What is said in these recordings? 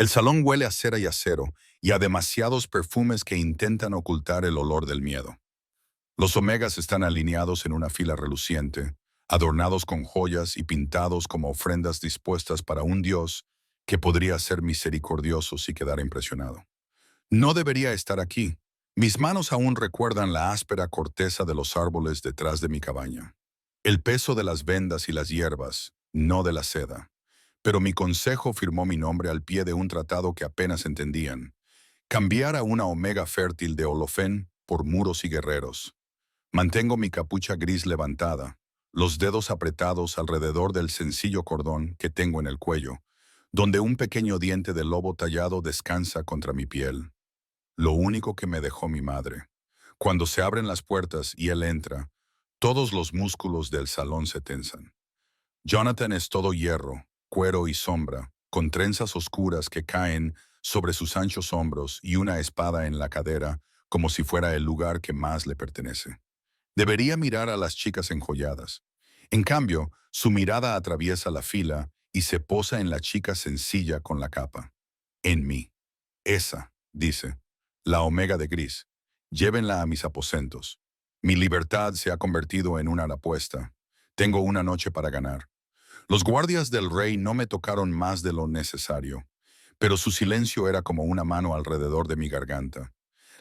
El salón huele a cera y acero, y a demasiados perfumes que intentan ocultar el olor del miedo. Los omegas están alineados en una fila reluciente, adornados con joyas y pintados como ofrendas dispuestas para un dios que podría ser misericordioso si quedara impresionado. No debería estar aquí. Mis manos aún recuerdan la áspera corteza de los árboles detrás de mi cabaña. El peso de las vendas y las hierbas, no de la seda. Pero mi consejo firmó mi nombre al pie de un tratado que apenas entendían. Cambiar a una omega fértil de Olofén por muros y guerreros. Mantengo mi capucha gris levantada, los dedos apretados alrededor del sencillo cordón que tengo en el cuello, donde un pequeño diente de lobo tallado descansa contra mi piel. Lo único que me dejó mi madre. Cuando se abren las puertas y él entra, todos los músculos del salón se tensan. Jonathan es todo hierro, cuero y sombra, con trenzas oscuras que caen sobre sus anchos hombros y una espada en la cadera, como si fuera el lugar que más le pertenece. Debería mirar a las chicas enjolladas. En cambio, su mirada atraviesa la fila y se posa en la chica sencilla con la capa. En mí. Esa, dice, la omega de gris. Llévenla a mis aposentos. Mi libertad se ha convertido en una apuesta. Tengo una noche para ganar. Los guardias del rey no me tocaron más de lo necesario, pero su silencio era como una mano alrededor de mi garganta.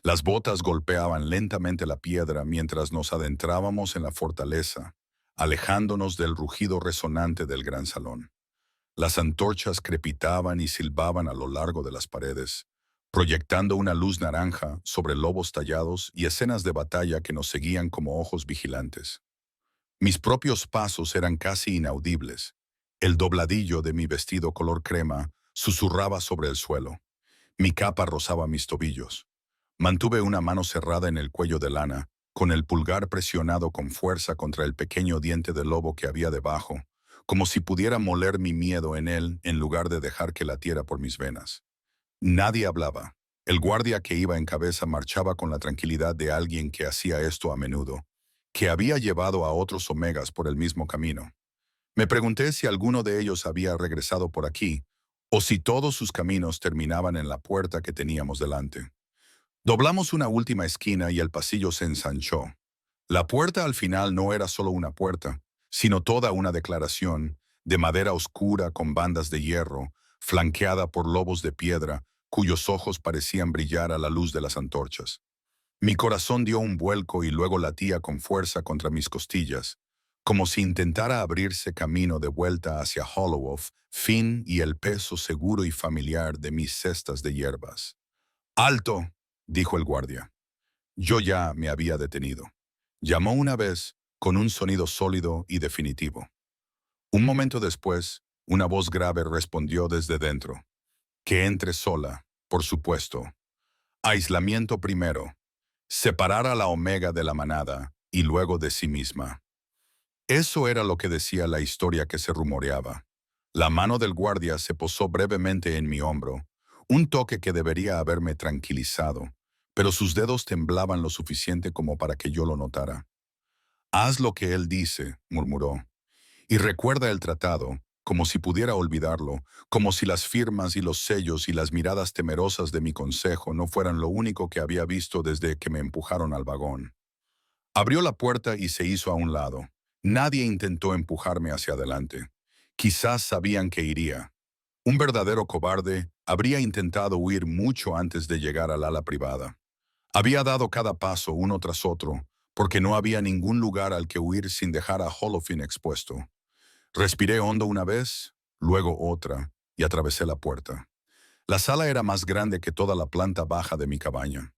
Las botas golpeaban lentamente la piedra mientras nos adentrábamos en la fortaleza, alejándonos del rugido resonante del gran salón. Las antorchas crepitaban y silbaban a lo largo de las paredes, proyectando una luz naranja sobre lobos tallados y escenas de batalla que nos seguían como ojos vigilantes. Mis propios pasos eran casi inaudibles. El dobladillo de mi vestido color crema susurraba sobre el suelo. Mi capa rozaba mis tobillos. Mantuve una mano cerrada en el cuello de lana, con el pulgar presionado con fuerza contra el pequeño diente de lobo que había debajo, como si pudiera moler mi miedo en él en lugar de dejar que latiera por mis venas. Nadie hablaba. El guardia que iba en cabeza marchaba con la tranquilidad de alguien que hacía esto a menudo, que había llevado a otros omegas por el mismo camino. Me pregunté si alguno de ellos había regresado por aquí, o si todos sus caminos terminaban en la puerta que teníamos delante. Doblamos una última esquina y el pasillo se ensanchó. La puerta al final no era solo una puerta, sino toda una declaración, de madera oscura con bandas de hierro, flanqueada por lobos de piedra, cuyos ojos parecían brillar a la luz de las antorchas. Mi corazón dio un vuelco y luego latía con fuerza contra mis costillas, como si intentara abrirse camino de vuelta hacia Hollowolf, Finn y el peso seguro y familiar de mis cestas de hierbas. «¡Alto!», dijo el guardia. Yo ya me había detenido. Llamó una vez, con un sonido sólido y definitivo. Un momento después, una voz grave respondió desde dentro. Que entre sola, por supuesto. Aislamiento primero. Separar a la omega de la manada y luego de sí misma. Eso era lo que decía la historia que se rumoreaba. La mano del guardia se posó brevemente en mi hombro, un toque que debería haberme tranquilizado, pero sus dedos temblaban lo suficiente como para que yo lo notara. «Haz lo que él dice», murmuró, «y recuerda el tratado, como si pudiera olvidarlo, como si las firmas y los sellos y las miradas temerosas de mi consejo no fueran lo único que había visto desde que me empujaron al vagón». Abrió la puerta y se hizo a un lado. Nadie intentó empujarme hacia adelante. Quizás sabían que iría. Un verdadero cobarde habría intentado huir mucho antes de llegar al ala privada. Había dado cada paso uno tras otro, porque no había ningún lugar al que huir sin dejar a Holofin expuesto. Respiré hondo una vez, luego otra, y atravesé la puerta. La sala era más grande que toda la planta baja de mi cabaña.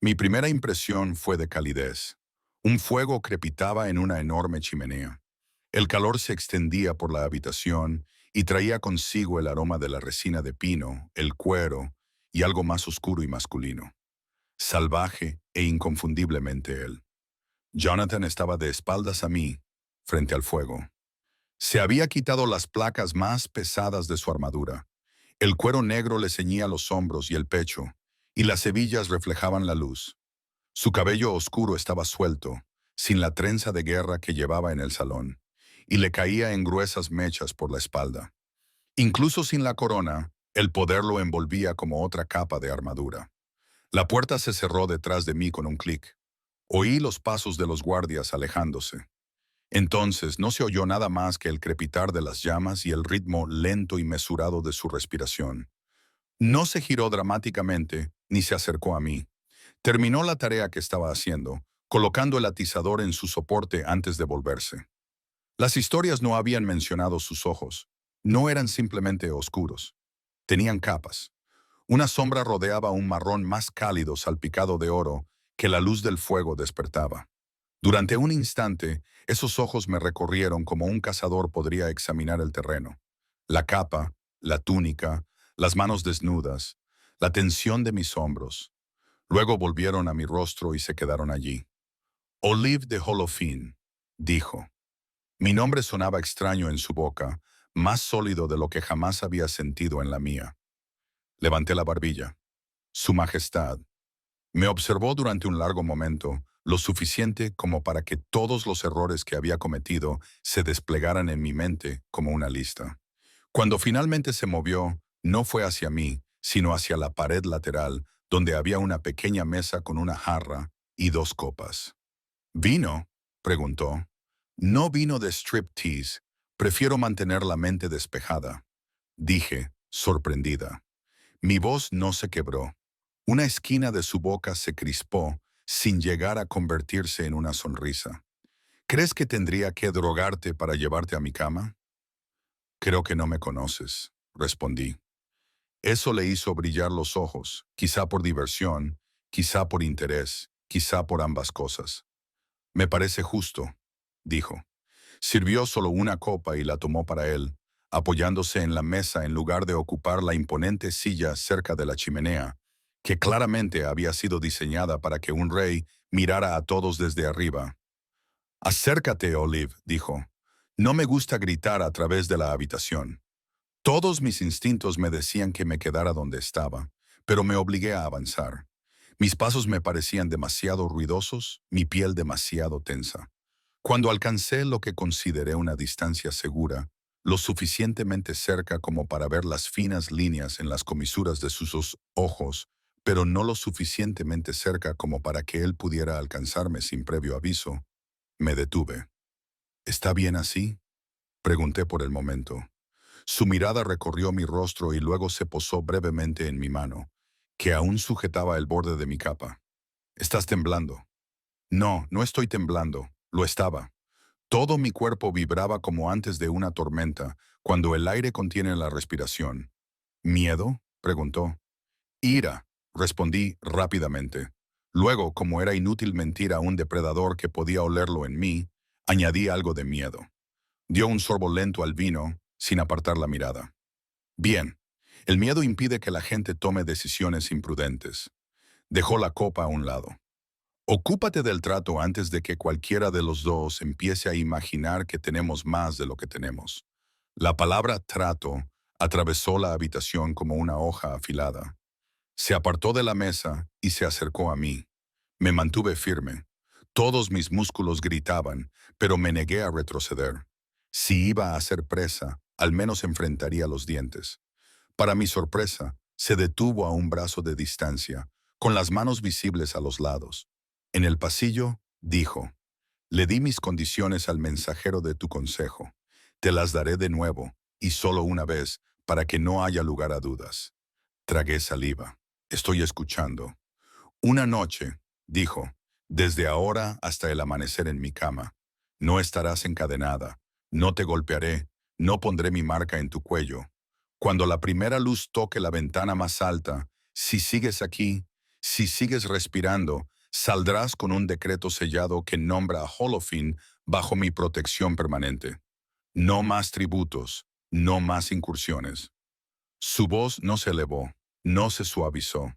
Mi primera impresión fue de calidez. Un fuego crepitaba en una enorme chimenea. El calor se extendía por la habitación y traía consigo el aroma de la resina de pino, el cuero y algo más oscuro y masculino. Salvaje e inconfundiblemente él. Jonathan estaba de espaldas a mí, frente al fuego. Se había quitado las placas más pesadas de su armadura. El cuero negro le ceñía los hombros y el pecho, y las hebillas reflejaban la luz. Su cabello oscuro estaba suelto, sin la trenza de guerra que llevaba en el salón, y le caía en gruesas mechas por la espalda. Incluso sin la corona, El poder lo envolvía como otra capa de armadura. La puerta se cerró detrás de mí con un clic. Oí los pasos de los guardias alejándose. Entonces no se oyó nada más que el crepitar de las llamas y el ritmo lento y mesurado de su respiración. No se giró dramáticamente ni se acercó a mí. Terminó la tarea que estaba haciendo, colocando el atizador en su soporte antes de volverse. Las historias no habían mencionado sus ojos. No eran simplemente oscuros. Tenían capas. Una sombra rodeaba un marrón más cálido salpicado de oro que la luz del fuego despertaba. Durante un instante, esos ojos me recorrieron como un cazador podría examinar el terreno. La capa, la túnica, las manos desnudas, la tensión de mis hombros. Luego volvieron a mi rostro y se quedaron allí. Olive de Holofin, dijo. Mi nombre sonaba extraño en su boca, más sólido de lo que jamás había sentido en la mía. Levanté la barbilla. Su Majestad. Me observó durante un largo momento, lo suficiente como para que todos los errores que había cometido se desplegaran en mi mente como una lista. Cuando finalmente se movió, no fue hacia mí, sino hacia la pared lateral, donde había una pequeña mesa con una jarra y dos copas. ¿Vino?, preguntó. No vino de striptease. Prefiero mantener la mente despejada, dije, sorprendida. Mi voz no se quebró. Una esquina de su boca se crispó, sin llegar a convertirse en una sonrisa. ¿Crees que tendría que drogarte para llevarte a mi cama? Creo que no me conoces, respondí. Eso le hizo brillar los ojos, quizá por diversión, quizá por interés, quizá por ambas cosas. Me parece justo, dijo. Sirvió solo una copa y la tomó para él, apoyándose en la mesa en lugar de ocupar la imponente silla cerca de la chimenea, que claramente había sido diseñada para que un rey mirara a todos desde arriba. Acércate, Olive, dijo. No me gusta gritar a través de la habitación. Todos mis instintos me decían que me quedara donde estaba, pero me obligué a avanzar. Mis pasos me parecían demasiado ruidosos, mi piel demasiado tensa. Cuando alcancé lo que consideré una distancia segura, lo suficientemente cerca como para ver las finas líneas en las comisuras de sus ojos, pero no lo suficientemente cerca como para que él pudiera alcanzarme sin previo aviso, me detuve. ¿Está bien así?, pregunté por el momento. Su mirada recorrió mi rostro y luego se posó brevemente en mi mano, que aún sujetaba el borde de mi capa. ¿Estás temblando? No, no estoy temblando. Lo estaba. Todo mi cuerpo vibraba como antes de una tormenta, cuando el aire contiene la respiración. ¿Miedo?, preguntó. Ira, respondí rápidamente. Luego, como era inútil mentir a un depredador que podía olerlo en mí, añadí algo de miedo. Dio un sorbo lento al vino, sin apartar la mirada. Bien, el miedo impide que la gente tome decisiones imprudentes. Dejó la copa a un lado. Ocúpate del trato antes de que cualquiera de los dos empiece a imaginar que tenemos más de lo que tenemos. La palabra trato atravesó la habitación como una hoja afilada. Se apartó de la mesa y se acercó a mí. Me mantuve firme. Todos mis músculos gritaban, pero me negué a retroceder. Si iba a ser presa, al menos enfrentaría los dientes. Para mi sorpresa, se detuvo a un brazo de distancia, con las manos visibles a los lados. En el pasillo, dijo, le di mis condiciones al mensajero de tu consejo. Te las daré de nuevo, y solo una vez, para que no haya lugar a dudas. Tragué saliva. Estoy escuchando. Una noche, dijo, desde ahora hasta el amanecer en mi cama. No estarás encadenada, no te golpearé, no pondré mi marca en tu cuello. Cuando la primera luz toque la ventana más alta, si sigues aquí, si sigues respirando, saldrás con un decreto sellado que nombra a Holofin bajo mi protección permanente. No más tributos, no más incursiones. Su voz no se elevó, no se suavizó.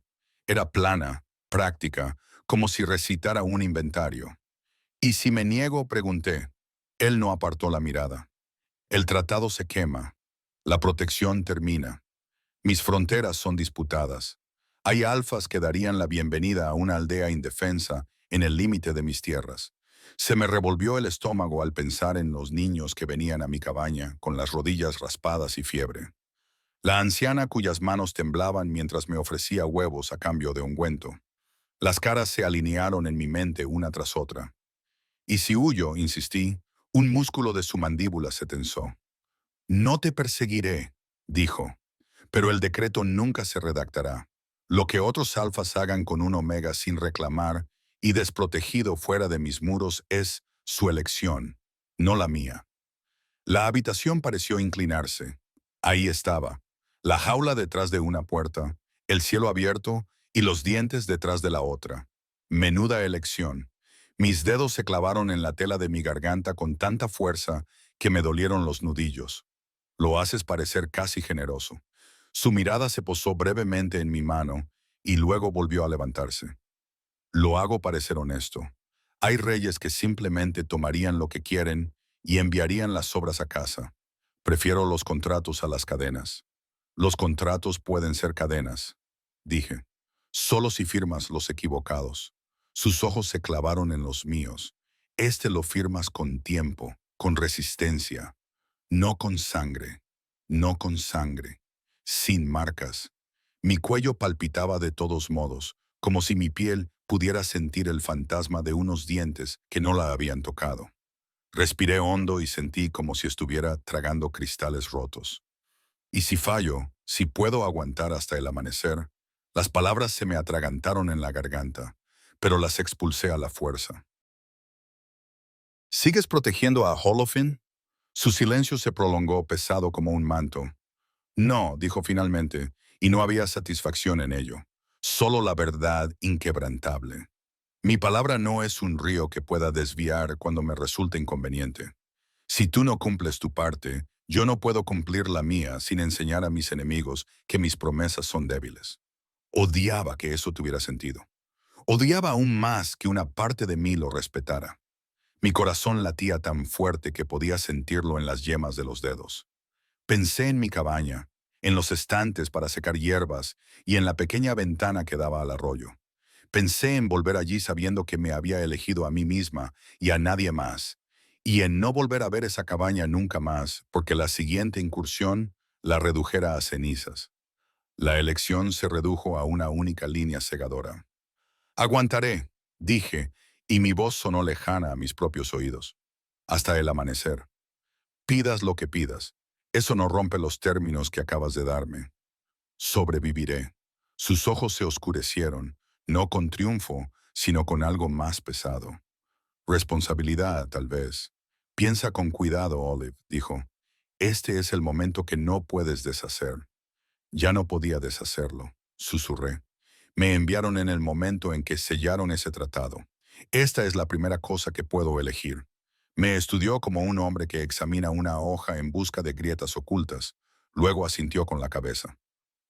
Era plana, práctica, como si recitara un inventario. ¿Y si me niego?, pregunté. Él no apartó la mirada. El tratado se quema. La protección termina. Mis fronteras son disputadas. Hay alfas que darían la bienvenida a una aldea indefensa en el límite de mis tierras. Se me revolvió el estómago al pensar en los niños que venían a mi cabaña con las rodillas raspadas y fiebre. La anciana cuyas manos temblaban mientras me ofrecía huevos a cambio de ungüento. Las caras se alinearon en mi mente una tras otra. Y si huyo, insistí, un músculo de su mandíbula se tensó. No te perseguiré, dijo, pero el decreto nunca se redactará. Lo que otros alfas hagan con un omega sin reclamar y desprotegido fuera de mis muros es su elección, no la mía. La habitación pareció inclinarse. Ahí estaba, la jaula detrás de una puerta, el cielo abierto y los dientes detrás de la otra. Menuda elección. Mis dedos se clavaron en la tela de mi garganta con tanta fuerza que me dolieron los nudillos. Lo haces parecer casi generoso. Su mirada se posó brevemente en mi mano y luego volvió a levantarse. Lo hago parecer honesto. Hay reyes que simplemente tomarían lo que quieren y enviarían las sobras a casa. Prefiero los contratos a las cadenas. Los contratos pueden ser cadenas, dije. Solo si firmas los equivocados. Sus ojos se clavaron en los míos. Este lo firmas con tiempo, con resistencia, no con sangre, no con sangre, sin marcas. Mi cuello palpitaba de todos modos, como si mi piel pudiera sentir el fantasma de unos dientes que no la habían tocado. Respiré hondo y sentí como si estuviera tragando cristales rotos. Y si fallo, si puedo aguantar hasta el amanecer, las palabras se me atragantaron en la garganta, pero las expulsé a la fuerza. ¿Sigues protegiendo a Holofin? Su silencio se prolongó pesado como un manto. No, dijo finalmente, y no había satisfacción en ello. Solo la verdad inquebrantable. Mi palabra no es un río que pueda desviar cuando me resulte inconveniente. Si tú no cumples tu parte, yo no puedo cumplir la mía sin enseñar a mis enemigos que mis promesas son débiles. Odiaba que eso tuviera sentido. Odiaba aún más que una parte de mí lo respetara. Mi corazón latía tan fuerte que podía sentirlo en las yemas de los dedos. Pensé en mi cabaña, en los estantes para secar hierbas y en la pequeña ventana que daba al arroyo. Pensé en volver allí sabiendo que me había elegido a mí misma y a nadie más, y en no volver a ver esa cabaña nunca más, porque la siguiente incursión la redujera a cenizas. La elección se redujo a una única línea cegadora. Aguantaré, dije, y mi voz sonó lejana a mis propios oídos. Hasta el amanecer. Pidas lo que pidas. Eso no rompe los términos que acabas de darme. Sobreviviré. Sus ojos se oscurecieron, no con triunfo, sino con algo más pesado. Responsabilidad, tal vez. Piensa con cuidado, Olive, dijo. Este es el momento que no puedes deshacer. Ya no podía deshacerlo, susurré. Me enviaron en el momento en que sellaron ese tratado. Esta es la primera cosa que puedo elegir. Me estudió como un hombre que examina una hoja en busca de grietas ocultas. Luego asintió con la cabeza.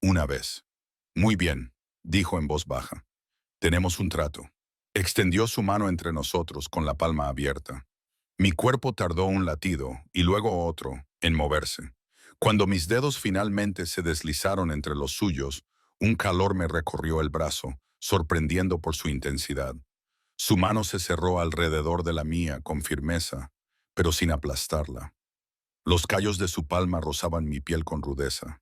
Una vez. Muy bien, dijo en voz baja. Tenemos un trato. Extendió su mano entre nosotros con la palma abierta. Mi cuerpo tardó un latido y luego otro en moverse. Cuando mis dedos finalmente se deslizaron entre los suyos, un calor me recorrió el brazo, sorprendiendo por su intensidad. Su mano se cerró alrededor de la mía con firmeza, pero sin aplastarla. Los callos de su palma rozaban mi piel con rudeza.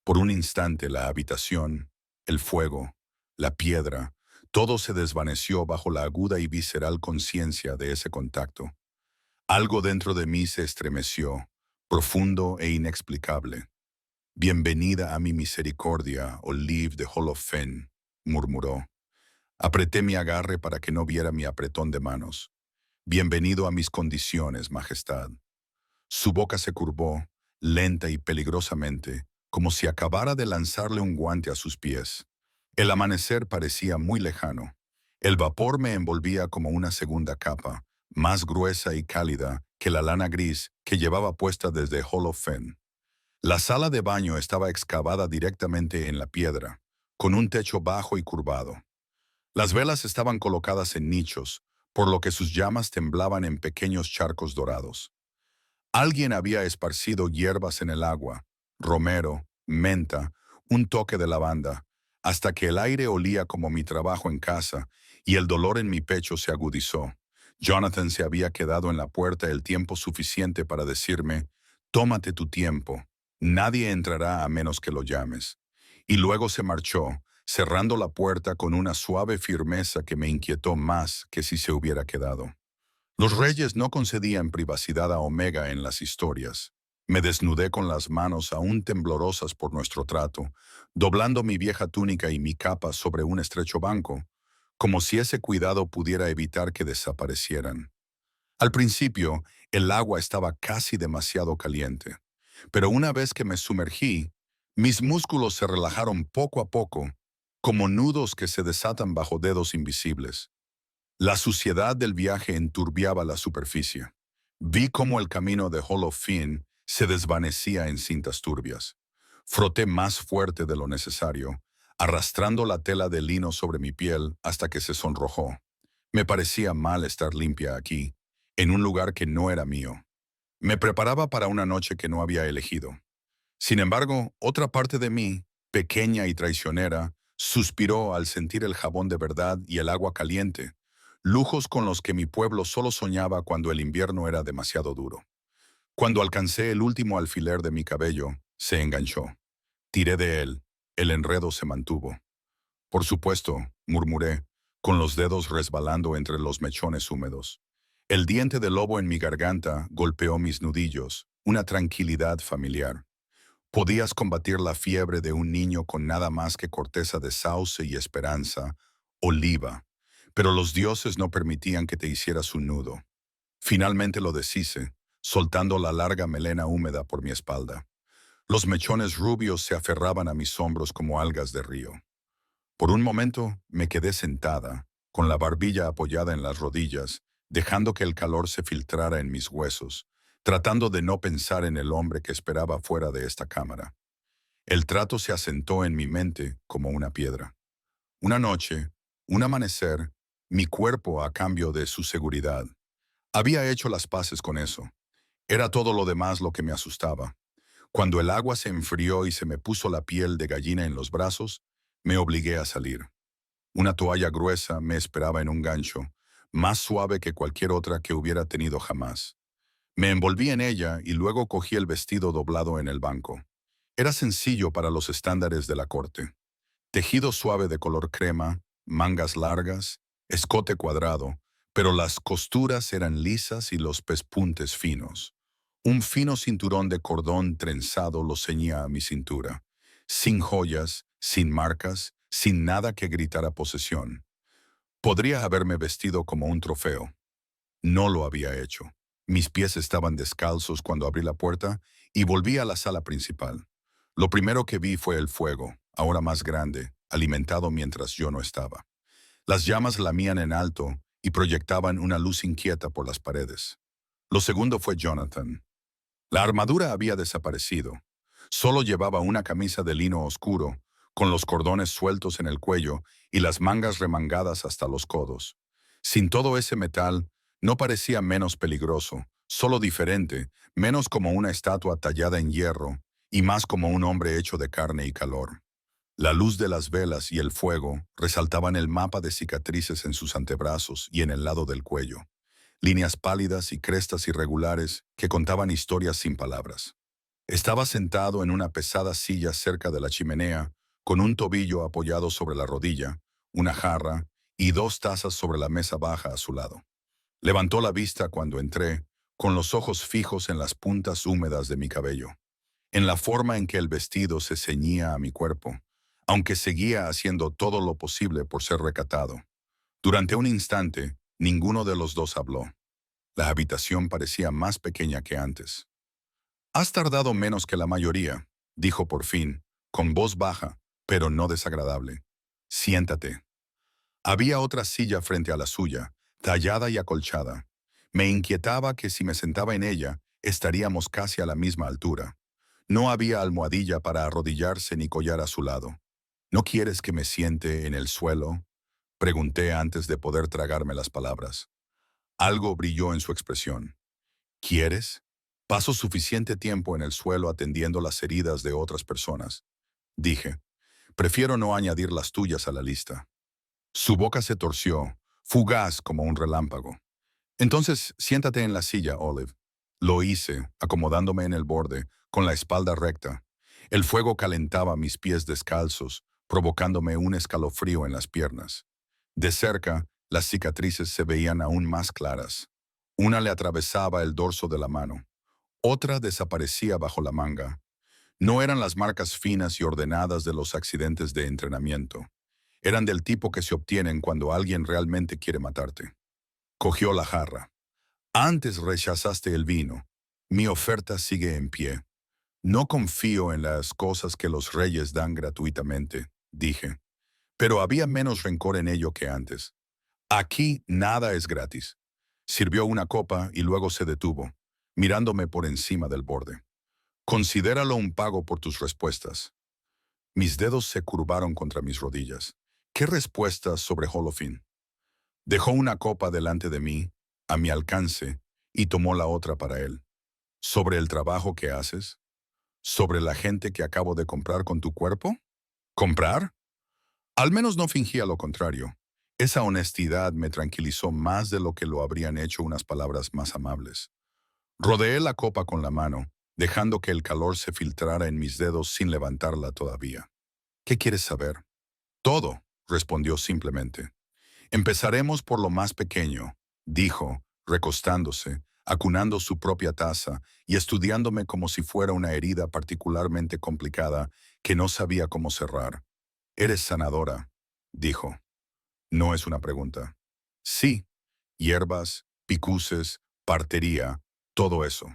Por un instante la habitación, el fuego, la piedra, todo se desvaneció bajo la aguda y visceral conciencia de ese contacto. Algo dentro de mí se estremeció, profundo e inexplicable. Bienvenida a mi misericordia, Olive de Holofen, murmuró. Apreté mi agarre para que no viera mi apretón de manos. Bienvenido a mis condiciones, Majestad. Su boca se curvó, lenta y peligrosamente, como si acabara de lanzarle un guante a sus pies. El amanecer parecía muy lejano. El vapor me envolvía como una segunda capa, más gruesa y cálida que la lana gris que llevaba puesta desde Holofen. La sala de baño estaba excavada directamente en la piedra, con un techo bajo y curvado. Las velas estaban colocadas en nichos, por lo que sus llamas temblaban en pequeños charcos dorados. Alguien había esparcido hierbas en el agua, romero, menta, un toque de lavanda, hasta que el aire olía como mi trabajo en casa y el dolor en mi pecho se agudizó. Jonathan se había quedado en la puerta el tiempo suficiente para decirme, «Tómate tu tiempo, Nadie entrará a menos que lo llames. Y luego se marchó, cerrando la puerta con una suave firmeza que me inquietó más que si se hubiera quedado. Los reyes no concedían privacidad a Omega en las historias. Me desnudé con las manos aún temblorosas por nuestro trato, doblando mi vieja túnica y mi capa sobre un estrecho banco, como si ese cuidado pudiera evitar que desaparecieran. Al principio, el agua estaba casi demasiado caliente, pero una vez que me sumergí, mis músculos se relajaron poco a poco, como nudos que se desatan bajo dedos invisibles. La suciedad del viaje enturbiaba la superficie. Vi cómo el camino de Hollow Fin se desvanecía en cintas turbias. Froté más fuerte de lo necesario, arrastrando la tela de lino sobre mi piel hasta que se sonrojó. Me parecía mal estar limpia aquí, en un lugar que no era mío. Me preparaba para una noche que no había elegido. Sin embargo, otra parte de mí, pequeña y traicionera, suspiró al sentir el jabón de verdad y el agua caliente, lujos con los que mi pueblo solo soñaba cuando el invierno era demasiado duro. Cuando alcancé el último alfiler de mi cabello, se enganchó. Tiré de él. El enredo se mantuvo. Por supuesto, murmuré, con los dedos resbalando entre los mechones húmedos. El diente de lobo en mi garganta golpeó mis nudillos, una tranquilidad familiar. Podías combatir la fiebre de un niño con nada más que corteza de sauce y esperanza, oliva, pero los dioses no permitían que te hicieras un nudo. Finalmente lo deshice, soltando la larga melena húmeda por mi espalda. Los mechones rubios se aferraban a mis hombros como algas de río. Por un momento me quedé sentada, con la barbilla apoyada en las rodillas, dejando que el calor se filtrara en mis huesos, tratando de no pensar en el hombre que esperaba fuera de esta cámara. El trato se asentó en mi mente como una piedra. Una noche, un amanecer, mi cuerpo a cambio de su seguridad. Había hecho las paces con eso. Era todo lo demás lo que me asustaba. Cuando el agua se enfrió y se me puso la piel de gallina en los brazos, me obligué a salir. Una toalla gruesa me esperaba en un gancho, más suave que cualquier otra que hubiera tenido jamás. Me envolví en ella y luego cogí el vestido doblado en el banco. Era sencillo para los estándares de la corte. Tejido suave de color crema, mangas largas, escote cuadrado, pero las costuras eran lisas y los pespuntes finos. Un fino cinturón de cordón trenzado lo ceñía a mi cintura, sin joyas, sin marcas, sin nada que gritara posesión. Podría haberme vestido como un trofeo. No lo había hecho. Mis pies estaban descalzos cuando abrí la puerta y volví a la sala principal. Lo primero que vi fue el fuego, ahora más grande, alimentado mientras yo no estaba. Las llamas lamían en alto y proyectaban una luz inquieta por las paredes. Lo segundo fue Jonathan. La armadura había desaparecido. Solo llevaba una camisa de lino oscuro, con los cordones sueltos en el cuello y las mangas remangadas hasta los codos. Sin todo ese metal, no parecía menos peligroso, solo diferente, menos como una estatua tallada en hierro y más como un hombre hecho de carne y calor. La luz de las velas y el fuego resaltaban el mapa de cicatrices en sus antebrazos y en el lado del cuello, líneas pálidas y crestas irregulares que contaban historias sin palabras. Estaba sentado en una pesada silla cerca de la chimenea, con un tobillo apoyado sobre la rodilla, una jarra y dos tazas sobre la mesa baja a su lado. Levantó la vista cuando entré, con los ojos fijos en las puntas húmedas de mi cabello, en la forma en que el vestido se ceñía a mi cuerpo, aunque seguía haciendo todo lo posible por ser recatado. Durante un instante, ninguno de los dos habló. La habitación parecía más pequeña que antes. «Has tardado menos que la mayoría», dijo por fin, con voz baja, pero no desagradable. «Siéntate». Había otra silla frente a la suya, tallada y acolchada. Me inquietaba que si me sentaba en ella, estaríamos casi a la misma altura. No había almohadilla para arrodillarse ni collar a su lado. «¿No quieres que me siente en el suelo?», pregunté antes de poder tragarme las palabras. Algo brilló en su expresión. «¿Quieres? Paso suficiente tiempo en el suelo atendiendo las heridas de otras personas», dije. «Prefiero no añadir las tuyas a la lista». Su boca se torció, fugaz como un relámpago. «Entonces, siéntate en la silla, Olive». Lo hice, acomodándome en el borde, con la espalda recta. El fuego calentaba mis pies descalzos, provocándome un escalofrío en las piernas. De cerca, las cicatrices se veían aún más claras. Una le atravesaba el dorso de la mano. Otra desaparecía bajo la manga. No eran las marcas finas y ordenadas de los accidentes de entrenamiento. Eran del tipo que se obtienen cuando alguien realmente quiere matarte. Cogió la jarra. Antes rechazaste el vino. Mi oferta sigue en pie. No confío en las cosas que los reyes dan gratuitamente, dije. Pero había menos rencor en ello que antes. Aquí nada es gratis. Sirvió una copa y luego se detuvo, mirándome por encima del borde. Considéralo un pago por tus respuestas. Mis dedos se curvaron contra mis rodillas. ¿Qué respuestas sobre Holofin? Dejó una copa delante de mí, a mi alcance, y tomó la otra para él. ¿Sobre el trabajo que haces? ¿Sobre la gente que acabo de comprar con tu cuerpo? ¿Comprar? Al menos no fingía lo contrario. Esa honestidad me tranquilizó más de lo que lo habrían hecho unas palabras más amables. Rodeé la copa con la mano, dejando que el calor se filtrara en mis dedos sin levantarla todavía. ¿Qué quieres saber? Todo, respondió simplemente. Empezaremos por lo más pequeño, dijo, recostándose, acunando su propia taza y estudiándome como si fuera una herida particularmente complicada que no sabía cómo cerrar. Eres sanadora, dijo. No es una pregunta. Sí, hierbas, picuces, partería, todo eso.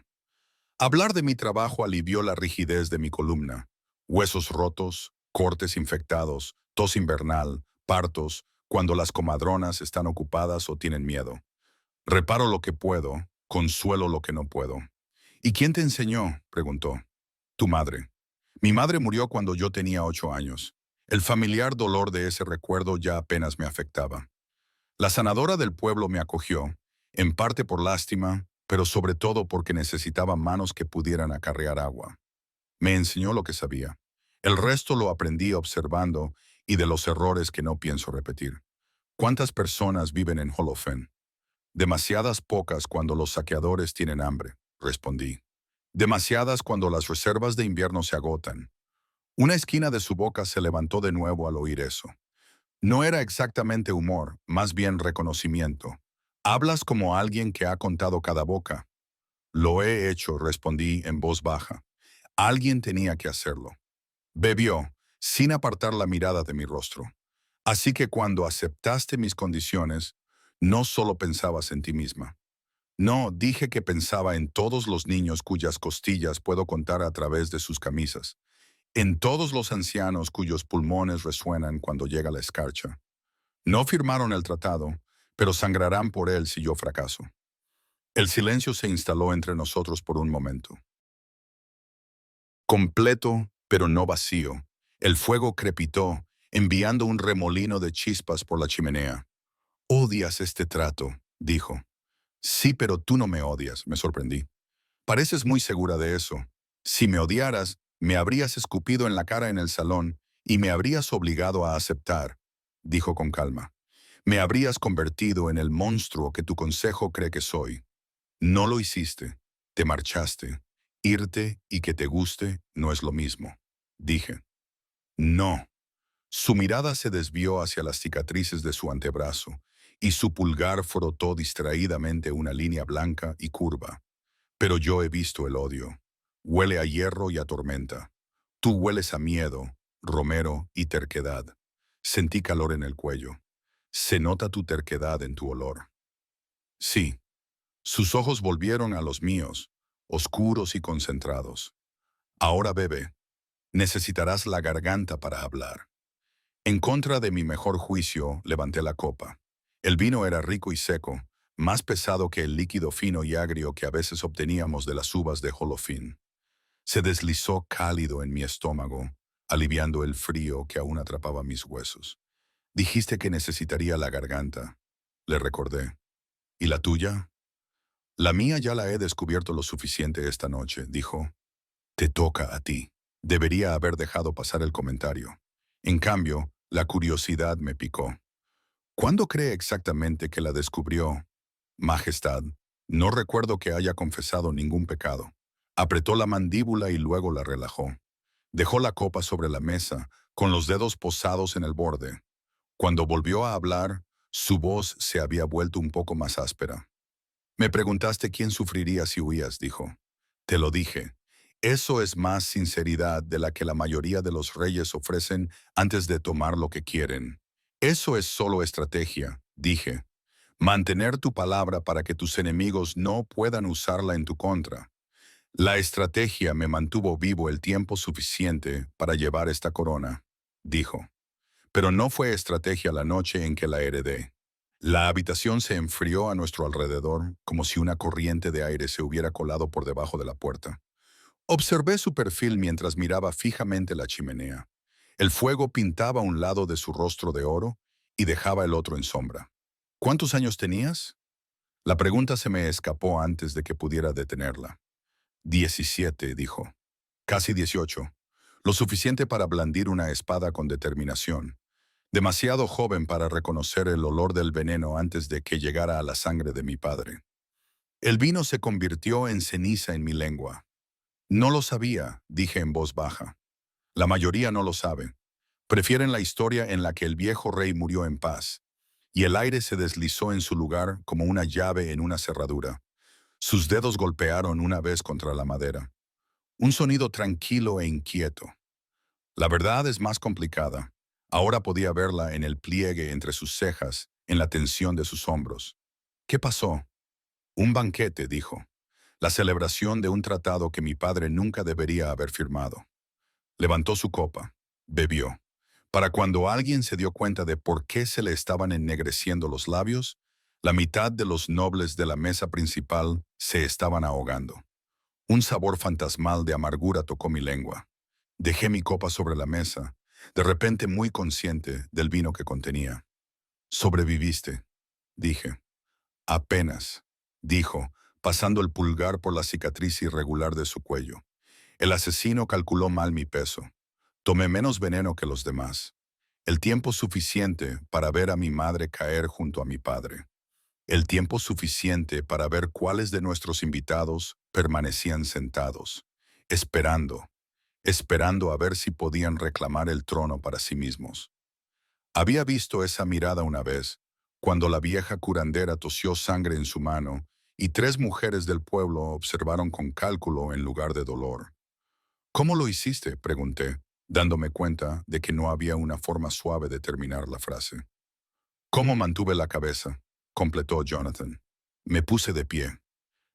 Hablar de mi trabajo alivió la rigidez de mi columna. Huesos rotos, cortes infectados, tos invernal, partos, cuando las comadronas están ocupadas o tienen miedo. Reparo lo que puedo, consuelo lo que no puedo. ¿Y quién te enseñó?, preguntó. Tu madre. Mi madre murió cuando yo tenía 8 años. El familiar dolor de ese recuerdo ya apenas me afectaba. La sanadora del pueblo me acogió, en parte por lástima, pero sobre todo porque necesitaba manos que pudieran acarrear agua. Me enseñó lo que sabía. El resto lo aprendí observando y de los errores que no pienso repetir. ¿Cuántas personas viven en Holofen? Demasiadas pocas cuando los saqueadores tienen hambre, respondí. Demasiadas cuando las reservas de invierno se agotan. Una esquina de su boca se levantó de nuevo al oír eso. No era exactamente humor, más bien reconocimiento. Hablas como alguien que ha contado cada boca. Lo he hecho, respondí en voz baja. Alguien tenía que hacerlo. Bebió, sin apartar la mirada de mi rostro. Así que cuando aceptaste mis condiciones, no solo pensabas en ti misma. No, dije que pensaba en todos los niños cuyas costillas puedo contar a través de sus camisas, en todos los ancianos cuyos pulmones resuenan cuando llega la escarcha. No firmaron el tratado, pero sangrarán por él si yo fracaso. El silencio se instaló entre nosotros por un momento. Completo, pero no vacío. El fuego crepitó, enviando un remolino de chispas por la chimenea. «Odias este trato», dijo. «Sí, pero tú no me odias», me sorprendí. «Pareces muy segura de eso. Si me odiaras, me habrías escupido en la cara en el salón y me habrías obligado a aceptar», dijo con calma. «Me habrías convertido en el monstruo que tu consejo cree que soy. No lo hiciste. Te marchaste. Irte y que te guste no es lo mismo», dije. «No». Su mirada se desvió hacia las cicatrices de su antebrazo y su pulgar frotó distraídamente una línea blanca y curva. «Pero yo he visto el odio. Huele a hierro y a tormenta. Tú hueles a miedo, romero y terquedad». Sentí calor en el cuello. «Se nota tu terquedad en tu olor». Sí. Sus ojos volvieron a los míos, oscuros y concentrados. «Ahora bebe. Necesitarás la garganta para hablar». En contra de mi mejor juicio, levanté la copa. El vino era rico y seco, más pesado que el líquido fino y agrio que a veces obteníamos de las uvas de Holofin. Se deslizó cálido en mi estómago, aliviando el frío que aún atrapaba mis huesos. «Dijiste que necesitaría la garganta», le recordé. «¿Y la tuya?» «La mía ya la he descubierto lo suficiente esta noche», dijo. «Te toca a ti». Debería haber dejado pasar el comentario. En cambio, la curiosidad me picó. ¿Cuándo cree exactamente que la descubrió? Majestad, no recuerdo que haya confesado ningún pecado. Apretó la mandíbula y luego la relajó. Dejó la copa sobre la mesa, con los dedos posados en el borde. Cuando volvió a hablar, su voz se había vuelto un poco más áspera. Me preguntaste quién sufriría si huías, dijo. Te lo dije. Eso es más sinceridad de la que la mayoría de los reyes ofrecen antes de tomar lo que quieren. Eso es solo estrategia, dije. Mantener tu palabra para que tus enemigos no puedan usarla en tu contra. La estrategia me mantuvo vivo el tiempo suficiente para llevar esta corona, dijo. Pero no fue estrategia la noche en que la heredé. La habitación se enfrió a nuestro alrededor como si una corriente de aire se hubiera colado por debajo de la puerta. Observé su perfil mientras miraba fijamente la chimenea. El fuego pintaba un lado de su rostro de oro y dejaba el otro en sombra. ¿Cuántos años tenías? La pregunta se me escapó antes de que pudiera detenerla. 17, dijo. Casi 18. Lo suficiente para blandir una espada con determinación. Demasiado joven para reconocer el olor del veneno antes de que llegara a la sangre de mi padre. El vino se convirtió en ceniza en mi lengua. No lo sabía, dije en voz baja. La mayoría no lo sabe. Prefieren la historia en la que el viejo rey murió en paz, y el aire se deslizó en su lugar como una llave en una cerradura. Sus dedos golpearon una vez contra la madera. Un sonido tranquilo e inquieto. La verdad es más complicada. Ahora podía verla en el pliegue entre sus cejas, en la tensión de sus hombros. ¿Qué pasó? Un banquete, dijo. La celebración de un tratado que mi padre nunca debería haber firmado. Levantó su copa. Bebió. Para cuando alguien se dio cuenta de por qué se le estaban ennegreciendo los labios, la mitad de los nobles de la mesa principal se estaban ahogando. Un sabor fantasmal de amargura tocó mi lengua. Dejé mi copa sobre la mesa, de repente muy consciente del vino que contenía. Sobreviviste, dije. Apenas, dijo, pasando el pulgar por la cicatriz irregular de su cuello. El asesino calculó mal mi peso. Tomé menos veneno que los demás. El tiempo suficiente para ver a mi madre caer junto a mi padre. El tiempo suficiente para ver cuáles de nuestros invitados permanecían sentados, esperando a ver si podían reclamar el trono para sí mismos. Había visto esa mirada una vez, cuando la vieja curandera tosió sangre en su mano y 3 mujeres del pueblo observaron con cálculo en lugar de dolor. ¿Cómo lo hiciste?, pregunté, dándome cuenta de que no había una forma suave de terminar la frase. ¿Cómo mantuve la cabeza?, completó Jonathan. Me puse de pie.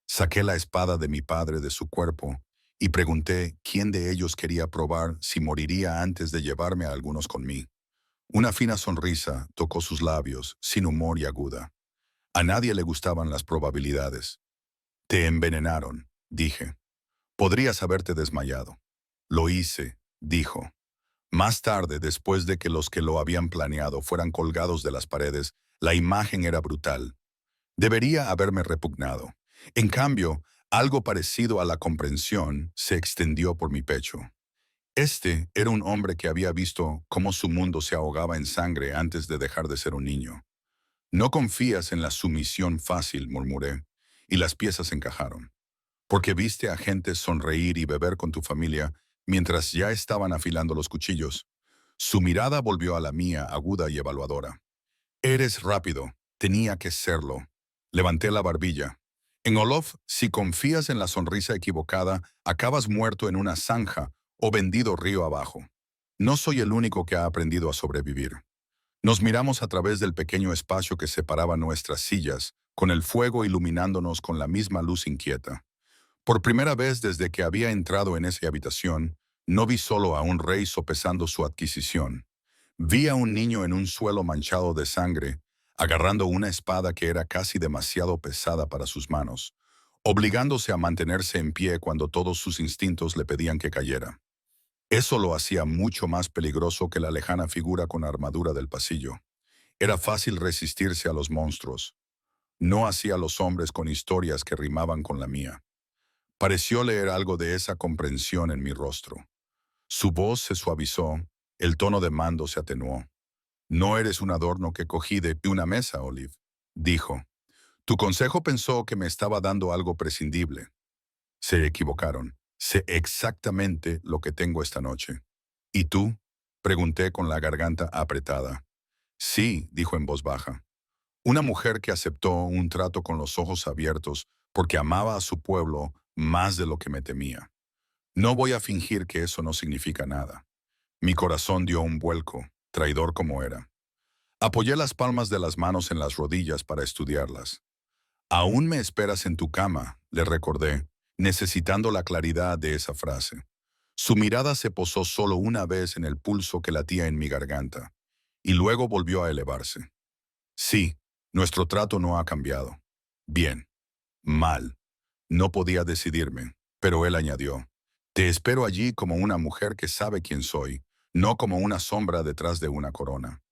Saqué la espada de mi padre de su cuerpo y pregunté quién de ellos quería probar si moriría antes de llevarme a algunos conmigo. Una fina sonrisa tocó sus labios, sin humor y aguda. A nadie le gustaban las probabilidades. Te envenenaron, dije. Podrías haberte desmayado. Lo hice, dijo. Más tarde, después de que los que lo habían planeado fueran colgados de las paredes, la imagen era brutal. Debería haberme repugnado. En cambio, algo parecido a la comprensión se extendió por mi pecho. Este era un hombre que había visto cómo su mundo se ahogaba en sangre antes de dejar de ser un niño. No confías en la sumisión fácil, murmuré, y las piezas encajaron. Porque viste a gente sonreír y beber con tu familia mientras ya estaban afilando los cuchillos. Su mirada volvió a la mía, aguda y evaluadora. Eres rápido, tenía que serlo. Levanté la barbilla. En Olof, si confías en la sonrisa equivocada, acabas muerto en una zanja o vendido río abajo. No soy el único que ha aprendido a sobrevivir. Nos miramos a través del pequeño espacio que separaba nuestras sillas, con el fuego iluminándonos con la misma luz inquieta. Por primera vez desde que había entrado en esa habitación, no vi solo a un rey sopesando su adquisición. Vi a un niño en un suelo manchado de sangre, agarrando una espada que era casi demasiado pesada para sus manos, obligándose a mantenerse en pie cuando todos sus instintos le pedían que cayera. Eso lo hacía mucho más peligroso que la lejana figura con armadura del pasillo. Era fácil resistirse a los monstruos. No hacía a los hombres con historias que rimaban con la mía. Pareció leer algo de esa comprensión en mi rostro. Su voz se suavizó, el tono de mando se atenuó. No eres un adorno que cogí de una mesa, Olive, dijo. Tu consejo pensó que me estaba dando algo prescindible. Se equivocaron. Sé exactamente lo que tengo esta noche. ¿Y tú? Pregunté con la garganta apretada. Sí, dijo en voz baja. Una mujer que aceptó un trato con los ojos abiertos porque amaba a su pueblo más de lo que me temía. No voy a fingir que eso no significa nada. Mi corazón dio un vuelco, traidor como era. Apoyé las palmas de las manos en las rodillas para estudiarlas. Aún me esperas en tu cama, le recordé, necesitando la claridad de esa frase. Su mirada se posó solo una vez en el pulso que latía en mi garganta, y luego volvió a elevarse. Sí, nuestro trato no ha cambiado. Bien, mal. No podía decidirme, pero él añadió, te espero allí como una mujer que sabe quién soy, no como una sombra detrás de una corona.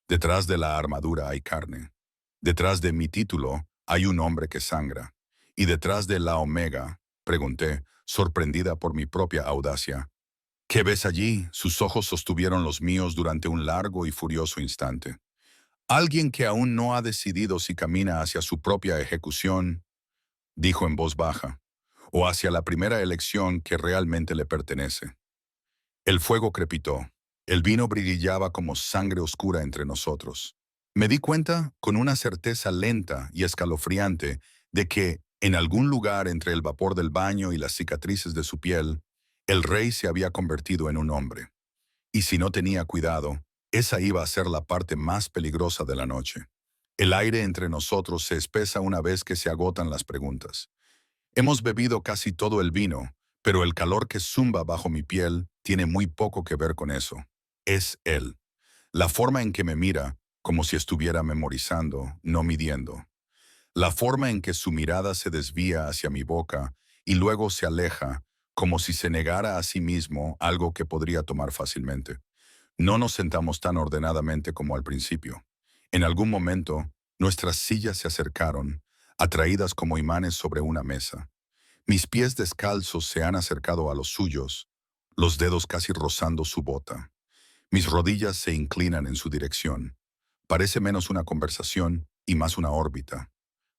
Detrás de la armadura hay carne. Detrás de mi título hay un hombre que sangra. Y detrás de la Omega, pregunté, sorprendida por mi propia audacia. ¿Qué ves allí? Sus ojos sostuvieron los míos durante un largo y furioso instante. Alguien que aún no ha decidido si camina hacia su propia ejecución, dijo en voz baja, o hacia la primera elección que realmente le pertenece. El fuego crepitó. El vino brillaba como sangre oscura entre nosotros. Me di cuenta, con una certeza lenta y escalofriante, de que, en algún lugar entre el vapor del baño y las cicatrices de su piel, el rey se había convertido en un hombre. Y si no tenía cuidado, esa iba a ser la parte más peligrosa de la noche. El aire entre nosotros se espesa una vez que se agotan las preguntas. Hemos bebido casi todo el vino, pero el calor que zumba bajo mi piel tiene muy poco que ver con eso. Es él. La forma en que me mira, como si estuviera memorizando, no midiendo. La forma en que su mirada se desvía hacia mi boca y luego se aleja, como si se negara a sí mismo algo que podría tomar fácilmente. No nos sentamos tan ordenadamente como al principio. En algún momento, nuestras sillas se acercaron, atraídas como imanes sobre una mesa. Mis pies descalzos se han acercado a los suyos, los dedos casi rozando su bota. Mis rodillas se inclinan en su dirección. Parece menos una conversación y más una órbita.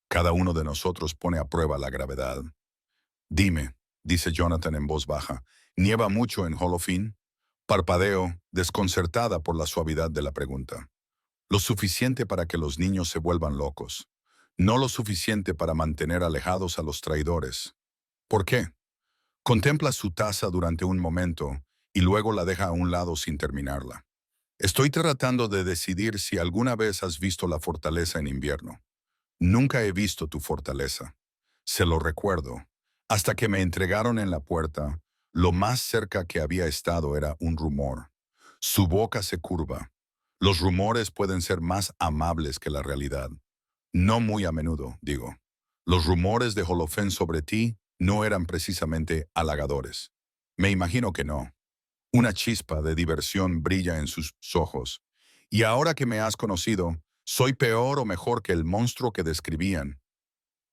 Cada uno de nosotros pone a prueba la gravedad. Dime, dice Jonathan en voz baja, ¿nieva mucho en Holofin? Parpadeo, desconcertada por la suavidad de la pregunta. Lo suficiente para que los niños se vuelvan locos. No lo suficiente para mantener alejados a los traidores. ¿Por qué? Contempla su taza durante un momento y luego la deja a un lado sin terminarla. Estoy tratando de decidir si alguna vez has visto la fortaleza en invierno. Nunca he visto tu fortaleza. Se lo recuerdo. Hasta que me entregaron en la puerta, lo más cerca que había estado era un rumor. Su boca se curva. Los rumores pueden ser más amables que la realidad. No muy a menudo, digo. Los rumores de Holofén sobre ti no eran precisamente halagadores. Me imagino que no. Una chispa de diversión brilla en sus ojos. Y ahora que me has conocido, ¿soy peor o mejor que el monstruo que describían?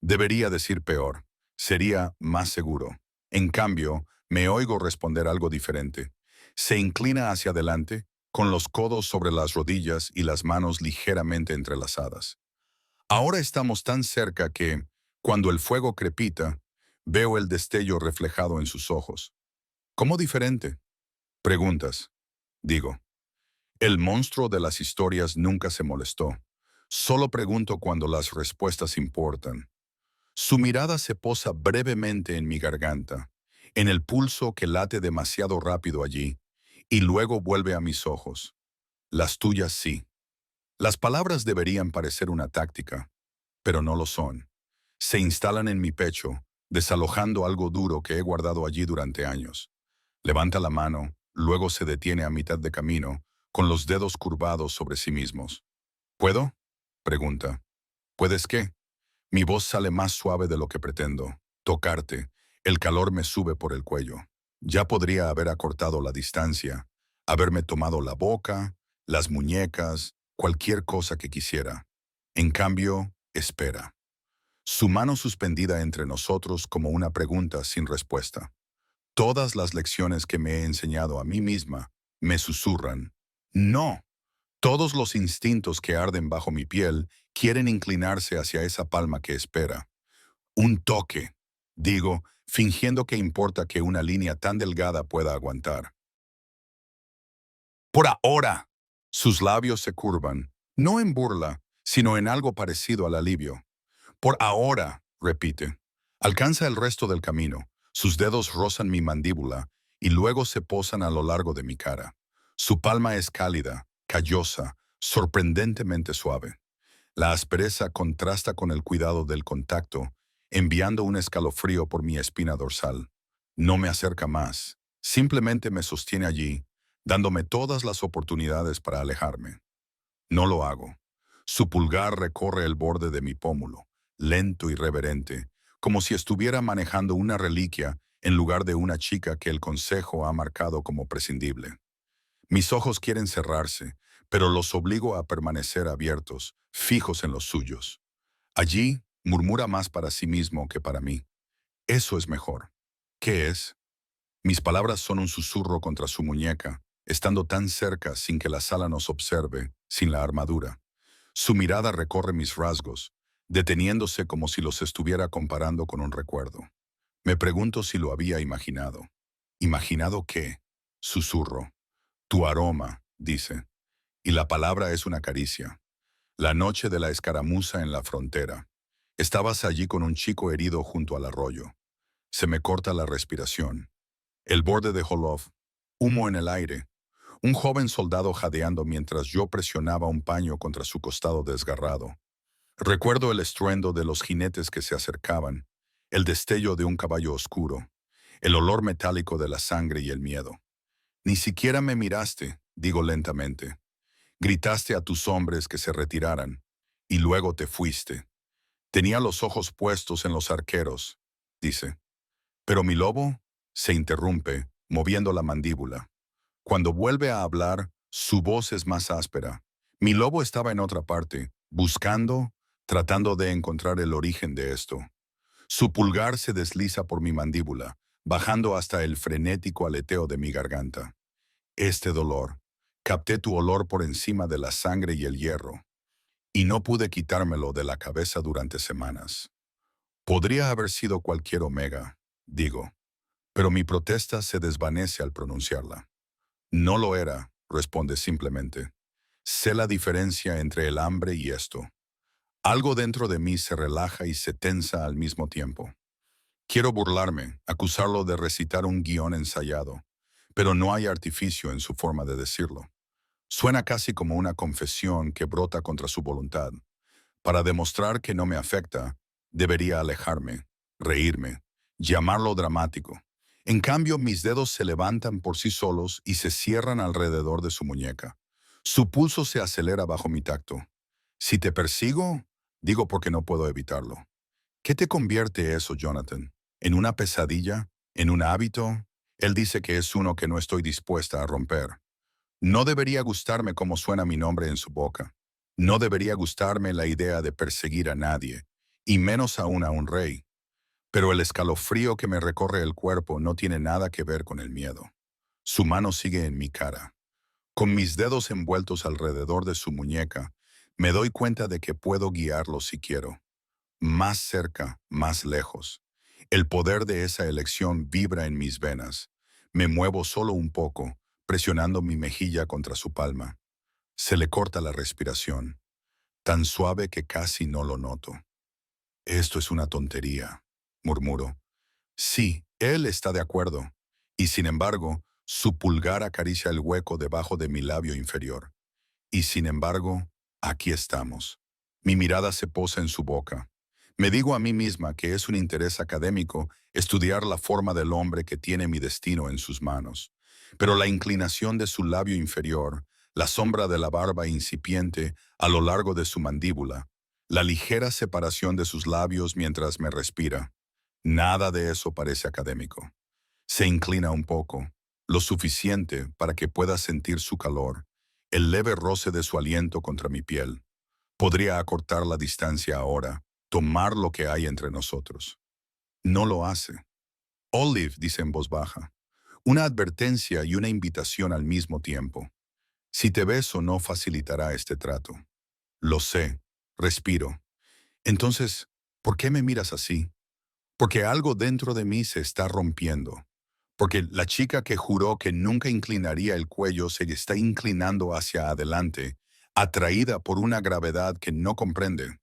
Debería decir peor. Sería más seguro. En cambio, me oigo responder algo diferente. Se inclina hacia adelante, con los codos sobre las rodillas y las manos ligeramente entrelazadas. Ahora estamos tan cerca que, cuando el fuego crepita, veo el destello reflejado en sus ojos. ¿Cómo diferente? Preguntas. Digo. El monstruo de las historias nunca se molestó. Solo pregunto cuando las respuestas importan. Su mirada se posa brevemente en mi garganta, en el pulso que late demasiado rápido allí, y luego vuelve a mis ojos. Las tuyas sí. Las palabras deberían parecer una táctica, pero no lo son. Se instalan en mi pecho, desalojando algo duro que he guardado allí durante años. Levanta la mano, luego se detiene a mitad de camino, con los dedos curvados sobre sí mismos. ¿Puedo? Pregunta. ¿Puedes qué? Mi voz sale más suave de lo que pretendo. Tocarte. El calor me sube por el cuello. Ya podría haber acortado la distancia, haberme tomado la boca, las muñecas, cualquier cosa que quisiera. En cambio, espera. Su mano suspendida entre nosotros como una pregunta sin respuesta. Todas las lecciones que me he enseñado a mí misma me susurran. No. Todos los instintos que arden bajo mi piel quieren inclinarse hacia esa palma que espera. Un toque. digo, fingiendo que importa que una línea tan delgada pueda aguantar. Por ahora. Sus labios se curvan, no en burla, sino en algo parecido al alivio. Por ahora, repite. Alcanza el resto del camino. Sus dedos rozan mi mandíbula y luego se posan a lo largo de mi cara. Su palma es cálida, callosa, sorprendentemente suave. La aspereza contrasta con el cuidado del contacto, enviando un escalofrío por mi espina dorsal. No me acerca más, simplemente me sostiene allí, dándome todas las oportunidades para alejarme. No lo hago. Su pulgar recorre el borde de mi pómulo, lento y reverente, como si estuviera manejando una reliquia en lugar de una chica que el consejo ha marcado como prescindible. Mis ojos quieren cerrarse, pero los obligo a permanecer abiertos, fijos en los suyos. Allí murmura más para sí mismo que para mí. Eso es mejor. ¿Qué es? Mis palabras son un susurro contra su muñeca, estando tan cerca sin que la sala nos observe, sin la armadura. Su mirada recorre mis rasgos, deteniéndose como si los estuviera comparando con un recuerdo. Me pregunto si lo había imaginado. ¿Imaginado qué? Susurro. Tu aroma, dice. Y la palabra es una caricia. La noche de la escaramuza en la frontera. Estabas allí con un chico herido junto al arroyo. Se me corta la respiración. El borde de Holov. Humo en el aire. Un joven soldado jadeando mientras yo presionaba un paño contra su costado desgarrado. Recuerdo el estruendo de los jinetes que se acercaban, el destello de un caballo oscuro, el olor metálico de la sangre y el miedo. Ni siquiera me miraste, digo lentamente. Gritaste a tus hombres que se retiraran, y luego te fuiste. Tenía los ojos puestos en los arqueros, dice. Pero mi lobo se interrumpe, moviendo la mandíbula. Cuando vuelve a hablar, su voz es más áspera. Mi lobo estaba en otra parte, buscando, tratando de encontrar el origen de esto. Su pulgar se desliza por mi mandíbula, bajando hasta el frenético aleteo de mi garganta. Este dolor. Capté tu olor por encima de la sangre y el hierro, y no pude quitármelo de la cabeza durante semanas. Podría haber sido cualquier omega, digo, pero mi protesta se desvanece al pronunciarla. No lo era, responde simplemente. Sé la diferencia entre el hambre y esto. Algo dentro de mí se relaja y se tensa al mismo tiempo. Quiero burlarme, acusarlo de recitar un guión ensayado, pero no hay artificio en su forma de decirlo. Suena casi como una confesión que brota contra su voluntad. Para demostrar que no me afecta, debería alejarme, reírme, llamarlo dramático. En cambio, mis dedos se levantan por sí solos y se cierran alrededor de su muñeca. Su pulso se acelera bajo mi tacto. Si te persigo, digo porque no puedo evitarlo. ¿Qué te convierte eso, Jonathan? ¿En una pesadilla? ¿En un hábito? Él dice que es uno que no estoy dispuesta a romper. No debería gustarme cómo suena mi nombre en su boca. No debería gustarme la idea de perseguir a nadie, y menos aún a un rey. Pero el escalofrío que me recorre el cuerpo no tiene nada que ver con el miedo. Su mano sigue en mi cara. Con mis dedos envueltos alrededor de su muñeca, me doy cuenta de que puedo guiarlo si quiero. Más cerca, más lejos. El poder de esa elección vibra en mis venas. Me muevo solo un poco, presionando mi mejilla contra su palma. Se le corta la respiración, tan suave que casi no lo noto. Esto es una tontería, murmuro. Sí, él está de acuerdo. Y sin embargo, su pulgar acaricia el hueco debajo de mi labio inferior. Y sin embargo, aquí estamos. Mi mirada se posa en su boca. Me digo a mí misma que es un interés académico estudiar la forma del hombre que tiene mi destino en sus manos. Pero la inclinación de su labio inferior, la sombra de la barba incipiente a lo largo de su mandíbula, la ligera separación de sus labios mientras me respira, nada de eso parece académico. Se inclina un poco, lo suficiente para que pueda sentir su calor, el leve roce de su aliento contra mi piel. Podría acortar la distancia ahora, tomar lo que hay entre nosotros. No lo hace. Olive dice en voz baja, una advertencia y una invitación al mismo tiempo. Si te beso no facilitará este trato. Lo sé. Respiro. Entonces, ¿por qué me miras así? porque algo dentro de mí se está rompiendo, porque la chica que juró que nunca inclinaría el cuello se está inclinando hacia adelante, atraída por una gravedad que no comprende,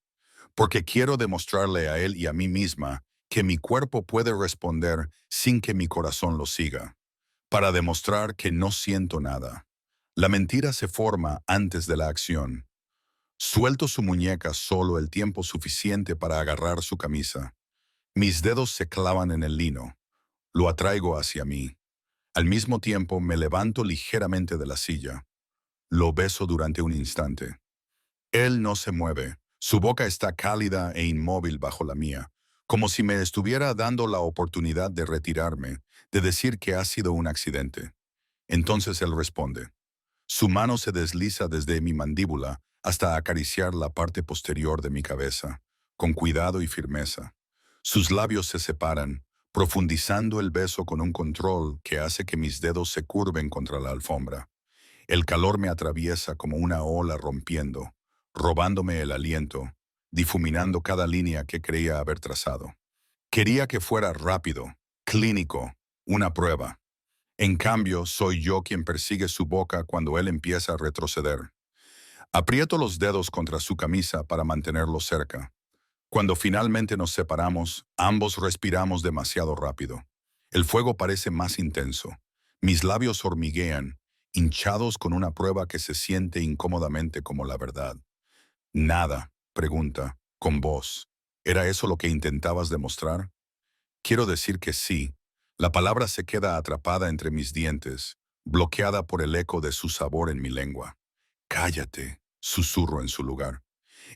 porque quiero demostrarle a él y a mí misma que mi cuerpo puede responder sin que mi corazón lo siga, para demostrar que no siento nada. La mentira se forma antes de la acción. Suelto su muñeca solo el tiempo suficiente para agarrar su camisa. Mis dedos se clavan en el lino. Lo atraigo hacia mí. Al mismo tiempo me levanto ligeramente de la silla. Lo beso durante un instante. Él no se mueve. Su boca está cálida e inmóvil bajo la mía, como si me estuviera dando la oportunidad de retirarme, de decir que ha sido un accidente. Entonces él responde. Su mano se desliza desde mi mandíbula hasta acariciar la parte posterior de mi cabeza, con cuidado y firmeza. Sus labios se separan, profundizando el beso con un control que hace que mis dedos se curven contra la alfombra. El calor me atraviesa como una ola rompiendo, robándome el aliento, difuminando cada línea que creía haber trazado. Quería que fuera rápido, clínico, una prueba. En cambio, soy yo quien persigue su boca cuando él empieza a retroceder. Aprieto los dedos contra su camisa para mantenerlo cerca. Cuando finalmente nos separamos, ambos respiramos demasiado rápido. El fuego parece más intenso. Mis labios hormiguean, hinchados con una prueba que se siente incómodamente como la verdad. Nada, pregunta, con voz. ¿Era eso lo que intentabas demostrar? Quiero decir que sí. La palabra se queda atrapada entre mis dientes, bloqueada por el eco de su sabor en mi lengua. Cállate, susurro en su lugar.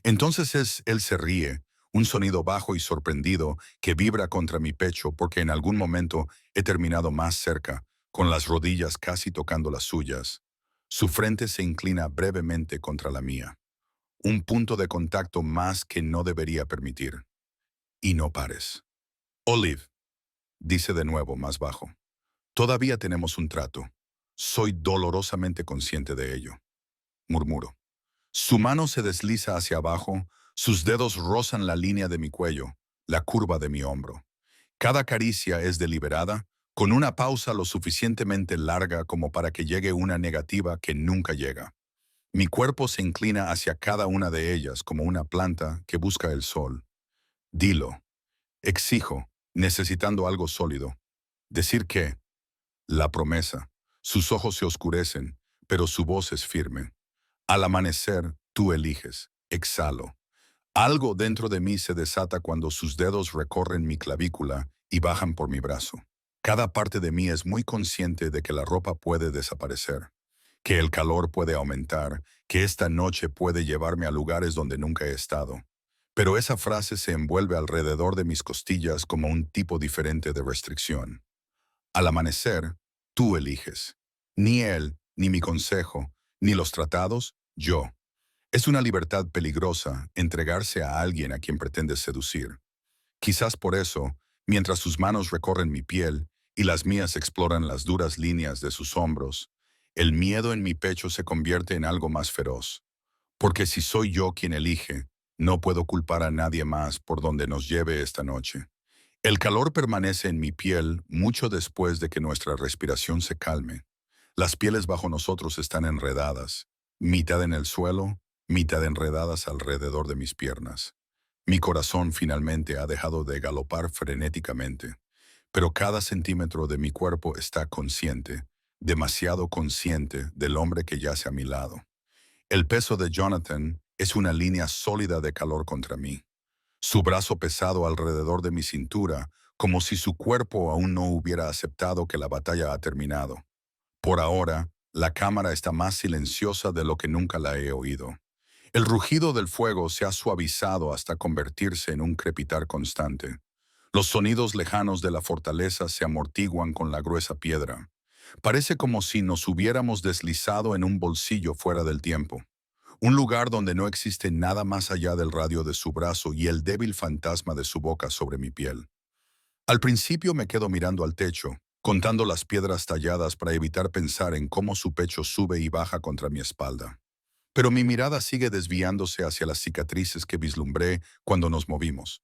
Entonces él se ríe, un sonido bajo y sorprendido que vibra contra mi pecho porque en algún momento he terminado más cerca, con las rodillas casi tocando las suyas. Su frente se inclina brevemente contra la mía. Un punto de contacto más que no debería permitir. Y no pares. Olive, dice de nuevo más bajo. Todavía tenemos un trato. Soy dolorosamente consciente de ello. Murmuro. Su mano se desliza hacia abajo, sus dedos rozan la línea de mi cuello, la curva de mi hombro. Cada caricia es deliberada, con una pausa lo suficientemente larga como para que llegue una negativa que nunca llega. Mi cuerpo se inclina hacia cada una de ellas como una planta que busca el sol. Dilo. Exijo, necesitando algo sólido. Decir qué. La promesa. Sus ojos se oscurecen, pero su voz es firme. Al amanecer, tú eliges. Exhalo. Algo dentro de mí se desata cuando sus dedos recorren mi clavícula y bajan por mi brazo. Cada parte de mí es muy consciente de que la ropa puede desaparecer, que el calor puede aumentar, que esta noche puede llevarme a lugares donde nunca he estado. Pero esa frase se envuelve alrededor de mis costillas como un tipo diferente de restricción. Al amanecer, tú eliges. Ni él, ni mi consejo, ni los tratados, yo. Es una libertad peligrosa entregarse a alguien a quien pretendes seducir. Quizás por eso, mientras sus manos recorren mi piel y las mías exploran las duras líneas de sus hombros, el miedo en mi pecho se convierte en algo más feroz. Porque si soy yo quien elige, no puedo culpar a nadie más por donde nos lleve esta noche. El calor permanece en mi piel mucho después de que nuestra respiración se calme. Las pieles bajo nosotros están enredadas, mitad en el suelo, mitad enredadas alrededor de mis piernas. Mi corazón finalmente ha dejado de galopar frenéticamente, pero cada centímetro de mi cuerpo está consciente, demasiado consciente del hombre que yace a mi lado. El peso de Jonathan es una línea sólida de calor contra mí. Su brazo pesado alrededor de mi cintura, como si su cuerpo aún no hubiera aceptado que la batalla ha terminado. Por ahora, la cámara está más silenciosa de lo que nunca la he oído. El rugido del fuego se ha suavizado hasta convertirse en un crepitar constante. Los sonidos lejanos de la fortaleza se amortiguan con la gruesa piedra. Parece como si nos hubiéramos deslizado en un bolsillo fuera del tiempo. Un lugar donde no existe nada más allá del radio de su brazo y el débil fantasma de su boca sobre mi piel. Al principio me quedo mirando al techo, contando las piedras talladas para evitar pensar en cómo su pecho sube y baja contra mi espalda. Pero mi mirada sigue desviándose hacia las cicatrices que vislumbré cuando nos movimos.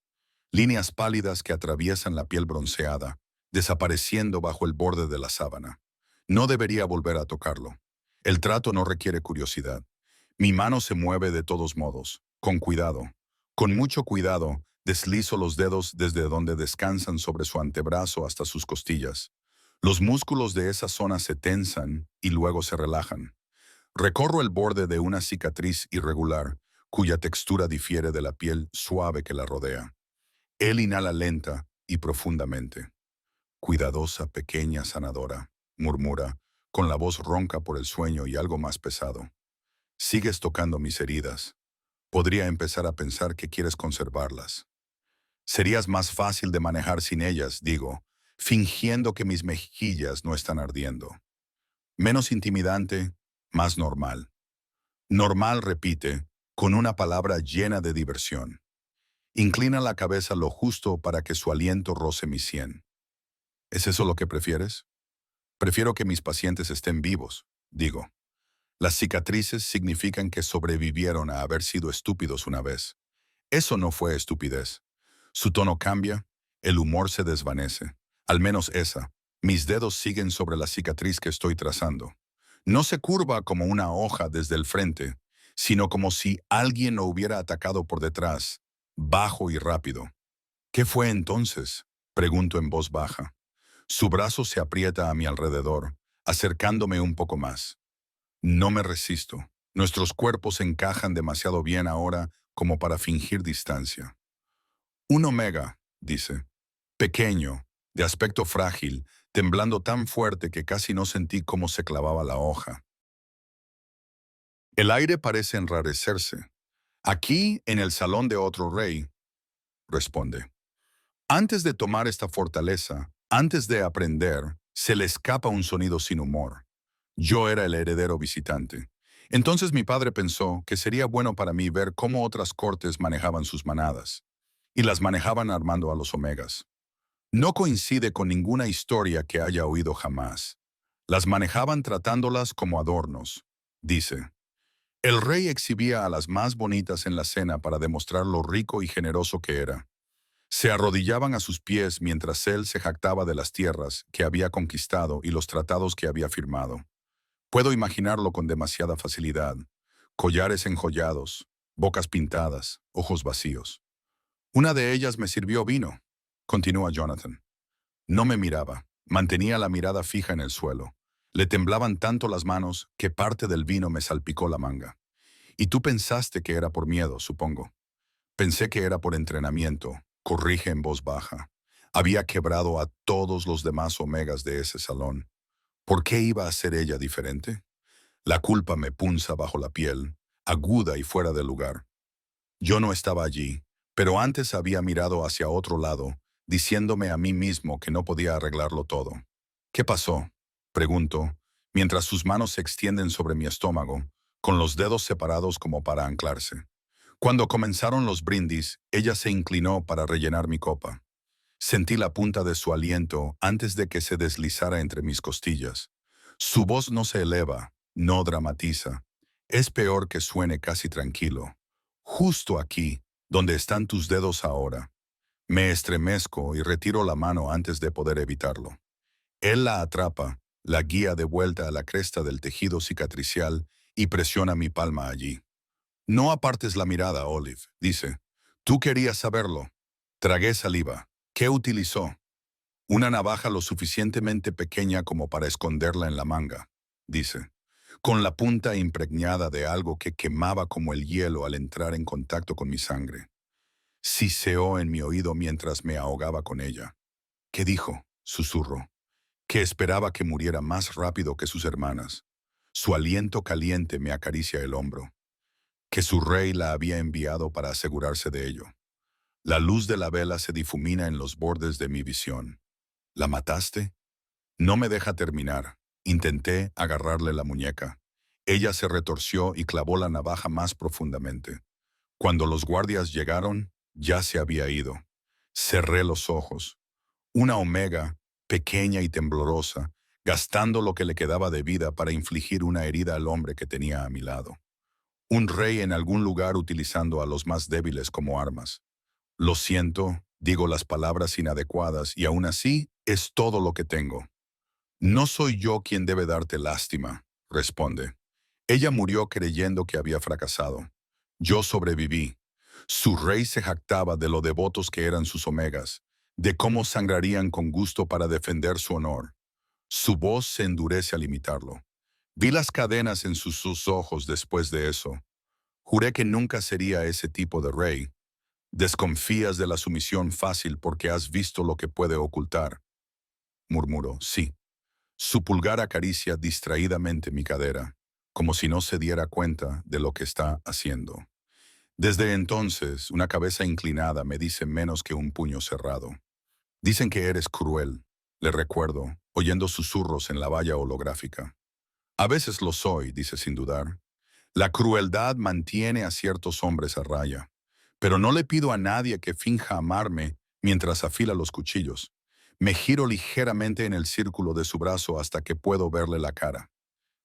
líneas pálidas que atraviesan la piel bronceada, desapareciendo bajo el borde de la sábana. No debería volver a tocarlo. El trato no requiere curiosidad. Mi mano se mueve de todos modos, con cuidado. Con mucho cuidado, deslizo los dedos desde donde descansan sobre su antebrazo hasta sus costillas. Los músculos de esa zona se tensan y luego se relajan. Recorro el borde de una cicatriz irregular, cuya textura difiere de la piel suave que la rodea. Él inhala lenta y profundamente. Cuidadosa, pequeña, sanadora, murmura, con la voz ronca por el sueño y algo más pesado. Sigues tocando mis heridas. Podría empezar a pensar que quieres conservarlas. Serías más fácil de manejar sin ellas, digo, fingiendo que mis mejillas no están ardiendo. Menos intimidante, más normal. Normal, repite, con una palabra llena de diversión. Inclina la cabeza lo justo para que su aliento roce mi sien. ¿Es eso lo que prefieres? Prefiero que mis pacientes estén vivos, digo. Las cicatrices significan que sobrevivieron a haber sido estúpidos una vez. Eso no fue estupidez. Su tono cambia, el humor se desvanece. Al menos esa. Mis dedos siguen sobre la cicatriz que estoy trazando. No se curva como una hoja desde el frente, sino como si alguien lo hubiera atacado por detrás, bajo y rápido. ¿Qué fue entonces? Pregunto en voz baja. Su brazo se aprieta a mi alrededor, acercándome un poco más. No me resisto. Nuestros cuerpos encajan demasiado bien ahora como para fingir distancia. Un omega, dice. Pequeño, de aspecto frágil, temblando tan fuerte que casi no sentí cómo se clavaba la hoja. El aire parece enrarecerse. Aquí, en el salón de otro rey, responde. Antes de tomar esta fortaleza, antes de aprender, se le escapa un sonido sin humor. Yo era el heredero visitante. Entonces mi padre pensó que sería bueno para mí ver cómo otras cortes manejaban sus manadas. Y las manejaban armando a los omegas. No coincide con ninguna historia que haya oído jamás. Las manejaban tratándolas como adornos, dice. El rey exhibía a las más bonitas en la cena para demostrar lo rico y generoso que era. Se arrodillaban a sus pies mientras él se jactaba de las tierras que había conquistado y los tratados que había firmado. Puedo imaginarlo con demasiada facilidad. Collares enjollados, bocas pintadas, ojos vacíos. Una de ellas me sirvió vino, continúa Jonathan. No me miraba, mantenía la mirada fija en el suelo. Le temblaban tanto las manos que parte del vino me salpicó la manga. Y tú pensaste que era por miedo, supongo. Pensé que era por entrenamiento, corrige en voz baja. Había quebrado a todos los demás omegas de ese salón. ¿Por qué iba a ser ella diferente? La culpa me punza bajo la piel, aguda y fuera de lugar. Yo no estaba allí, pero antes había mirado hacia otro lado, diciéndome a mí mismo que no podía arreglarlo todo. ¿Qué pasó? Pregunto, mientras sus manos se extienden sobre mi estómago, con los dedos separados como para anclarse. Cuando comenzaron los brindis, ella se inclinó para rellenar mi copa. Sentí la punta de su aliento antes de que se deslizara entre mis costillas. Su voz no se eleva, no dramatiza. Es peor que suene casi tranquilo. Justo aquí, donde están tus dedos ahora. Me estremezco y retiro la mano antes de poder evitarlo. Él la atrapa, la guía de vuelta a la cresta del tejido cicatricial y presiona mi palma allí. No apartes la mirada, Olive, dice. Tú querías saberlo. Tragué saliva. ¿Qué utilizó? Una navaja lo suficientemente pequeña como para esconderla en la manga, dice, con la punta impregnada de algo que quemaba como el hielo al entrar en contacto con mi sangre. Siseó en mi oído mientras me ahogaba con ella. ¿Qué dijo? Susurro. Que esperaba que muriera más rápido que sus hermanas. Su aliento caliente me acaricia el hombro. Que su rey la había enviado para asegurarse de ello. La luz de la vela se difumina en los bordes de mi visión. ¿La mataste? No me deja terminar. Intenté agarrarle la muñeca. Ella se retorció y clavó la navaja más profundamente. Cuando los guardias llegaron, ya se había ido. Cerré los ojos. Una omega, pequeña y temblorosa, gastando lo que le quedaba de vida para infligir una herida al hombre que tenía a mi lado. Un rey en algún lugar utilizando a los más débiles como armas. Lo siento, digo las palabras inadecuadas y aún así es todo lo que tengo. No soy yo quien debe darte lástima, responde. Ella murió creyendo que había fracasado. Yo sobreviví. Su rey se jactaba de lo devotos que eran sus omegas, de cómo sangrarían con gusto para defender su honor. Su voz se endurece al imitarlo. Vi las cadenas en sus ojos después de eso. Juré que nunca sería ese tipo de rey. Desconfías de la sumisión fácil porque has visto lo que puede ocultar, murmuró. Sí. Su pulgar acaricia distraídamente mi cadera, como si no se diera cuenta de lo que está haciendo. Desde entonces, una cabeza inclinada me dice menos que un puño cerrado. Dicen que eres cruel, le recuerdo, oyendo susurros en la valla holográfica. A veces lo soy, dice sin dudar. La crueldad mantiene a ciertos hombres a raya, pero no le pido a nadie que finja amarme mientras afila los cuchillos. Me giro ligeramente en el círculo de su brazo hasta que puedo verle la cara.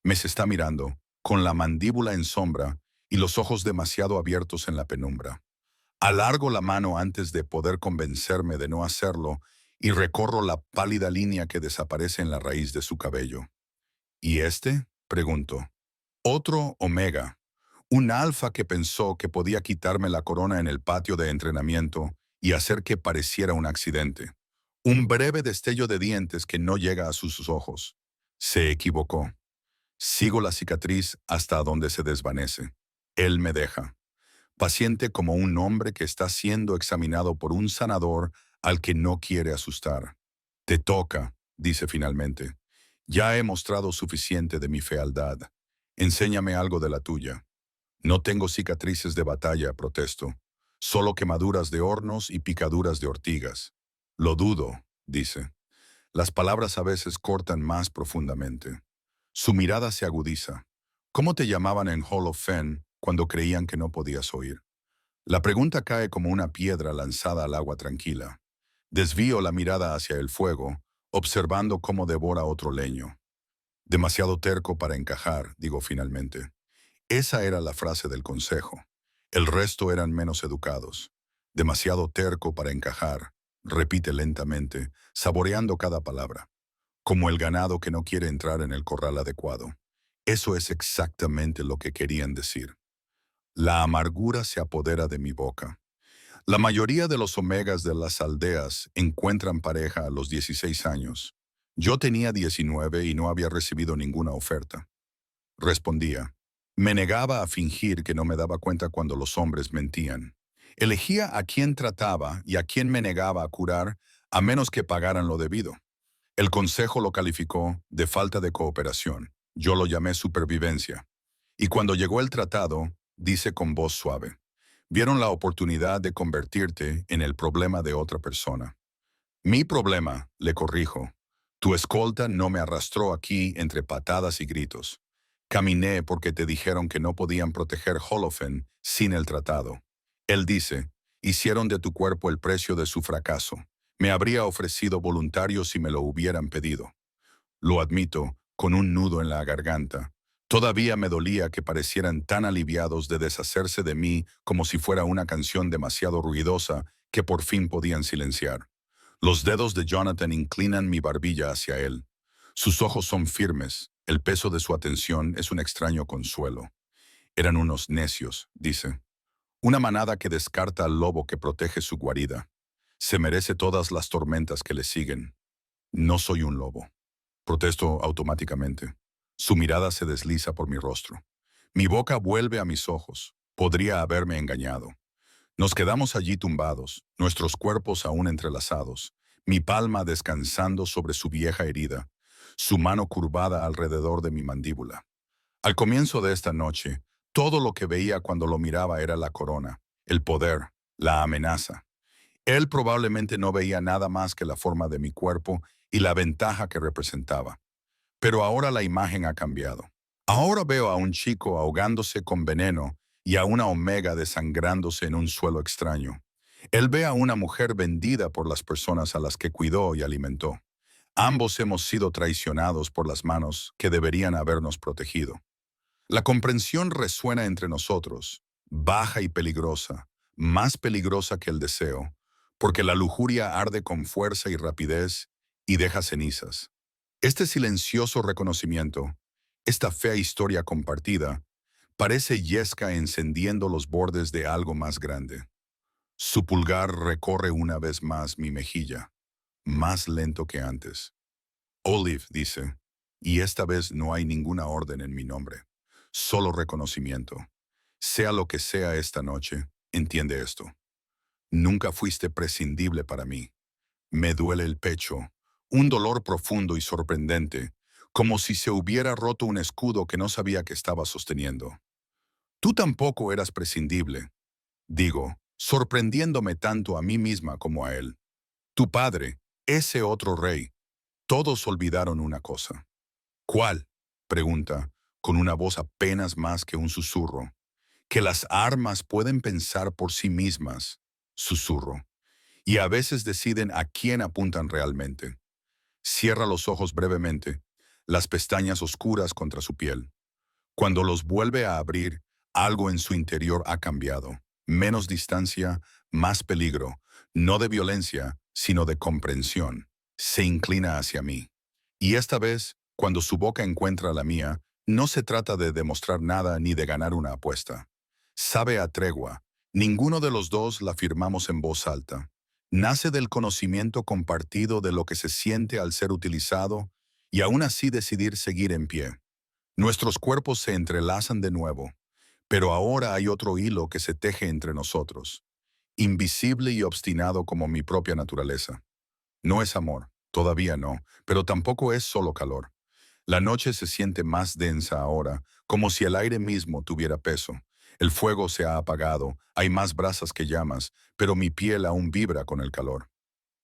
Me se está mirando, con la mandíbula en sombra y los ojos demasiado abiertos en la penumbra. Alargo la mano antes de poder convencerme de no hacerlo y recorro la pálida línea que desaparece en la raíz de su cabello. ¿Y este? Pregunto. Otro Omega. Un alfa que pensó que podía quitarme la corona en el patio de entrenamiento y hacer que pareciera un accidente. Un breve destello de dientes que no llega a sus ojos. Se equivocó. Sigo la cicatriz hasta donde se desvanece. Él me deja, paciente como un hombre que está siendo examinado por un sanador al que no quiere asustar. Te toca, dice finalmente. Ya he mostrado suficiente de mi fealdad. Enséñame algo de la tuya. No tengo cicatrices de batalla, protesto. Solo quemaduras de hornos y picaduras de ortigas. Lo dudo, dice. Las palabras a veces cortan más profundamente. Su mirada se agudiza. ¿Cómo te llamaban en Hall of Fame cuando creían que no podías oír? La pregunta cae como una piedra lanzada al agua tranquila. Desvío la mirada hacia el fuego, observando cómo devora otro leño. Demasiado terco para encajar, digo finalmente. Esa era la frase del consejo. El resto eran menos educados. Demasiado terco para encajar, repite lentamente, saboreando cada palabra. Como el ganado que no quiere entrar en el corral adecuado. Eso es exactamente lo que querían decir. La amargura se apodera de mi boca. La mayoría de los omegas de las aldeas encuentran pareja a los 16 años. Yo tenía 19 y no había recibido ninguna oferta. Respondía. Me negaba a fingir que no me daba cuenta cuando los hombres mentían. Elegía a quién trataba y a quién me negaba a curar, a menos que pagaran lo debido. El consejo lo calificó de falta de cooperación. Yo lo llamé supervivencia. Y cuando llegó el tratado, dice con voz suave, vieron la oportunidad de convertirte en el problema de otra persona. Mi problema, le corrijo. Tu escolta no me arrastró aquí entre patadas y gritos. Caminé porque te dijeron que no podían proteger Holofen sin el tratado. Él dice, hicieron de tu cuerpo el precio de su fracaso. Me habría ofrecido voluntario si me lo hubieran pedido. Lo admito, con un nudo en la garganta. Todavía me dolía que parecieran tan aliviados de deshacerse de mí como si fuera una canción demasiado ruidosa que por fin podían silenciar. Los dedos de Jonathan inclinan mi barbilla hacia él. Sus ojos son firmes, el peso de su atención es un extraño consuelo. Eran unos necios, dice. Una manada que descarta al lobo que protege su guarida. Se merece todas las tormentas que le siguen. No soy un lobo. Protesto automáticamente. Su mirada se desliza por mi rostro. Mi boca vuelve a mis ojos. Podría haberme engañado. Nos quedamos allí tumbados, nuestros cuerpos aún entrelazados, mi palma descansando sobre su vieja herida, su mano curvada alrededor de mi mandíbula. Al comienzo de esta noche, todo lo que veía cuando lo miraba era la corona, el poder, la amenaza. Él probablemente no veía nada más que la forma de mi cuerpo y la ventaja que representaba. Pero ahora la imagen ha cambiado. Ahora veo a un chico ahogándose con veneno y a una omega desangrándose en un suelo extraño. Él ve a una mujer vendida por las personas a las que cuidó y alimentó. Ambos hemos sido traicionados por las manos que deberían habernos protegido. La comprensión resuena entre nosotros, baja y peligrosa, más peligrosa que el deseo, porque la lujuria arde con fuerza y rapidez y deja cenizas. Este silencioso reconocimiento, esta fea historia compartida, parece Yesca encendiendo los bordes de algo más grande. Su pulgar recorre una vez más mi mejilla, más lento que antes. Olive dice, y esta vez no hay ninguna orden en mi nombre, solo reconocimiento. Sea lo que sea esta noche, entiende esto. Nunca fuiste prescindible para mí. Me duele el pecho, un dolor profundo y sorprendente, como si se hubiera roto un escudo que no sabía que estaba sosteniendo. Tú tampoco eras prescindible, digo, sorprendiéndome tanto a mí misma como a él. Tu padre, ese otro rey, todos olvidaron una cosa. ¿Cuál? Pregunta, con una voz apenas más que un susurro. Que las armas pueden pensar por sí mismas, susurro, y a veces deciden a quién apuntan realmente. Cierra los ojos brevemente, las pestañas oscuras contra su piel. Cuando los vuelve a abrir, algo en su interior ha cambiado. Menos distancia, más peligro, no de violencia, sino de comprensión. Se inclina hacia mí. Y esta vez, cuando su boca encuentra la mía, no se trata de demostrar nada ni de ganar una apuesta. Sabe a tregua. Ninguno de los dos la firmamos en voz alta. Nace del conocimiento compartido de lo que se siente al ser utilizado y aún así decidir seguir en pie. Nuestros cuerpos se entrelazan de nuevo, pero ahora hay otro hilo que se teje entre nosotros, invisible y obstinado como mi propia naturaleza. No es amor, todavía no, pero tampoco es solo calor. La noche se siente más densa ahora, como si el aire mismo tuviera peso. El fuego se ha apagado, hay más brasas que llamas, pero mi piel aún vibra con el calor.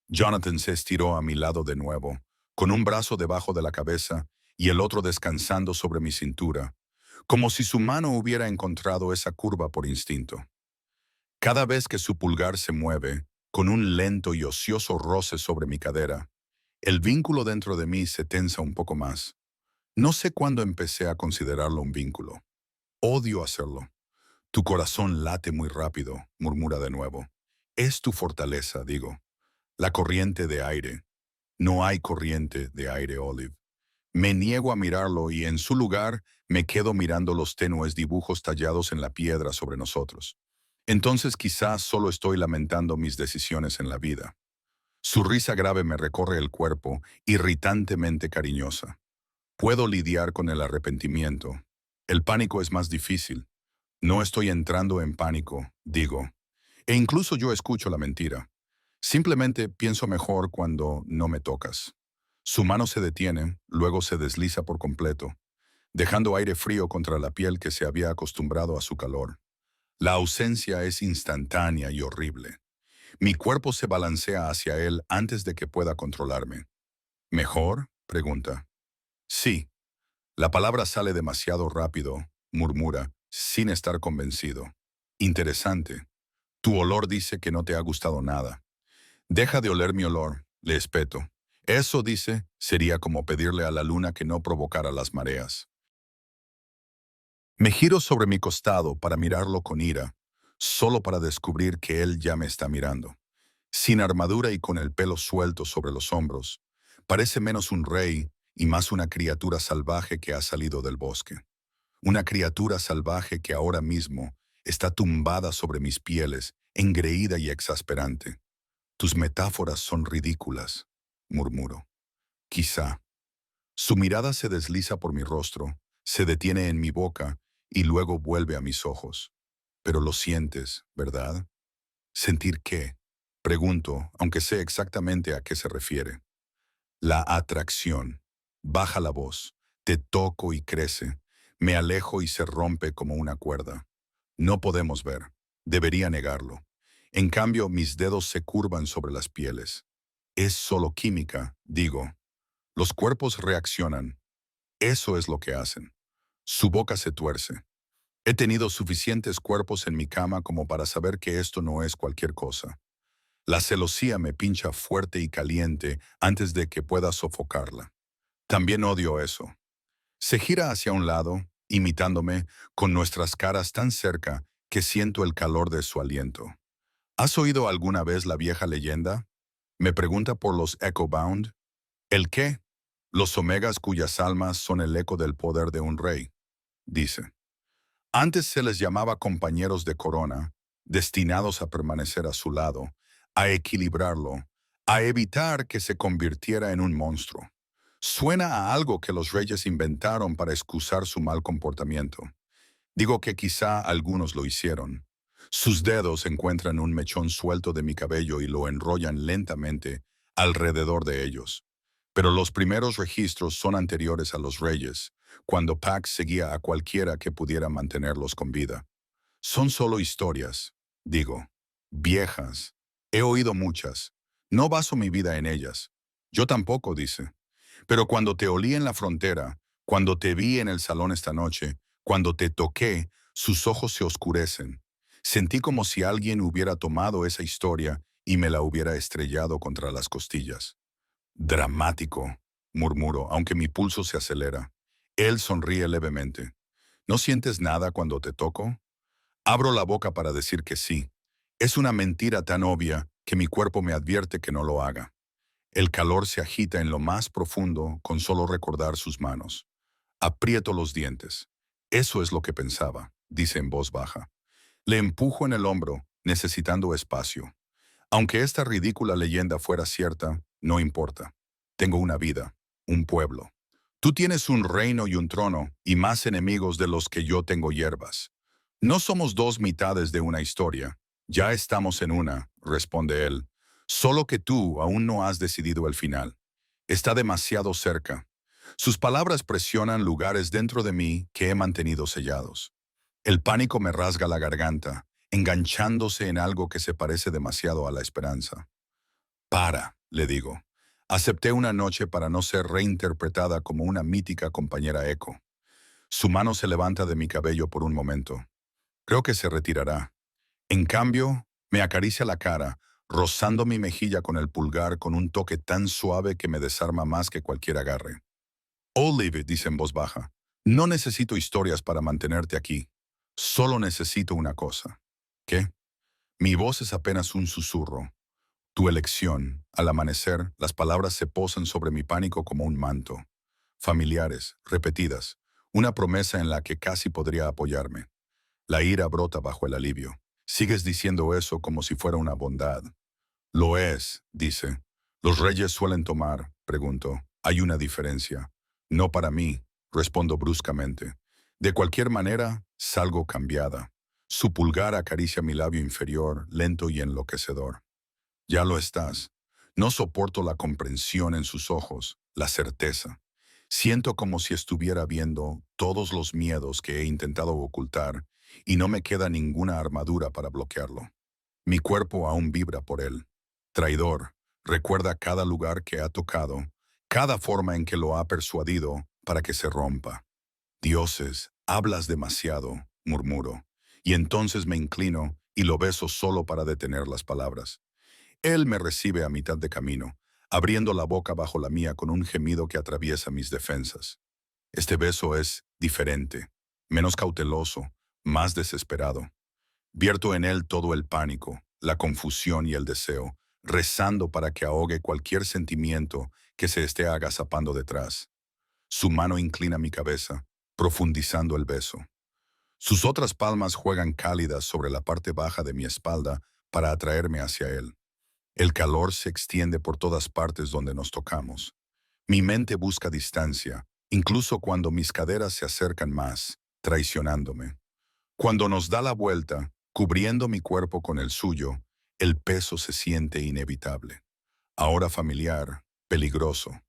Jonathan se estiró a mi lado de nuevo, con un brazo debajo de la cabeza y el otro descansando sobre mi cintura, como si su mano hubiera encontrado esa curva por instinto. Cada vez que su pulgar se mueve, con un lento y ocioso roce sobre mi cadera, el vínculo dentro de mí se tensa un poco más. No sé cuándo empecé a considerarlo un vínculo. Odio hacerlo. Tu corazón late muy rápido, murmura de nuevo. Es tu fortaleza, digo. La corriente de aire. No hay corriente de aire, Olive. Me niego a mirarlo y en su lugar me quedo mirando los tenues dibujos tallados en la piedra sobre nosotros. Entonces quizás solo estoy lamentando mis decisiones en la vida. Su risa grave me recorre el cuerpo, irritantemente cariñosa. Puedo lidiar con el arrepentimiento. El pánico es más difícil. No estoy entrando en pánico, digo. E incluso yo escucho la mentira. Simplemente pienso mejor cuando no me tocas. Su mano se detiene, luego se desliza por completo, dejando aire frío contra la piel que se había acostumbrado a su calor. La ausencia es instantánea y horrible. Mi cuerpo se balancea hacia él antes de que pueda controlarme. ¿Mejor? Pregunta. Sí. La palabra sale demasiado rápido, murmura, sin estar convencido. Interesante. Tu olor dice que no te ha gustado nada. Deja de oler mi olor, le espeto. Eso, dice, sería como pedirle a la luna que no provocara las mareas. Me giro sobre mi costado para mirarlo con ira, solo para descubrir que él ya me está mirando. Sin armadura y con el pelo suelto sobre los hombros, parece menos un rey y más una criatura salvaje que ha salido del bosque. Una criatura salvaje que ahora mismo está tumbada sobre mis pieles, engreída y exasperante. Tus metáforas son ridículas, murmuro. Quizá. Su mirada se desliza por mi rostro, se detiene en mi boca y luego vuelve a mis ojos. Pero lo sientes, ¿verdad? ¿Sentir qué? Pregunto, aunque sé exactamente a qué se refiere. La atracción. Baja la voz. Te toco y crece. Me alejo y se rompe como una cuerda. No podemos ver. Debería negarlo. En cambio, mis dedos se curvan sobre las pieles. Es solo química, digo. Los cuerpos reaccionan. Eso es lo que hacen. Su boca se tuerce. He tenido suficientes cuerpos en mi cama como para saber que esto no es cualquier cosa. La celosía me pincha fuerte y caliente antes de que pueda sofocarla. También odio eso. Se gira hacia un lado, imitándome, con nuestras caras tan cerca que siento el calor de su aliento. ¿Has oído alguna vez la vieja leyenda? Me pregunta por los Echobound. ¿El qué? Los omegas cuyas almas son el eco del poder de un rey, dice. Antes se les llamaba compañeros de corona, destinados a permanecer a su lado, a equilibrarlo, a evitar que se convirtiera en un monstruo. Suena a algo que los reyes inventaron para excusar su mal comportamiento. Digo que quizá algunos lo hicieron. Sus dedos encuentran un mechón suelto de mi cabello y lo enrollan lentamente alrededor de ellos. Pero los primeros registros son anteriores a los reyes, cuando Pax seguía a cualquiera que pudiera mantenerlos con vida. Son solo historias, digo, viejas. He oído muchas. No baso mi vida en ellas. Yo tampoco, dice. Pero cuando te olí en la frontera, cuando te vi en el salón esta noche, cuando te toqué, sus ojos se oscurecen. Sentí como si alguien hubiera tomado esa historia y me la hubiera estrellado contra las costillas. Dramático, murmuro, aunque mi pulso se acelera. Él sonríe levemente. ¿No sientes nada cuando te toco? Abro la boca para decir que sí. Es una mentira tan obvia que mi cuerpo me advierte que no lo haga. El calor se agita en lo más profundo con solo recordar sus manos. Aprieto los dientes. Eso es lo que pensaba, dice en voz baja. Le empujo en el hombro, necesitando espacio. Aunque esta ridícula leyenda fuera cierta, no importa. Tengo una vida, un pueblo. Tú tienes un reino y un trono, y más enemigos de los que yo tengo hierbas. No somos dos mitades de una historia. Ya estamos en una, responde él. Solo que tú aún no has decidido el final. Está demasiado cerca. Sus palabras presionan lugares dentro de mí que he mantenido sellados. El pánico me rasga la garganta, enganchándose en algo que se parece demasiado a la esperanza. Para, le digo. Acepté una noche para no ser reinterpretada como una mítica compañera eco. Su mano se levanta de mi cabello por un momento. Creo que se retirará. En cambio, me acaricia la cara, rozando mi mejilla con el pulgar con un toque tan suave que me desarma más que cualquier agarre. Olive, dice en voz baja, no necesito historias para mantenerte aquí. Solo necesito una cosa. ¿Qué? Mi voz es apenas un susurro. Tu elección. Al amanecer, las palabras se posan sobre mi pánico como un manto. Familiares, repetidas. Una promesa en la que casi podría apoyarme. La ira brota bajo el alivio. Sigues diciendo eso como si fuera una bondad. Lo es, dice. Los reyes suelen tomar, pregunto. Hay una diferencia. No para mí, respondo bruscamente. De cualquier manera, salgo cambiada. Su pulgar acaricia mi labio inferior, lento y enloquecedor. Ya lo estás. No soporto la comprensión en sus ojos, la certeza. Siento como si estuviera viendo todos los miedos que he intentado ocultar y no me queda ninguna armadura para bloquearlo. Mi cuerpo aún vibra por él. Traidor, recuerda cada lugar que ha tocado, cada forma en que lo ha persuadido para que se rompa. Dioses, hablas demasiado, murmuro, y entonces me inclino y lo beso solo para detener las palabras. Él me recibe a mitad de camino, abriendo la boca bajo la mía con un gemido que atraviesa mis defensas. Este beso es diferente, menos cauteloso, más desesperado. Vierto en él todo el pánico, la confusión y el deseo, rezando para que ahogue cualquier sentimiento que se esté agazapando detrás. Su mano inclina mi cabeza, profundizando el beso. Sus otras palmas juegan cálidas sobre la parte baja de mi espalda para atraerme hacia él. El calor se extiende por todas partes donde nos tocamos. Mi mente busca distancia, incluso cuando mis caderas se acercan más, traicionándome. Cuando nos da la vuelta, cubriendo mi cuerpo con el suyo, el peso se siente inevitable. Ahora familiar, peligroso.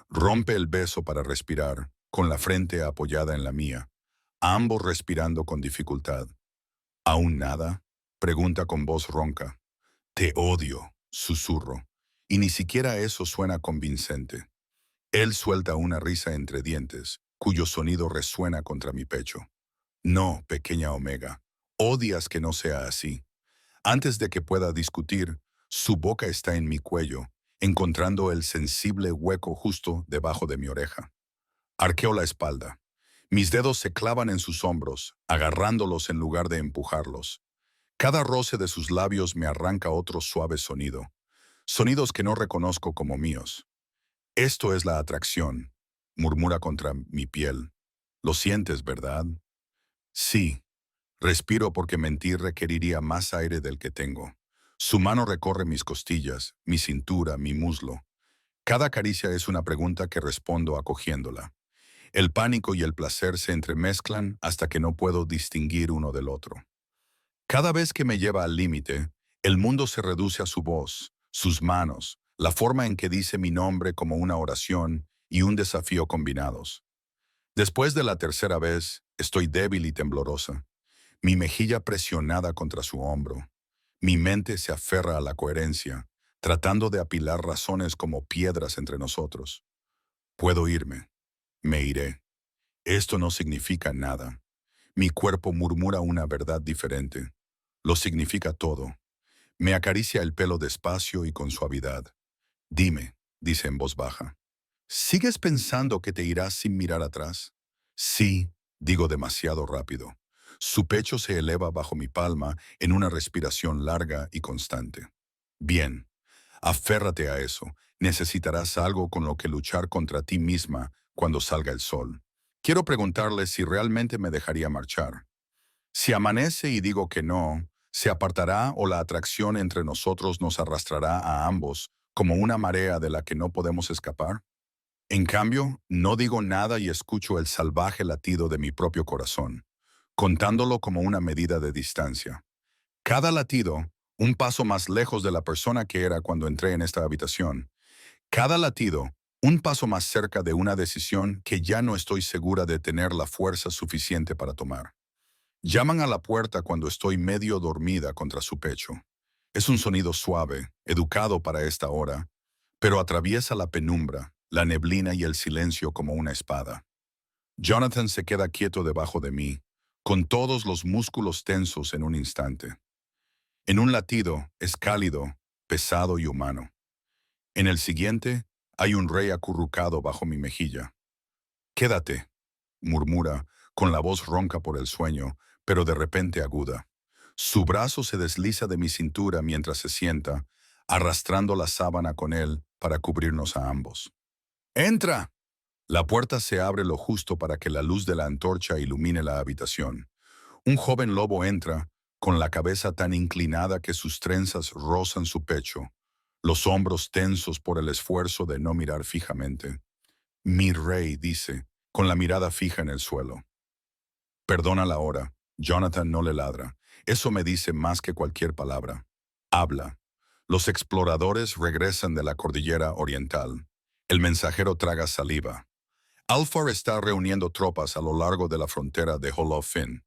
Rompe el beso para respirar, con la frente apoyada en la mía, ambos respirando con dificultad. ¿Aún nada? Pregunta con voz ronca. Te odio, susurro, y ni siquiera eso suena convincente. Él suelta una risa entre dientes, cuyo sonido resuena contra mi pecho. No, pequeña Omega, odias que no sea así. Antes de que pueda discutir, su boca está en mi cuello, encontrando el sensible hueco justo debajo de mi oreja. Arqueo la espalda. Mis dedos se clavan en sus hombros, agarrándolos en lugar de empujarlos. Cada roce de sus labios me arranca otro suave sonido, sonidos que no reconozco como míos. Esto es la atracción, murmura contra mi piel. ¿Lo sientes, verdad? Sí. Respiro porque mentir requeriría más aire del que tengo. Su mano recorre mis costillas, mi cintura, mi muslo. Cada caricia es una pregunta que respondo acogiéndola. El pánico y el placer se entremezclan hasta que no puedo distinguir uno del otro. Cada vez que me lleva al límite, el mundo se reduce a su voz, sus manos, la forma en que dice mi nombre como una oración y un desafío combinados. Después de la tercera vez, estoy débil y temblorosa, mi mejilla presionada contra su hombro. Mi mente se aferra a la coherencia, tratando de apilar razones como piedras entre nosotros. Puedo irme, me iré. Esto no significa nada. Mi cuerpo murmura una verdad diferente. Lo significa todo. Me acaricia el pelo despacio y con suavidad. Dime, dice en voz baja. ¿Sigues pensando que te irás sin mirar atrás? Sí, digo demasiado rápido. Su pecho se eleva bajo mi palma en una respiración larga y constante. Bien, aférrate a eso. Necesitarás algo con lo que luchar contra ti misma cuando salga el sol. Quiero preguntarle si realmente me dejaría marchar. Si amanece y digo que no, ¿se apartará o la atracción entre nosotros nos arrastrará a ambos como una marea de la que no podemos escapar? En cambio, no digo nada y escucho el salvaje latido de mi propio corazón, contándolo como una medida de distancia. Cada latido, un paso más lejos de la persona que era cuando entré en esta habitación. Cada latido, un paso más cerca de una decisión que ya no estoy segura de tener la fuerza suficiente para tomar. Llaman a la puerta cuando estoy medio dormida contra su pecho. Es un sonido suave, educado para esta hora, pero atraviesa la penumbra, la neblina y el silencio como una espada. Jonathan se queda quieto debajo de mí, con todos los músculos tensos en un instante. En un latido es cálido, pesado y humano. En el siguiente hay un rey acurrucado bajo mi mejilla. Quédate, murmura, con la voz ronca por el sueño, pero de repente aguda. Su brazo se desliza de mi cintura mientras se sienta, arrastrando la sábana con él para cubrirnos a ambos. ¡Entra! La puerta se abre lo justo para que la luz de la antorcha ilumine la habitación. Un joven lobo entra, con la cabeza tan inclinada que sus trenzas rozan su pecho, los hombros tensos por el esfuerzo de no mirar fijamente. Mi rey, dice, con la mirada fija en el suelo. Perdona la hora. Jonathan no le ladra. Eso me dice más que cualquier palabra. Habla. Los exploradores regresan de la cordillera oriental. El mensajero traga saliva. Alfar está reuniendo tropas a lo largo de la frontera de Holofin.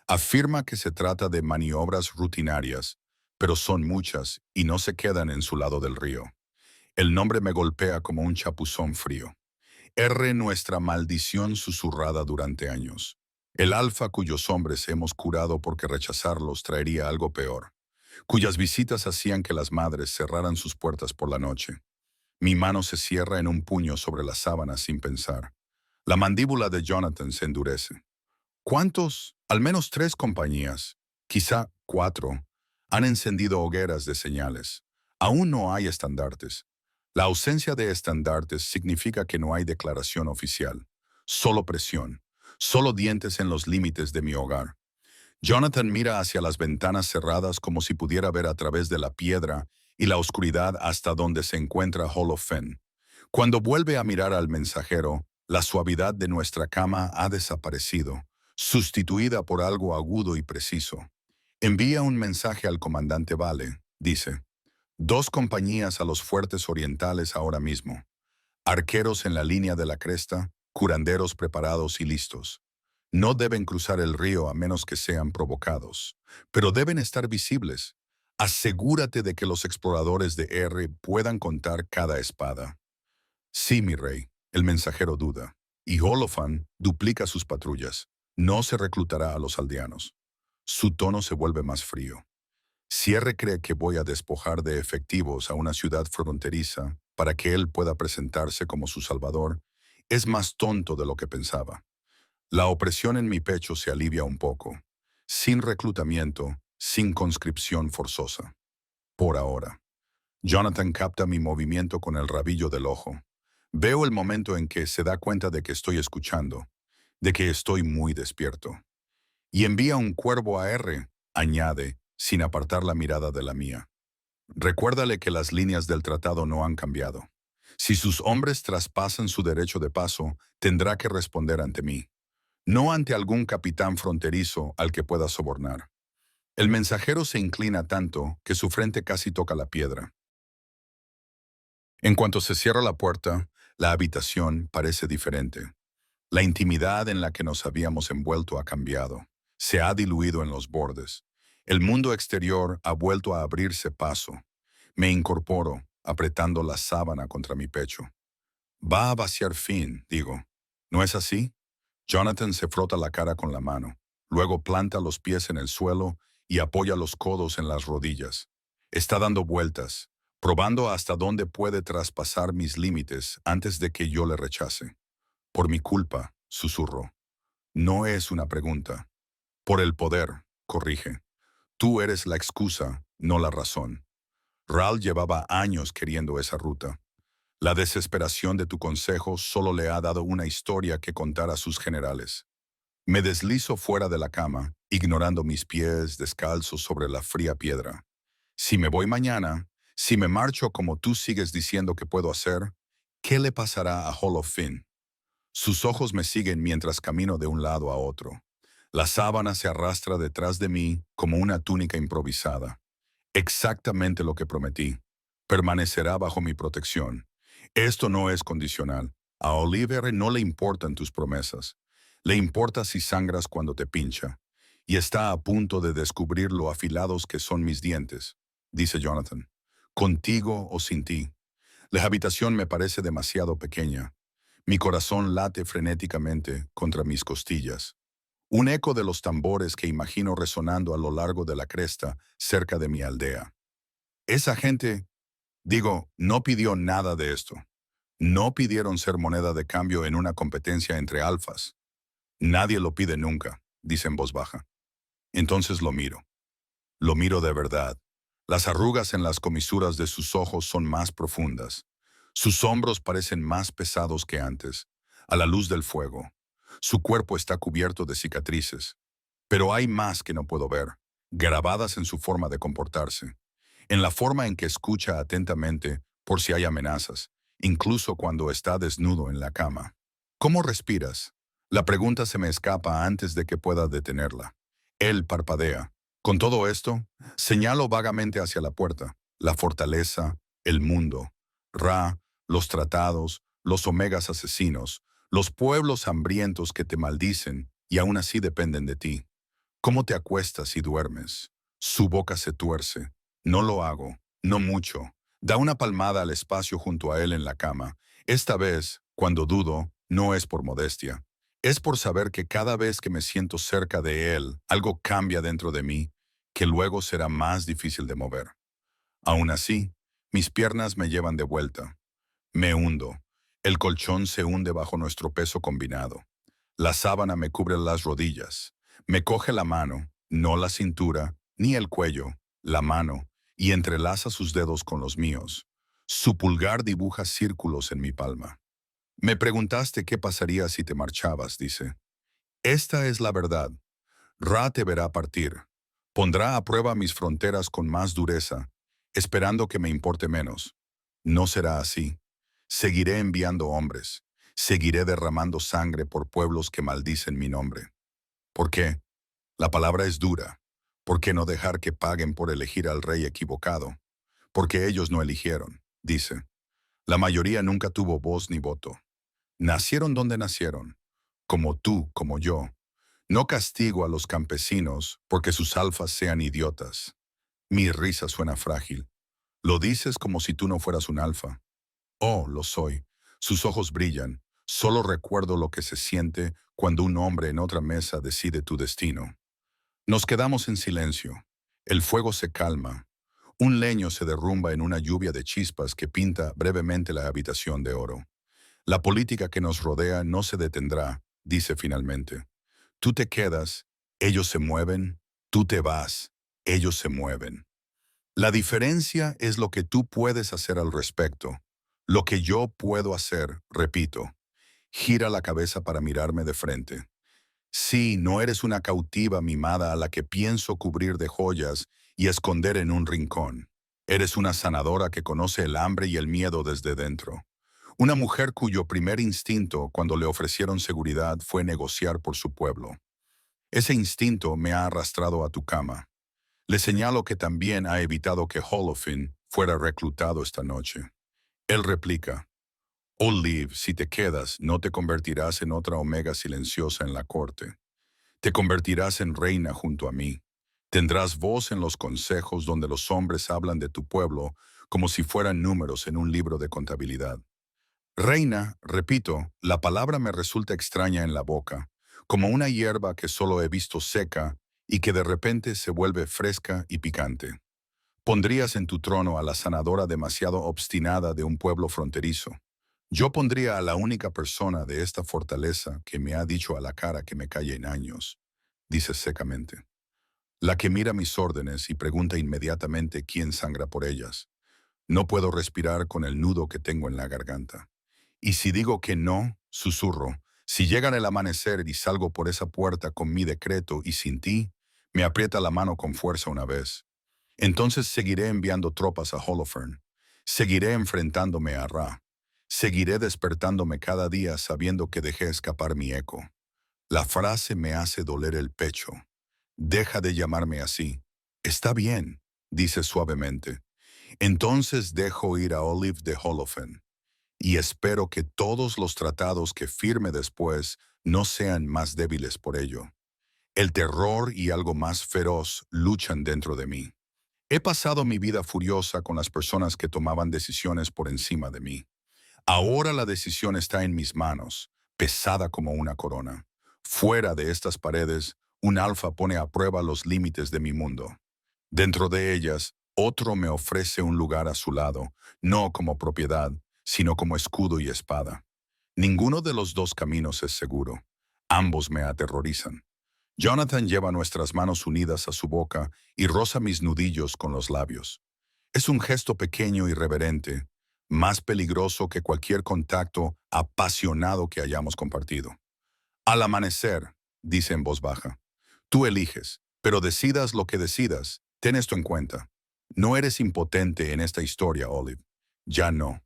Afirma que se trata de maniobras rutinarias, pero son muchas y no se quedan en su lado del río. El nombre me golpea como un chapuzón frío. Erre nuestra maldición susurrada durante años. El alfa cuyos hombres hemos curado porque rechazarlos traería algo peor, cuyas visitas hacían que las madres cerraran sus puertas por la noche. Mi mano se cierra en un puño sobre la sábana sin pensar. La mandíbula de Jonathan se endurece. ¿Cuántos? Al menos 3 compañías, quizá 4, han encendido hogueras de señales. Aún no hay estandartes. La ausencia de estandartes significa que no hay declaración oficial. Solo presión. Solo dientes en los límites de mi hogar. Jonathan mira hacia las ventanas cerradas como si pudiera ver a través de la piedra y la oscuridad hasta donde se encuentra Holofin. Cuando vuelve a mirar al mensajero, la suavidad de nuestra cama ha desaparecido, sustituida por algo agudo y preciso. Envía un mensaje al comandante Vale, dice. 2 compañías a los fuertes orientales ahora mismo. Arqueros en la línea de la cresta, curanderos preparados y listos. No deben cruzar el río a menos que sean provocados, pero deben estar visibles. Asegúrate de que los exploradores de R puedan contar cada espada. Sí, mi rey, el mensajero duda. Y Holofan duplica sus patrullas. No se reclutará a los aldeanos. Su tono se vuelve más frío. Si R cree que voy a despojar de efectivos a una ciudad fronteriza para que él pueda presentarse como su salvador, es más tonto de lo que pensaba. La opresión en mi pecho se alivia un poco. Sin reclutamiento, sin conscripción forzosa. Por ahora. Jonathan capta mi movimiento con el rabillo del ojo. Veo el momento en que se da cuenta de que estoy escuchando, de que estoy muy despierto. Y envía un cuervo a R, añade, sin apartar la mirada de la mía. Recuérdale que las líneas del tratado no han cambiado. Si sus hombres traspasan su derecho de paso, tendrá que responder ante mí, no ante algún capitán fronterizo al que pueda sobornar. El mensajero se inclina tanto que su frente casi toca la piedra. En cuanto se cierra la puerta, la habitación parece diferente. La intimidad en la que nos habíamos envuelto ha cambiado. Se ha diluido en los bordes. El mundo exterior ha vuelto a abrirse paso. Me incorporo, apretando la sábana contra mi pecho. Va a vaciar Finn, digo. ¿No es así? Jonathan se frota la cara con la mano. Luego planta los pies en el suelo y apoya los codos en las rodillas. Está dando vueltas, probando hasta dónde puede traspasar mis límites antes de que yo le rechace. Por mi culpa, susurro. No es una pregunta. Por el poder, corrige. Tú eres la excusa, no la razón. Ral llevaba años queriendo esa ruta. La desesperación de tu consejo solo le ha dado una historia que contar a sus generales. Me deslizo fuera de la cama, ignorando mis pies descalzos sobre la fría piedra. Si me voy mañana, si me marcho como tú sigues diciendo que puedo hacer, ¿qué le pasará a Hall of Finn? Sus ojos me siguen mientras camino de un lado a otro. La sábana se arrastra detrás de mí como una túnica improvisada. Exactamente lo que prometí. Permanecerá bajo mi protección. Esto no es condicional. A Oliver no le importan tus promesas. Le importa si sangras cuando te pincha. Y está a punto de descubrir lo afilados que son mis dientes, dice Jonathan. Contigo o sin ti. La habitación me parece demasiado pequeña. Mi corazón late frenéticamente contra mis costillas. Un eco de los tambores que imagino resonando a lo largo de la cresta cerca de mi aldea. Esa gente, digo, no pidió nada de esto. No pidieron ser moneda de cambio en una competencia entre alfas. Nadie lo pide nunca, dice en voz baja. Entonces lo miro. Lo miro de verdad. Las arrugas en las comisuras de sus ojos son más profundas. Sus hombros parecen más pesados que antes, a la luz del fuego. Su cuerpo está cubierto de cicatrices. Pero hay más que no puedo ver, grabadas en su forma de comportarse, en la forma en que escucha atentamente por si hay amenazas, incluso cuando está desnudo en la cama. ¿Cómo respiras? La pregunta se me escapa antes de que pueda detenerla. Él parpadea. Con todo esto, señalo vagamente hacia la puerta, la fortaleza, el mundo, Ra, los tratados, los omegas asesinos, los pueblos hambrientos que te maldicen y aún así dependen de ti. ¿Cómo te acuestas y duermes? Su boca se tuerce. No lo hago, no mucho. Da una palmada al espacio junto a él en la cama. Esta vez, cuando dudo, no es por modestia. Es por saber que cada vez que me siento cerca de él, algo cambia dentro de mí, que luego será más difícil de mover. Aún así, mis piernas me llevan de vuelta. Me hundo. El colchón se hunde bajo nuestro peso combinado. La sábana me cubre las rodillas. Me coge la mano, no la cintura, ni el cuello, la mano, y entrelaza sus dedos con los míos. Su pulgar dibuja círculos en mi palma. Me preguntaste qué pasaría si te marchabas, dice. Esta es la verdad. Ra te verá partir. Pondrá a prueba mis fronteras con más dureza, esperando que me importe menos. No será así. Seguiré enviando hombres. Seguiré derramando sangre por pueblos que maldicen mi nombre. ¿Por qué? La palabra es dura. ¿Por qué no dejar que paguen por elegir al rey equivocado? Porque ellos no eligieron, dice. La mayoría nunca tuvo voz ni voto. Nacieron donde nacieron, como tú, como yo. No castigo a los campesinos porque sus alfas sean idiotas. Mi risa suena frágil. Lo dices como si tú no fueras un alfa. Oh, lo soy. Sus ojos brillan. Solo recuerdo lo que se siente cuando un hombre en otra mesa decide tu destino. Nos quedamos en silencio. El fuego se calma. Un leño se derrumba en una lluvia de chispas que pinta brevemente la habitación de oro. La política que nos rodea no se detendrá, dice finalmente. Tú te quedas, ellos se mueven, tú te vas. ellos se mueven. La diferencia es lo que tú puedes hacer al respecto. Lo que yo puedo hacer, repito. Gira la cabeza para mirarme de frente. Sí, no eres una cautiva mimada a la que pienso cubrir de joyas y esconder en un rincón. Eres una sanadora que conoce el hambre y el miedo desde dentro. Una mujer cuyo primer instinto cuando le ofrecieron seguridad fue negociar por su pueblo. Ese instinto me ha arrastrado a tu cama. Le señalo que también ha evitado que Holofin fuera reclutado esta noche. Él replica, Olive, si te quedas, no te convertirás en otra Omega silenciosa en la corte. Te convertirás en reina junto a mí. Tendrás voz en los consejos donde los hombres hablan de tu pueblo como si fueran números en un libro de contabilidad. Reina, repito, la palabra me resulta extraña en la boca, como una hierba que solo he visto seca y que de repente se vuelve fresca y picante. Pondrías en tu trono a la sanadora demasiado obstinada de un pueblo fronterizo. Yo pondría a la única persona de esta fortaleza que me ha dicho a la cara que me calle en años, dice secamente. La que mira mis órdenes y pregunta inmediatamente quién sangra por ellas. No puedo respirar con el nudo que tengo en la garganta. Y si digo que no, susurro, si llega el amanecer y salgo por esa puerta con mi decreto y sin ti, me aprieta la mano con fuerza una vez. Entonces seguiré enviando tropas a Holofern. Seguiré enfrentándome a Ra. Seguiré despertándome cada día sabiendo que dejé escapar mi eco. La frase me hace doler el pecho. Deja de llamarme así. Está bien, dice suavemente. Entonces dejo ir a Olive de Holofen. Y espero que todos los tratados que firme después no sean más débiles por ello. El terror y algo más feroz luchan dentro de mí. He pasado mi vida furiosa con las personas que tomaban decisiones por encima de mí. Ahora la decisión está en mis manos, pesada como una corona. Fuera de estas paredes, un alfa pone a prueba los límites de mi mundo. Dentro de ellas, otro me ofrece un lugar a su lado, no como propiedad, sino como escudo y espada. Ninguno de los dos caminos es seguro. Ambos me aterrorizan. Jonathan lleva nuestras manos unidas a su boca y roza mis nudillos con los labios. Es un gesto pequeño y reverente, más peligroso que cualquier contacto apasionado que hayamos compartido. Al amanecer, dice en voz baja, tú eliges, pero decidas lo que decidas, ten esto en cuenta. No eres impotente en esta historia, Olive. Ya no.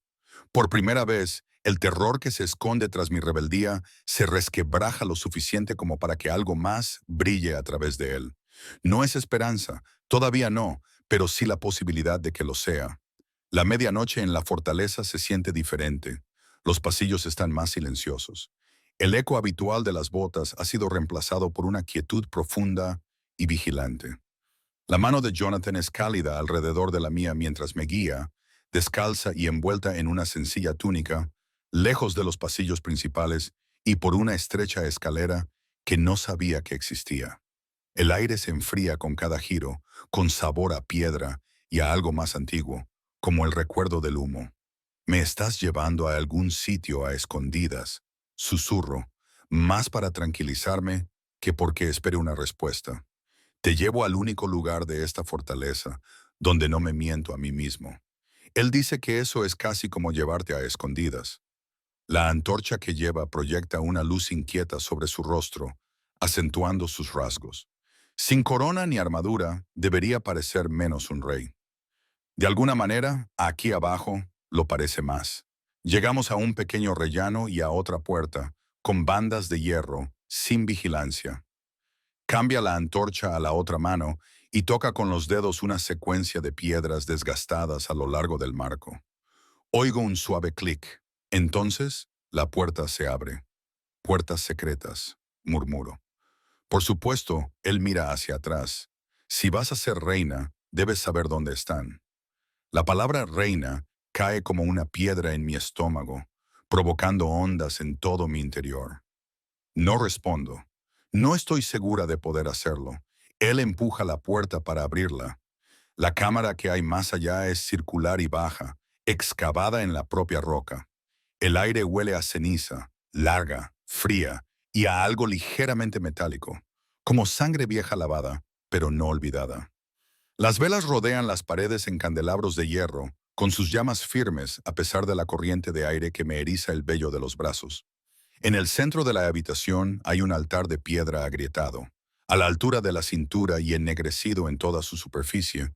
Por primera vez, el terror que se esconde tras mi rebeldía se resquebraja lo suficiente como para que algo más brille a través de él. No es esperanza, todavía no, pero sí la posibilidad de que lo sea. La medianoche en la fortaleza se siente diferente. Los pasillos están más silenciosos. El eco habitual de las botas ha sido reemplazado por una quietud profunda y vigilante. La mano de Jonathan es cálida alrededor de la mía mientras me guía, descalza y envuelta en una sencilla túnica, lejos de los pasillos principales y por una estrecha escalera que no sabía que existía. El aire se enfría con cada giro, con sabor a piedra y a algo más antiguo, como el recuerdo del humo. Me estás llevando a algún sitio a escondidas, susurro, más para tranquilizarme que porque espere una respuesta. Te llevo al único lugar de esta fortaleza, donde no me miento a mí mismo. Él dice que eso es casi como llevarte a escondidas. La antorcha que lleva proyecta una luz inquieta sobre su rostro, acentuando sus rasgos. Sin corona ni armadura, debería parecer menos un rey. De alguna manera, aquí abajo, lo parece más. Llegamos a un pequeño rellano y a otra puerta, con bandas de hierro, sin vigilancia. Cambia la antorcha a la otra mano y toca con los dedos una secuencia de piedras desgastadas a lo largo del marco. Oigo un suave clic. Entonces, la puerta se abre. Puertas secretas, murmuro. Por supuesto, él mira hacia atrás. Si vas a ser reina, debes saber dónde están. La palabra reina cae como una piedra en mi estómago, provocando ondas en todo mi interior. No respondo. No estoy segura de poder hacerlo. Él empuja la puerta para abrirla. La cámara que hay más allá es circular y baja, excavada en la propia roca. El aire huele a ceniza, larga, fría y a algo ligeramente metálico, como sangre vieja lavada, pero no olvidada. Las velas rodean las paredes en candelabros de hierro, con sus llamas firmes a pesar de la corriente de aire que me eriza el vello de los brazos. En el centro de la habitación hay un altar de piedra agrietado, a la altura de la cintura y ennegrecido en toda su superficie,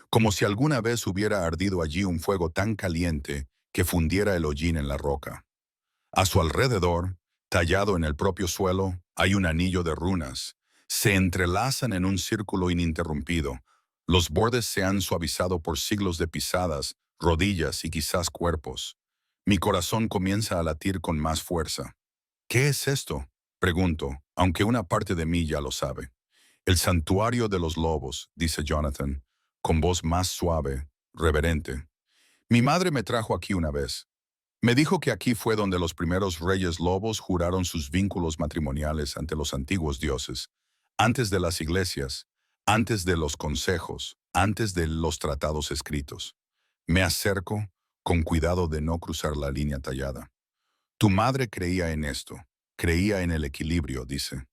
como si alguna vez hubiera ardido allí un fuego tan caliente que fundiera el hollín en la roca. A su alrededor, tallado en el propio suelo, hay un anillo de runas. Se entrelazan en un círculo ininterrumpido. Los bordes se han suavizado por siglos de pisadas, rodillas y quizás cuerpos. Mi corazón comienza a latir con más fuerza. ¿Qué es esto? Pregunto, aunque una parte de mí ya lo sabe. El santuario de los lobos, dice Jonathan, con voz más suave, reverente. Mi madre me trajo aquí una vez. Me dijo que aquí fue donde los primeros reyes lobos juraron sus vínculos matrimoniales ante los antiguos dioses, antes de las iglesias, antes de los consejos, antes de los tratados escritos. Me acerco, con cuidado de no cruzar la línea tallada. Tu madre creía en esto, creía en el equilibrio, dice.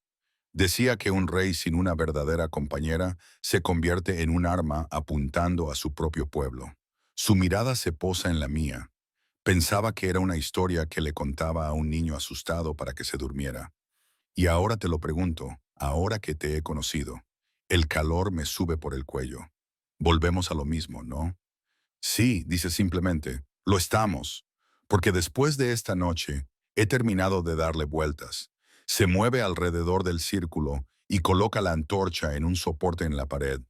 Decía que un rey sin una verdadera compañera se convierte en un arma apuntando a su propio pueblo. Su mirada se posa en la mía. Pensaba que era una historia que le contaba a un niño asustado para que se durmiera. Y ahora te lo pregunto, ahora que te he conocido, el calor me sube por el cuello. Volvemos a lo mismo, ¿no? Sí, dice simplemente, lo estamos, porque después de esta noche he terminado de darle vueltas. Se mueve alrededor del círculo y coloca la antorcha en un soporte en la pared.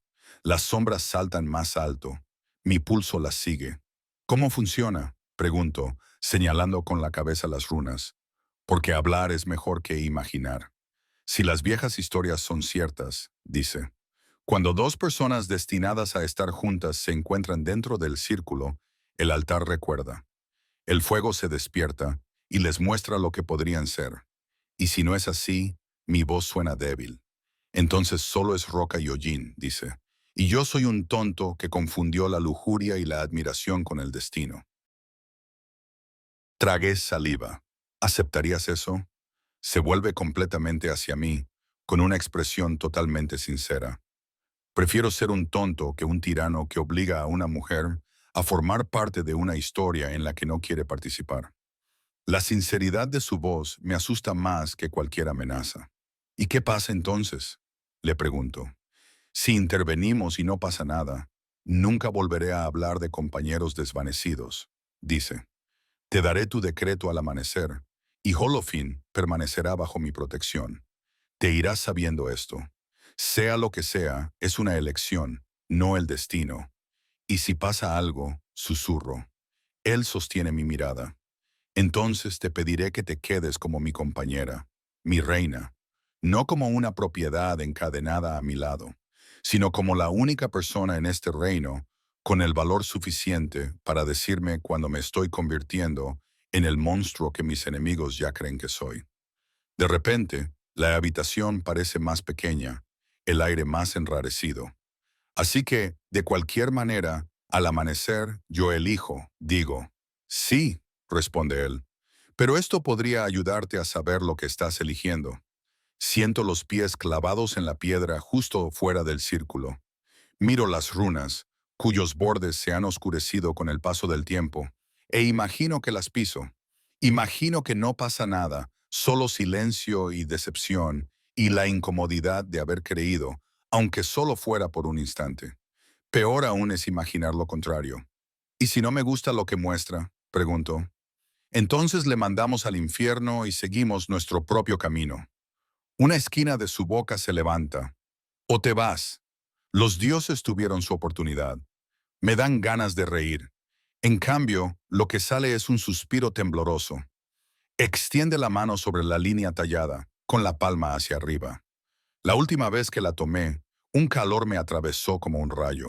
Las sombras saltan más alto. Mi pulso las sigue. ¿Cómo funciona? Pregunto, señalando con la cabeza las runas. Porque hablar es mejor que imaginar. Si las viejas historias son ciertas, dice. Cuando dos personas destinadas a estar juntas se encuentran dentro del círculo, el altar recuerda. El fuego se despierta y les muestra lo que podrían ser. Y si no es así, mi voz suena débil. Entonces solo es roca y hollín, dice. Y yo soy un tonto que confundió la lujuria y la admiración con el destino. Tragué saliva. ¿Aceptarías eso? Se vuelve completamente hacia mí, con una expresión totalmente sincera. Prefiero ser un tonto que un tirano que obliga a una mujer a formar parte de una historia en la que no quiere participar. La sinceridad de su voz me asusta más que cualquier amenaza. ¿Y qué pasa entonces? Le pregunto. Si intervenimos y no pasa nada, nunca volveré a hablar de compañeros desvanecidos, dice. Te daré tu decreto al amanecer, y Holofin permanecerá bajo mi protección. Te irás sabiendo esto. Sea lo que sea, es una elección, no el destino. Y si pasa algo, susurro. Él sostiene mi mirada. Entonces te pediré que te quedes como mi compañera, mi reina, no como una propiedad encadenada a mi lado, sino como la única persona en este reino con el valor suficiente para decirme cuando me estoy convirtiendo en el monstruo que mis enemigos ya creen que soy. De repente, la habitación parece más pequeña, el aire más enrarecido. Así que, de cualquier manera, al amanecer, yo elijo, digo. Sí, responde él. Pero esto podría ayudarte a saber lo que estás eligiendo. Siento los pies clavados en la piedra justo fuera del círculo. Miro las runas, cuyos bordes se han oscurecido con el paso del tiempo, e imagino que las piso. Imagino que no pasa nada, solo silencio y decepción, y la incomodidad de haber creído, aunque solo fuera por un instante. Peor aún es imaginar lo contrario. ¿Y si no me gusta lo que muestra? Pregunto. Entonces le mandamos al infierno y seguimos nuestro propio camino. Una esquina de su boca se levanta. O te vas. Los dioses tuvieron su oportunidad. Me dan ganas de reír. En cambio, lo que sale es un suspiro tembloroso. Extiende la mano sobre la línea tallada, con la palma hacia arriba. La última vez que la tomé, un calor me atravesó como un rayo.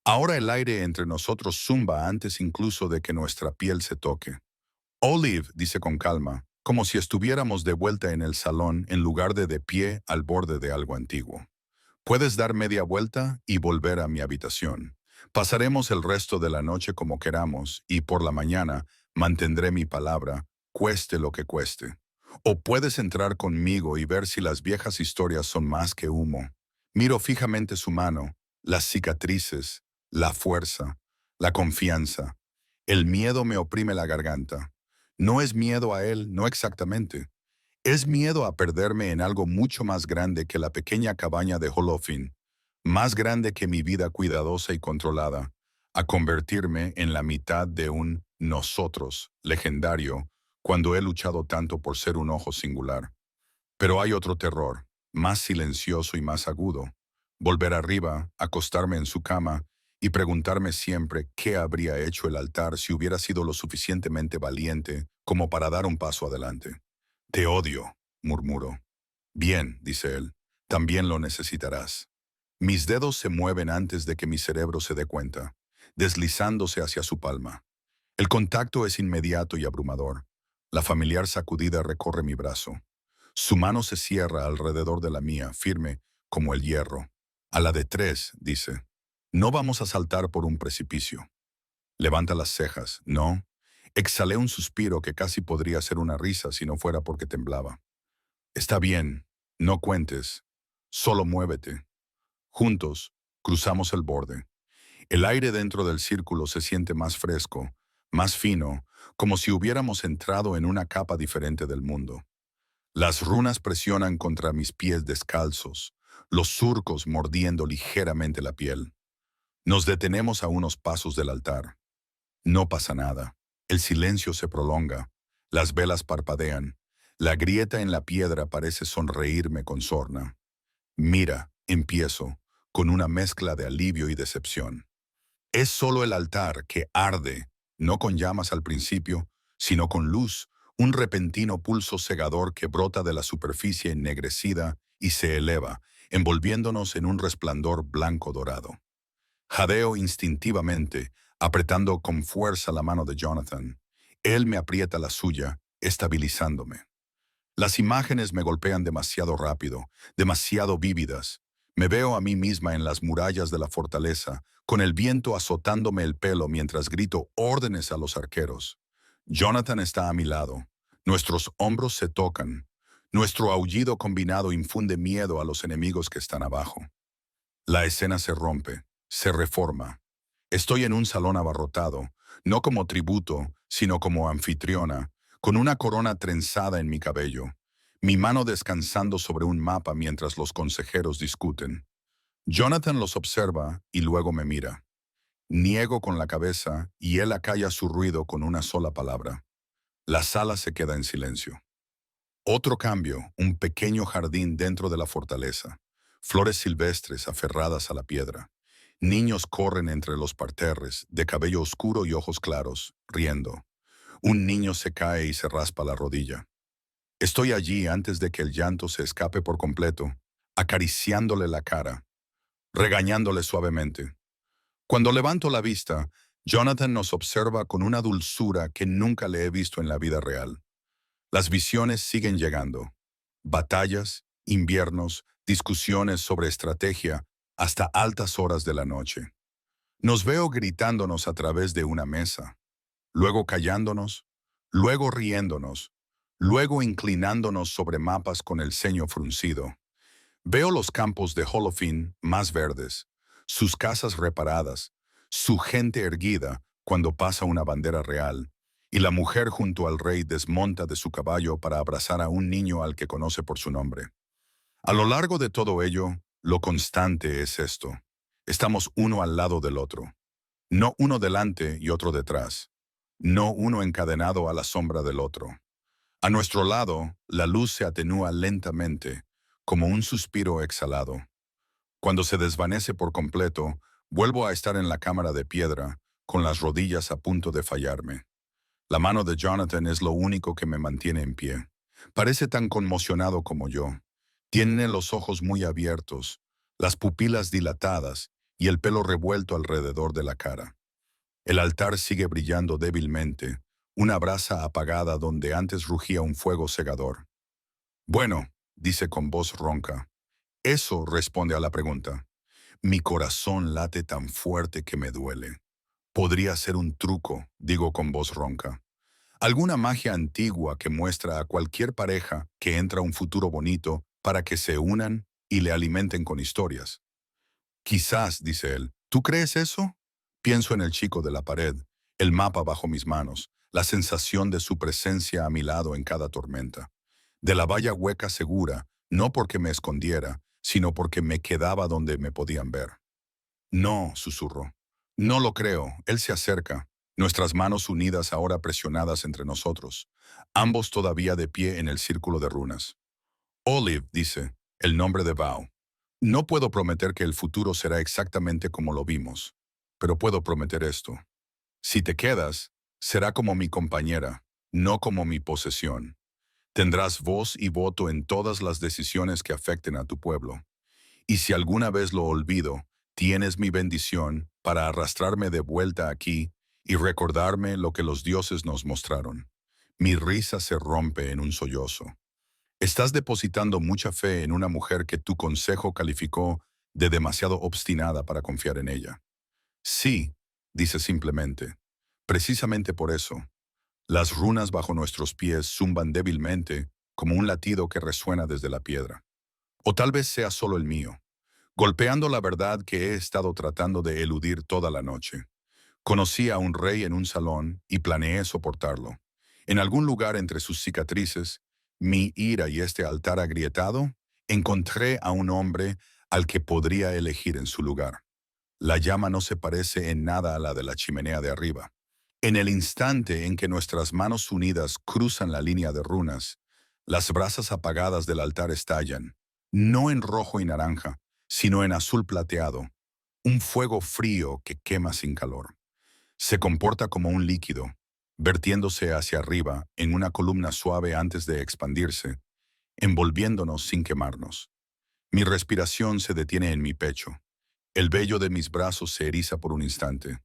Ahora el aire entre nosotros zumba antes incluso de que nuestra piel se toque. Olive dice con calma, como si estuviéramos de vuelta en el salón en lugar de pie al borde de algo antiguo. Puedes dar media vuelta y volver a mi habitación. Pasaremos el resto de la noche como queramos y por la mañana mantendré mi palabra, cueste lo que cueste. O puedes entrar conmigo y ver si las viejas historias son más que humo. Miro fijamente su mano, las cicatrices, la fuerza, la confianza. El miedo me oprime la garganta. No es miedo a él, no exactamente. Es miedo a perderme en algo mucho más grande que la pequeña cabaña de Holofin, más grande que mi vida cuidadosa y controlada, a convertirme en la mitad de un nosotros legendario cuando he luchado tanto por ser un ojo singular. Pero hay otro terror, más silencioso y más agudo. Volver arriba, acostarme en su cama y preguntarme siempre qué habría hecho el altar si hubiera sido lo suficientemente valiente como para dar un paso adelante. Te odio, murmuro. Bien, dice él, también lo necesitarás. Mis dedos se mueven antes de que mi cerebro se dé cuenta, deslizándose hacia su palma. El contacto es inmediato y abrumador. La familiar sacudida recorre mi brazo. Su mano se cierra alrededor de la mía, firme como el hierro. A la de tres, dice. No vamos a saltar por un precipicio. Levanta las cejas. No. Exhalé un suspiro que casi podría ser una risa si no fuera porque temblaba. Está bien. No cuentes. Solo muévete. Juntos, cruzamos el borde. El aire dentro del círculo se siente más fresco, más fino, como si hubiéramos entrado en una capa diferente del mundo. Las runas presionan contra mis pies descalzos, los surcos mordiendo ligeramente la piel. Nos detenemos a unos pasos del altar. No pasa nada. El silencio se prolonga. Las velas parpadean. La grieta en la piedra parece sonreírme con sorna. Mira, empiezo, con una mezcla de alivio y decepción. Es solo el altar que arde, no con llamas al principio, sino con luz, un repentino pulso cegador que brota de la superficie ennegrecida y se eleva, envolviéndonos en un resplandor blanco dorado. Jadeo instintivamente, apretando con fuerza la mano de Jonathan. Él me aprieta la suya, estabilizándome. Las imágenes me golpean demasiado rápido, demasiado vívidas. Me veo a mí misma en las murallas de la fortaleza, con el viento azotándome el pelo mientras grito órdenes a los arqueros. Jonathan está a mi lado. Nuestros hombros se tocan. Nuestro aullido combinado infunde miedo a los enemigos que están abajo. La escena se rompe, se reforma. Estoy en un salón abarrotado, no como tributo, sino como anfitriona, con una corona trenzada en mi cabello, mi mano descansando sobre un mapa mientras los consejeros discuten. Jonathan los observa y luego me mira. Niego con la cabeza y él acalla su ruido con una sola palabra. La sala se queda en silencio. Otro cambio, un pequeño jardín dentro de la fortaleza. Flores silvestres aferradas a la piedra. Niños corren entre los parterres, de cabello oscuro y ojos claros, riendo. Un niño se cae y se raspa la rodilla. Estoy allí antes de que el llanto se escape por completo, acariciándole la cara, regañándole suavemente. Cuando levanto la vista, Jonathan nos observa con una dulzura que nunca le he visto en la vida real. Las visiones siguen llegando. Batallas, inviernos, discusiones sobre estrategia, hasta altas horas de la noche. Nos veo gritándonos a través de una mesa, luego callándonos, luego riéndonos, luego inclinándonos sobre mapas con el ceño fruncido. Veo los campos de Holofin más verdes, sus casas reparadas, su gente erguida cuando pasa una bandera real, y la mujer junto al rey desmonta de su caballo para abrazar a un niño al que conoce por su nombre. A lo largo de todo ello, lo constante es esto. Estamos uno al lado del otro, no uno delante y otro detrás, no uno encadenado a la sombra del otro. A nuestro lado, la luz se atenúa lentamente, como un suspiro exhalado. Cuando se desvanece por completo, vuelvo a estar en la cámara de piedra, con las rodillas a punto de fallarme. La mano de Jonathan es lo único que me mantiene en pie. Parece tan conmocionado como yo. Tiene los ojos muy abiertos, las pupilas dilatadas y el pelo revuelto alrededor de la cara. El altar sigue brillando débilmente, una brasa apagada donde antes rugía un fuego cegador. Bueno, dice con voz ronca. Eso responde a la pregunta. Mi corazón late tan fuerte que me duele. Podría ser un truco, digo con voz ronca. Alguna magia antigua que muestra a cualquier pareja que entra un futuro bonito para que se unan y le alimenten con historias. Quizás, dice él. ¿Tú crees eso? Pienso en el chico de la pared, el mapa bajo mis manos, la sensación de su presencia a mi lado en cada tormenta. De la valla hueca segura, no porque me escondiera, sino porque me quedaba donde me podían ver. No, susurró. No lo creo. Él se acerca, nuestras manos unidas ahora presionadas entre nosotros, ambos todavía de pie en el círculo de runas. Olive, dice, el nombre de Bao. No puedo prometer que el futuro será exactamente como lo vimos, pero puedo prometer esto. Si te quedas, será como mi compañera, no como mi posesión. Tendrás voz y voto en todas las decisiones que afecten a tu pueblo. Y si alguna vez lo olvido, tienes mi bendición para arrastrarme de vuelta aquí y recordarme lo que los dioses nos mostraron. Mi risa se rompe en un sollozo. Estás depositando mucha fe en una mujer que tu consejo calificó de demasiado obstinada para confiar en ella. Sí, dice simplemente. Precisamente por eso, las runas bajo nuestros pies zumban débilmente como un latido que resuena desde la piedra. O tal vez sea solo el mío, golpeando la verdad que he estado tratando de eludir toda la noche. Conocí a un rey en un salón y planeé soportarlo. En algún lugar entre sus cicatrices, mi ira y este altar agrietado, encontré a un hombre al que podría elegir en su lugar. La llama no se parece en nada a la de la chimenea de arriba. En el instante en que nuestras manos unidas cruzan la línea de runas, las brasas apagadas del altar estallan, no en rojo y naranja, sino en azul plateado, un fuego frío que quema sin calor. Se comporta como un líquido, vertiéndose hacia arriba en una columna suave antes de expandirse, envolviéndonos sin quemarnos. Mi respiración se detiene en mi pecho. El vello de mis brazos se eriza por un instante.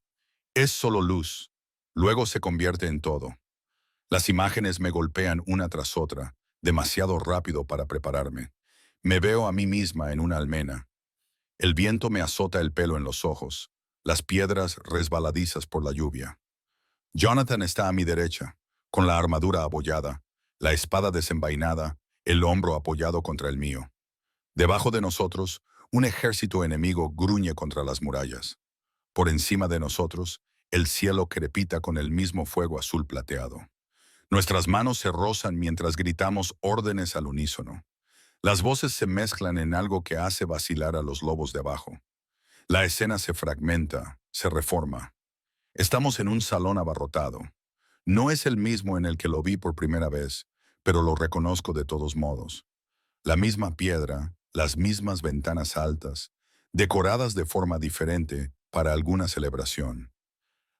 Es solo luz, luego se convierte en todo. Las imágenes me golpean una tras otra, demasiado rápido para prepararme. Me veo a mí misma en una almena. El viento me azota el pelo en los ojos, las piedras resbaladizas por la lluvia. Jonathan está a mi derecha, con la armadura abollada, la espada desenvainada, el hombro apoyado contra el mío. Debajo de nosotros, un ejército enemigo gruñe contra las murallas. Por encima de nosotros, el cielo crepita con el mismo fuego azul plateado. Nuestras manos se rozan mientras gritamos órdenes al unísono. Las voces se mezclan en algo que hace vacilar a los lobos de abajo. La escena se fragmenta, se reforma. Estamos en un salón abarrotado. No es el mismo en el que lo vi por primera vez, pero lo reconozco de todos modos. La misma piedra, las mismas ventanas altas, decoradas de forma diferente para alguna celebración.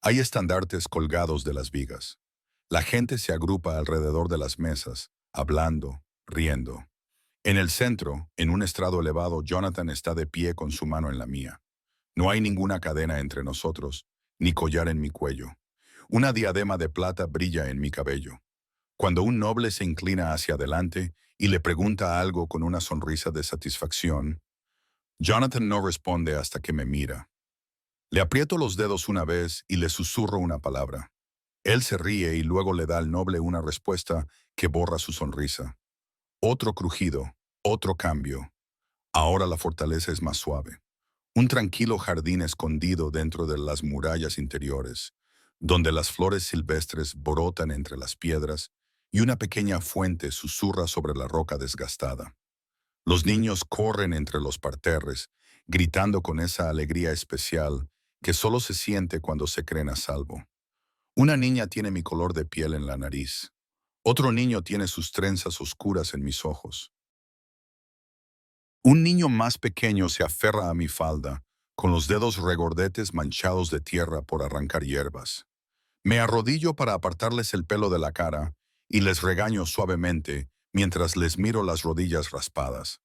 Hay estandartes colgados de las vigas. La gente se agrupa alrededor de las mesas, hablando, riendo. En el centro, en un estrado elevado, Jonathan está de pie con su mano en la mía. No hay ninguna cadena entre nosotros, ni collar en mi cuello. Una diadema de plata brilla en mi cabello. Cuando un noble se inclina hacia adelante y le pregunta algo con una sonrisa de satisfacción, Jonathan no responde hasta que me mira. Le aprieto los dedos una vez y le susurro una palabra. Él se ríe y luego le da al noble una respuesta que borra su sonrisa. Otro crujido, otro cambio. Ahora la fortaleza es más suave. Un tranquilo jardín escondido dentro de las murallas interiores, donde las flores silvestres brotan entre las piedras y una pequeña fuente susurra sobre la roca desgastada. Los niños corren entre los parterres, gritando con esa alegría especial que solo se siente cuando se creen a salvo. Una niña tiene mi color de piel en la nariz. Otro niño tiene sus trenzas oscuras en mis ojos. Un niño más pequeño se aferra a mi falda, con los dedos regordetes manchados de tierra por arrancar hierbas. Me arrodillo para apartarles el pelo de la cara y les regaño suavemente mientras les miro las rodillas raspadas.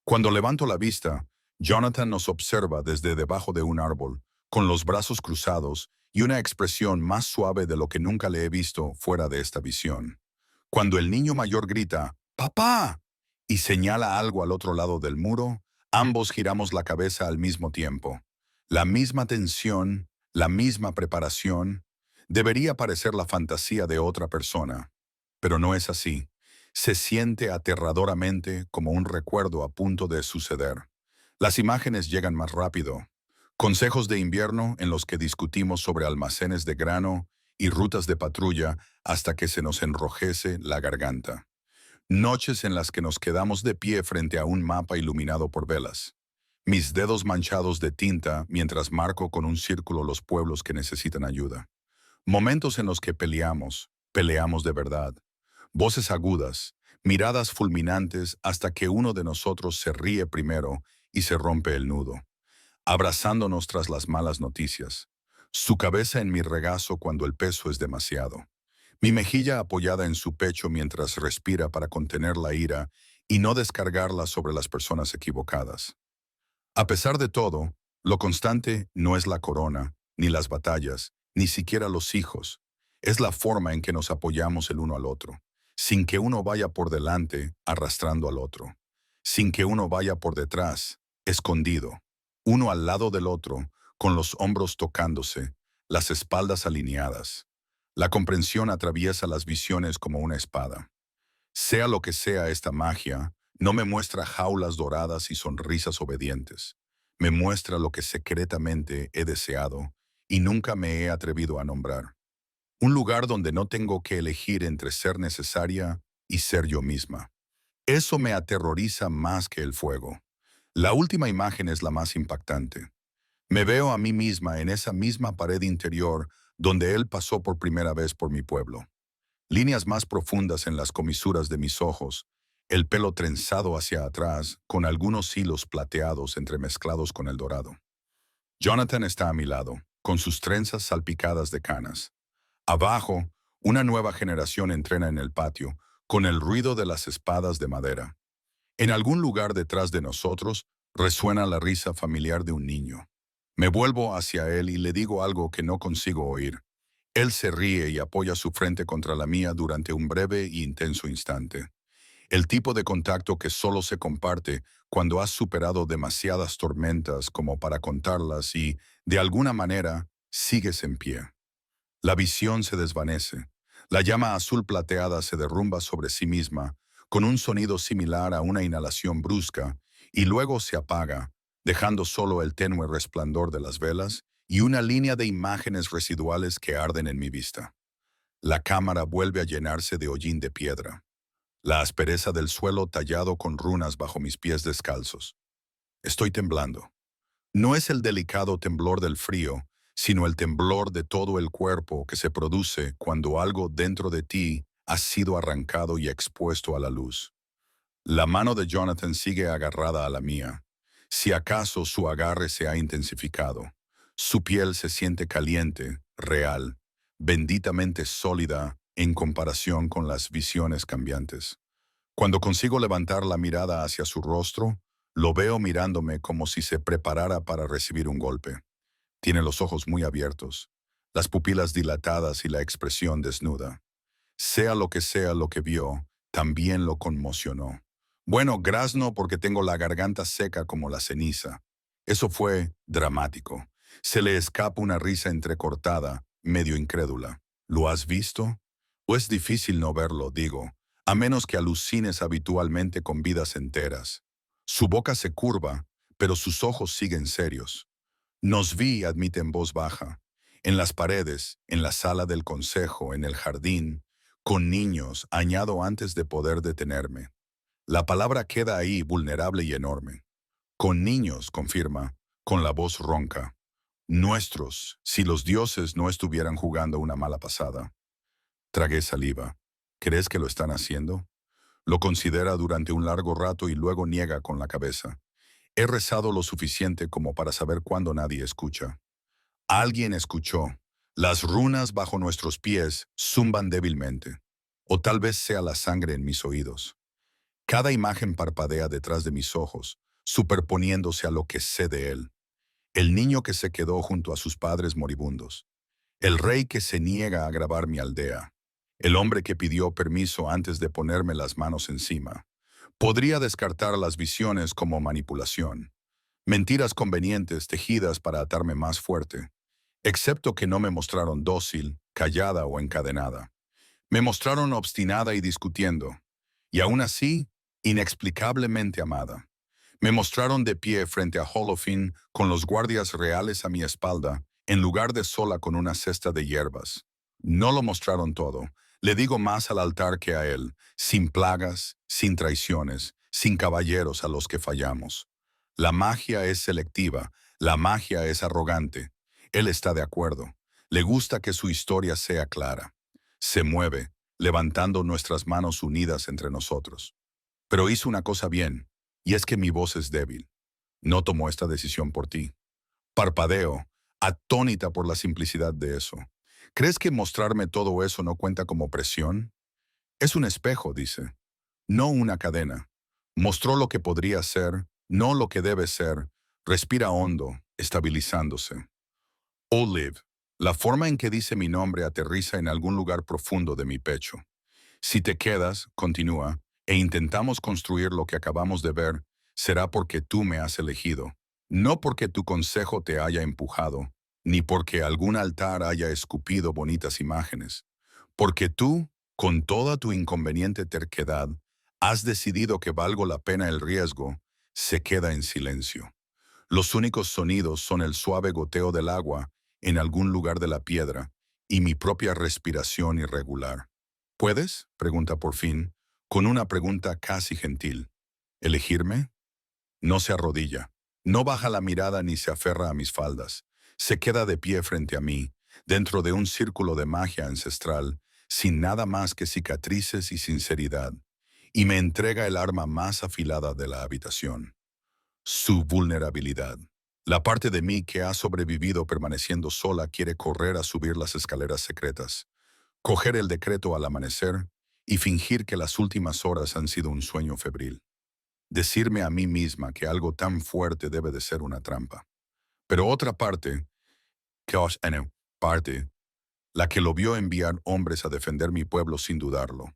Cuando levanto la vista, Jonathan nos observa desde debajo de un árbol, con los brazos cruzados y una expresión más suave de lo que nunca le he visto fuera de esta visión. Cuando el niño mayor grita, ¡Papá!, y señala algo al otro lado del muro, ambos giramos la cabeza al mismo tiempo. La misma tensión, la misma preparación. Debería parecer la fantasía de otra persona, pero no es así. Se siente aterradoramente como un recuerdo a punto de suceder. Las imágenes llegan más rápido. Consejos de invierno en los que discutimos sobre almacenes de grano y rutas de patrulla hasta que se nos enrojece la garganta. Noches en las que nos quedamos de pie frente a un mapa iluminado por velas. Mis dedos manchados de tinta mientras marco con un círculo los pueblos que necesitan ayuda. Momentos en los que peleamos de verdad. Voces agudas, miradas fulminantes hasta que uno de nosotros se ríe primero y se rompe el nudo, abrazándonos tras las malas noticias. Su cabeza en mi regazo cuando el peso es demasiado. Mi mejilla apoyada en su pecho mientras respira para contener la ira y no descargarla sobre las personas equivocadas. A pesar de todo, lo constante no es la corona, ni las batallas, ni siquiera los hijos. Es la forma en que nos apoyamos el uno al otro, sin que uno vaya por delante arrastrando al otro, sin que uno vaya por detrás, escondido, uno al lado del otro, con los hombros tocándose, las espaldas alineadas. La comprensión atraviesa las visiones como una espada. Sea lo que sea esta magia, no me muestra jaulas doradas y sonrisas obedientes. Me muestra lo que secretamente he deseado y nunca me he atrevido a nombrar. Un lugar donde no tengo que elegir entre ser necesaria y ser yo misma. Eso me aterroriza más que el fuego. La última imagen es la más impactante. Me veo a mí misma en esa misma pared interior donde él pasó por primera vez por mi pueblo. Líneas más profundas en las comisuras de mis ojos, el pelo trenzado hacia atrás con algunos hilos plateados entremezclados con el dorado. Jonathan está a mi lado, con sus trenzas salpicadas de canas. Abajo, una nueva generación entrena en el patio, con el ruido de las espadas de madera. En algún lugar detrás de nosotros resuena la risa familiar de un niño. Me vuelvo hacia él y le digo algo que no consigo oír. Él se ríe y apoya su frente contra la mía durante un breve y intenso instante. El tipo de contacto que solo se comparte cuando has superado demasiadas tormentas como para contarlas y, de alguna manera, sigues en pie. La visión se desvanece. La llama azul plateada se derrumba sobre sí misma, con un sonido similar a una inhalación brusca, y luego se apaga, dejando solo el tenue resplandor de las velas y una línea de imágenes residuales que arden en mi vista. La cámara vuelve a llenarse de hollín de piedra, la aspereza del suelo tallado con runas bajo mis pies descalzos. Estoy temblando. No es el delicado temblor del frío, sino el temblor de todo el cuerpo que se produce cuando algo dentro de ti ha sido arrancado y expuesto a la luz. La mano de Jonathan sigue agarrada a la mía. Si acaso su agarre se ha intensificado. Su piel se siente caliente, real, benditamente sólida en comparación con las visiones cambiantes. Cuando consigo levantar la mirada hacia su rostro, lo veo mirándome como si se preparara para recibir un golpe. Tiene los ojos muy abiertos, las pupilas dilatadas y la expresión desnuda. Sea lo que vio, también lo conmocionó. Bueno, grazno porque tengo la garganta seca como la ceniza. Eso fue dramático. Se le escapa una risa entrecortada, medio incrédula. ¿Lo has visto? O es difícil no verlo, digo, a menos que alucines habitualmente con vidas enteras. Su boca se curva, pero sus ojos siguen serios. Nos vi, admite en voz baja, en las paredes, en la sala del consejo, en el jardín, con niños, añado antes de poder detenerme. La palabra queda ahí, vulnerable y enorme. Con niños, confirma, con la voz ronca. Nuestros, si los dioses no estuvieran jugando una mala pasada. Tragué saliva. ¿Crees que lo están haciendo? Lo considera durante un largo rato y luego niega con la cabeza. He rezado lo suficiente como para saber cuándo nadie escucha. Alguien escuchó. Las runas bajo nuestros pies zumban débilmente. O tal vez sea la sangre en mis oídos. Cada imagen parpadea detrás de mis ojos, superponiéndose a lo que sé de él. El niño que se quedó junto a sus padres moribundos. El rey que se niega a grabar mi aldea. El hombre que pidió permiso antes de ponerme las manos encima. Podría descartar las visiones como manipulación. Mentiras convenientes tejidas para atarme más fuerte. Excepto que no me mostraron dócil, callada o encadenada. Me mostraron obstinada y discutiendo. Y aún así, inexplicablemente amada. Me mostraron de pie frente a Holofin con los guardias reales a mi espalda, en lugar de sola con una cesta de hierbas. No lo mostraron todo. Le digo más al altar que a él, sin plagas, sin traiciones, sin caballeros a los que fallamos. La magia es selectiva, la magia es arrogante. Él está de acuerdo. Le gusta que su historia sea clara. Se mueve, levantando nuestras manos unidas entre nosotros. Pero hizo una cosa bien, y es que mi voz es débil. No tomó esta decisión por ti. Parpadeo, atónita por la simplicidad de eso. ¿Crees que mostrarme todo eso no cuenta como presión? Es un espejo, dice, no una cadena. Mostró lo que podría ser, no lo que debe ser. Respira hondo, estabilizándose. Olive, la forma en que dice mi nombre aterriza en algún lugar profundo de mi pecho. Si te quedas, continúa, e intentamos construir lo que acabamos de ver, será porque tú me has elegido, no porque tu consejo te haya empujado, ni porque algún altar haya escupido bonitas imágenes, porque tú, con toda tu inconveniente terquedad, has decidido que valgo la pena el riesgo, se queda en silencio. Los únicos sonidos son el suave goteo del agua en algún lugar de la piedra y mi propia respiración irregular. ¿Puedes?, pregunta por fin, con una pregunta casi gentil. ¿Elegirme? No se arrodilla, no baja la mirada ni se aferra a mis faldas. Se queda de pie frente a mí, dentro de un círculo de magia ancestral, sin nada más que cicatrices y sinceridad, y me entrega el arma más afilada de la habitación. Su vulnerabilidad. La parte de mí que ha sobrevivido permaneciendo sola quiere correr a subir las escaleras secretas, coger el decreto al amanecer y fingir que las últimas horas han sido un sueño febril. Decirme a mí misma que algo tan fuerte debe de ser una trampa. Pero otra parte, parte, la que lo vio enviar hombres a defender mi pueblo sin dudarlo,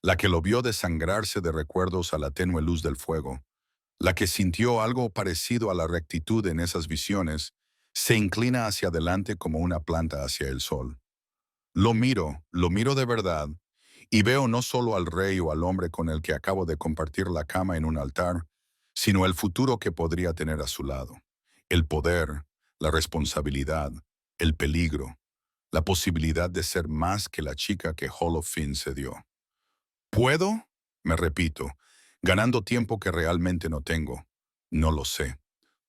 la que lo vio desangrarse de recuerdos a la tenue luz del fuego, la que sintió algo parecido a la rectitud en esas visiones, se inclina hacia adelante como una planta hacia el sol. Lo miro de verdad, y veo no solo al rey o al hombre con el que acabo de compartir la cama en un altar, sino el futuro que podría tener a su lado. El poder, la responsabilidad, el peligro, la posibilidad de ser más que la chica que Holofin se dio. ¿Puedo? Me repito, ganando tiempo que realmente no tengo. No lo sé.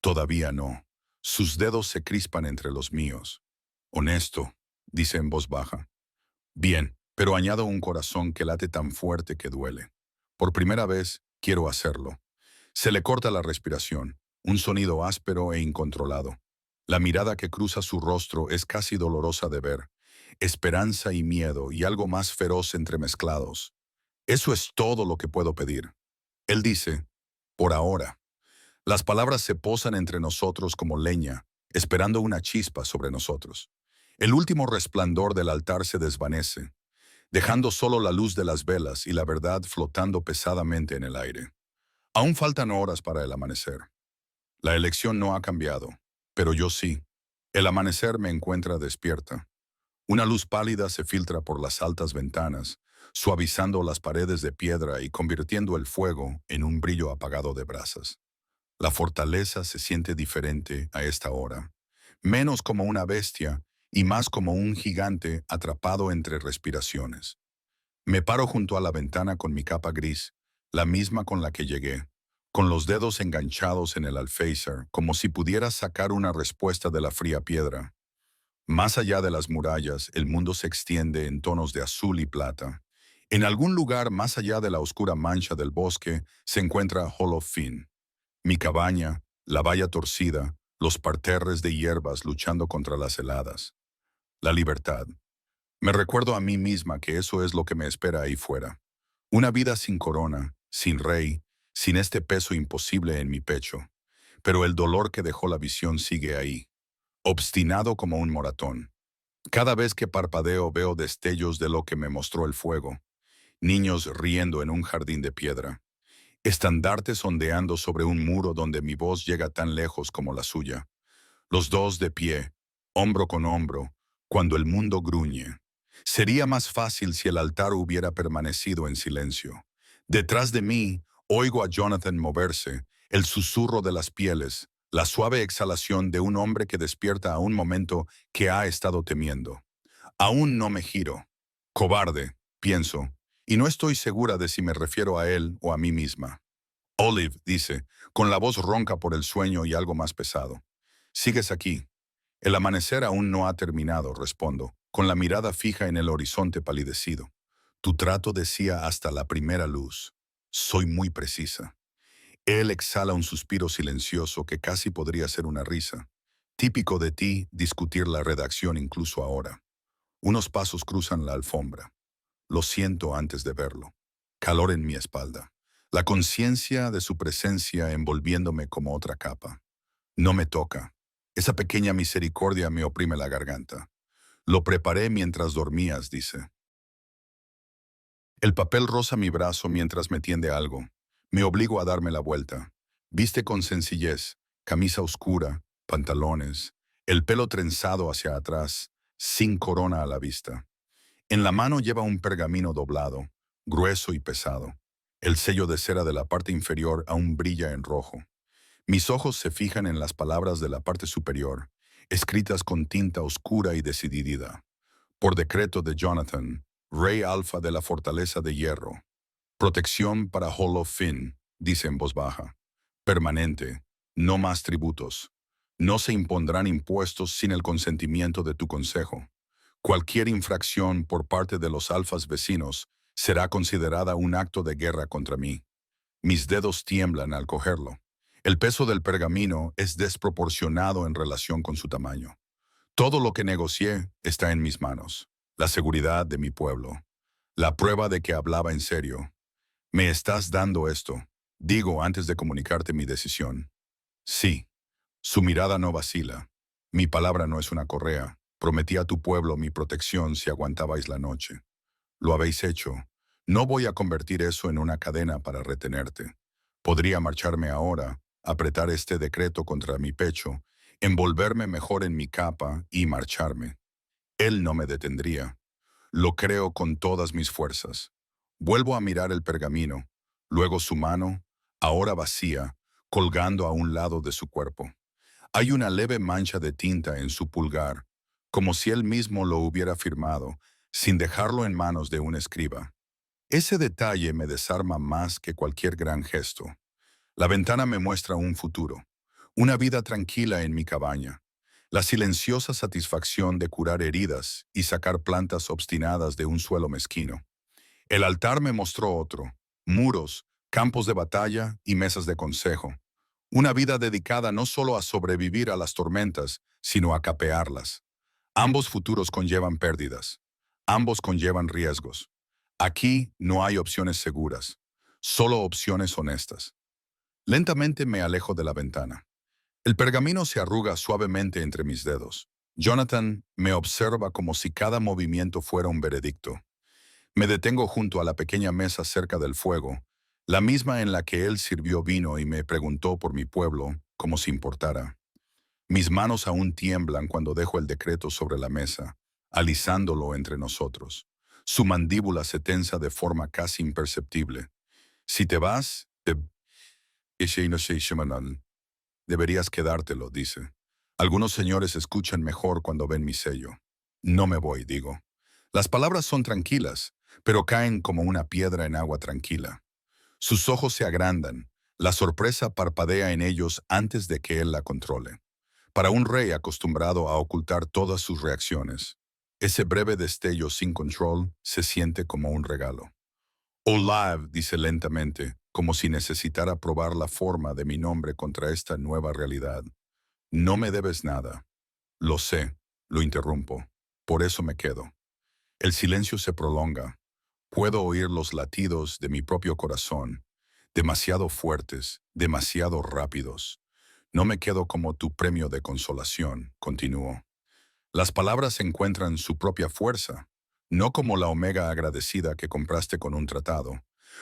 Todavía no. Sus dedos se crispan entre los míos. Honesto, dice en voz baja. Bien, pero añado un corazón que late tan fuerte que duele. Por primera vez, quiero hacerlo. Se le corta la respiración, un sonido áspero e incontrolado. La mirada que cruza su rostro es casi dolorosa de ver. Esperanza y miedo y algo más feroz entremezclados. Eso es todo lo que puedo pedir. Él dice, por ahora. Las palabras se posan entre nosotros como leña, esperando una chispa sobre nosotros. El último resplandor del altar se desvanece, dejando solo la luz de las velas y la verdad flotando pesadamente en el aire. Aún faltan horas para el amanecer. La elección no ha cambiado, pero yo sí. El amanecer me encuentra despierta. Una luz pálida se filtra por las altas ventanas, suavizando las paredes de piedra y convirtiendo el fuego en un brillo apagado de brasas. La fortaleza se siente diferente a esta hora, menos como una bestia y más como un gigante atrapado entre respiraciones. Me paro junto a la ventana con mi capa gris, la misma con la que llegué, con los dedos enganchados en el alféizar, como si pudiera sacar una respuesta de la fría piedra. Más allá de las murallas, el mundo se extiende en tonos de azul y plata. En algún lugar más allá de la oscura mancha del bosque se encuentra Holofin. Mi cabaña, la valla torcida, los parterres de hierbas luchando contra las heladas. La libertad. Me recuerdo a mí misma que eso es lo que me espera ahí fuera. Una vida sin corona, sin rey, sin este peso imposible en mi pecho. Pero el dolor que dejó la visión sigue ahí, obstinado como un moratón. Cada vez que parpadeo veo destellos de lo que me mostró el fuego. Niños riendo en un jardín de piedra. Estandartes ondeando sobre un muro donde mi voz llega tan lejos como la suya. Los dos de pie, hombro con hombro, cuando el mundo gruñe. Sería más fácil si el altar hubiera permanecido en silencio. Detrás de mí, oigo a Jonathan moverse, el susurro de las pieles, la suave exhalación de un hombre que despierta a un momento que ha estado temiendo. Aún no me giro. Cobarde, pienso, y no estoy segura de si me refiero a él o a mí misma. Olive dice, con la voz ronca por el sueño y algo más pesado. Sigues aquí. El amanecer aún no ha terminado, respondo, con la mirada fija en el horizonte palidecido. Tu trato decía hasta la primera luz. Soy muy precisa. Él exhala un suspiro silencioso que casi podría ser una risa. Típico de ti discutir la redacción incluso ahora. Unos pasos cruzan la alfombra. Lo siento antes de verlo. Calor en mi espalda. La conciencia de su presencia envolviéndome como otra capa. No me toca. Esa pequeña misericordia me oprime la garganta. Lo preparé mientras dormías, dice. El papel roza mi brazo mientras me tiende algo. Me obligo a darme la vuelta. Viste con sencillez, camisa oscura, pantalones, el pelo trenzado hacia atrás, sin corona a la vista. En la mano lleva un pergamino doblado, grueso y pesado. El sello de cera de la parte inferior aún brilla en rojo. Mis ojos se fijan en las palabras de la parte superior, escritas con tinta oscura y decidida. Por decreto de Jonathan, Rey Alfa de la Fortaleza de Hierro. Protección para Hollow Finn, dice en voz baja. Permanente, no más tributos. No se impondrán impuestos sin el consentimiento de tu consejo. Cualquier infracción por parte de los alfas vecinos será considerada un acto de guerra contra mí. Mis dedos tiemblan al cogerlo. El peso del pergamino es desproporcionado en relación con su tamaño. Todo lo que negocié está en mis manos. La seguridad de mi pueblo. La prueba de que hablaba en serio. Me estás dando esto, digo antes de comunicarte mi decisión. Sí. Su mirada no vacila. Mi palabra no es una correa. Prometí a tu pueblo mi protección si aguantabais la noche. Lo habéis hecho. No voy a convertir eso en una cadena para retenerte. Podría marcharme ahora, apretar este decreto contra mi pecho, envolverme mejor en mi capa y marcharme. Él no me detendría. Lo creo con todas mis fuerzas. Vuelvo a mirar el pergamino, luego su mano, ahora vacía, colgando a un lado de su cuerpo. Hay una leve mancha de tinta en su pulgar, como si él mismo lo hubiera firmado, sin dejarlo en manos de un escriba. Ese detalle me desarma más que cualquier gran gesto. La ventana me muestra un futuro, una vida tranquila en mi cabaña, la silenciosa satisfacción de curar heridas y sacar plantas obstinadas de un suelo mezquino. El altar me mostró otro, muros, campos de batalla y mesas de consejo. Una vida dedicada no solo a sobrevivir a las tormentas, sino a capearlas. Ambos futuros conllevan pérdidas. Ambos conllevan riesgos. Aquí no hay opciones seguras, solo opciones honestas. Lentamente me alejo de la ventana. El pergamino se arruga suavemente entre mis dedos. Jonathan me observa como si cada movimiento fuera un veredicto. Me detengo junto a la pequeña mesa cerca del fuego, la misma en la que él sirvió vino y me preguntó por mi pueblo, como si importara. Mis manos aún tiemblan cuando dejo el decreto sobre la mesa, alisándolo entre nosotros. Su mandíbula se tensa de forma casi imperceptible. Si te vas, deberías quedártelo, dice. Algunos señores escuchan mejor cuando ven mi sello. No me voy, digo. Las palabras son tranquilas, pero caen como una piedra en agua tranquila. Sus ojos se agrandan. La sorpresa parpadea en ellos antes de que él la controle. Para un rey acostumbrado a ocultar todas sus reacciones, ese breve destello sin control se siente como un regalo. Olive dice lentamente, como si necesitara probar la forma de mi nombre contra esta nueva realidad. No me debes nada. Lo sé, lo interrumpo. Por eso me quedo. El silencio se prolonga. Puedo oír los latidos de mi propio corazón, demasiado fuertes, demasiado rápidos. No me quedo como tu premio de consolación, continuó. Las palabras encuentran su propia fuerza, no como la omega agradecida que compraste con un tratado,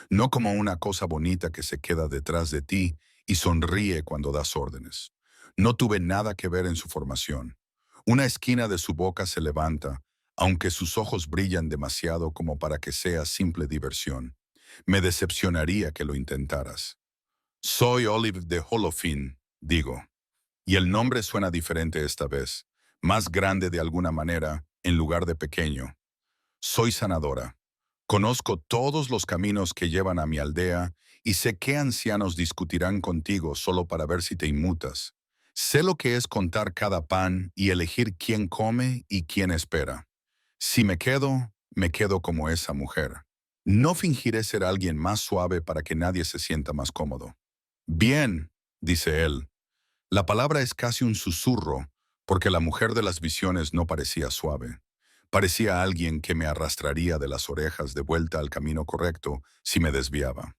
no como una cosa bonita que se queda detrás de ti y sonríe cuando das órdenes. No tuve nada que ver en su formación. Una esquina de su boca se levanta, aunque sus ojos brillan demasiado como para que sea simple diversión. Me decepcionaría que lo intentaras. Soy Olive de Holofin, digo, y el nombre suena diferente esta vez, más grande de alguna manera, en lugar de pequeño. Soy sanadora. Conozco todos los caminos que llevan a mi aldea y sé qué ancianos discutirán contigo solo para ver si te inmutas. Sé lo que es contar cada pan y elegir quién come y quién espera. Si me quedo como esa mujer. No fingiré ser alguien más suave para que nadie se sienta más cómodo. Bien, dice él. La palabra es casi un susurro, porque la mujer de las visiones no parecía suave. Parecía alguien que me arrastraría de las orejas de vuelta al camino correcto si me desviaba.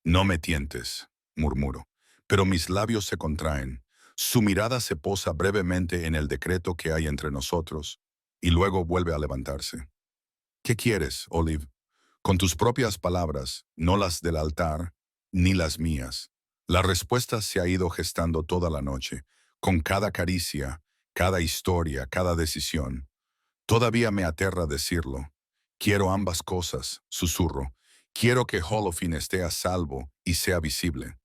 No me tientes, murmuro, pero mis labios se contraen. Su mirada se posa brevemente en el decreto que hay entre nosotros, y luego vuelve a levantarse. ¿Qué quieres, Olive? Con tus propias palabras, no las del altar, ni las mías. La respuesta se ha ido gestando toda la noche, con cada caricia, cada historia, cada decisión. Todavía me aterra decirlo. Quiero ambas cosas, susurro. Quiero que Holofin esté a salvo y sea visible.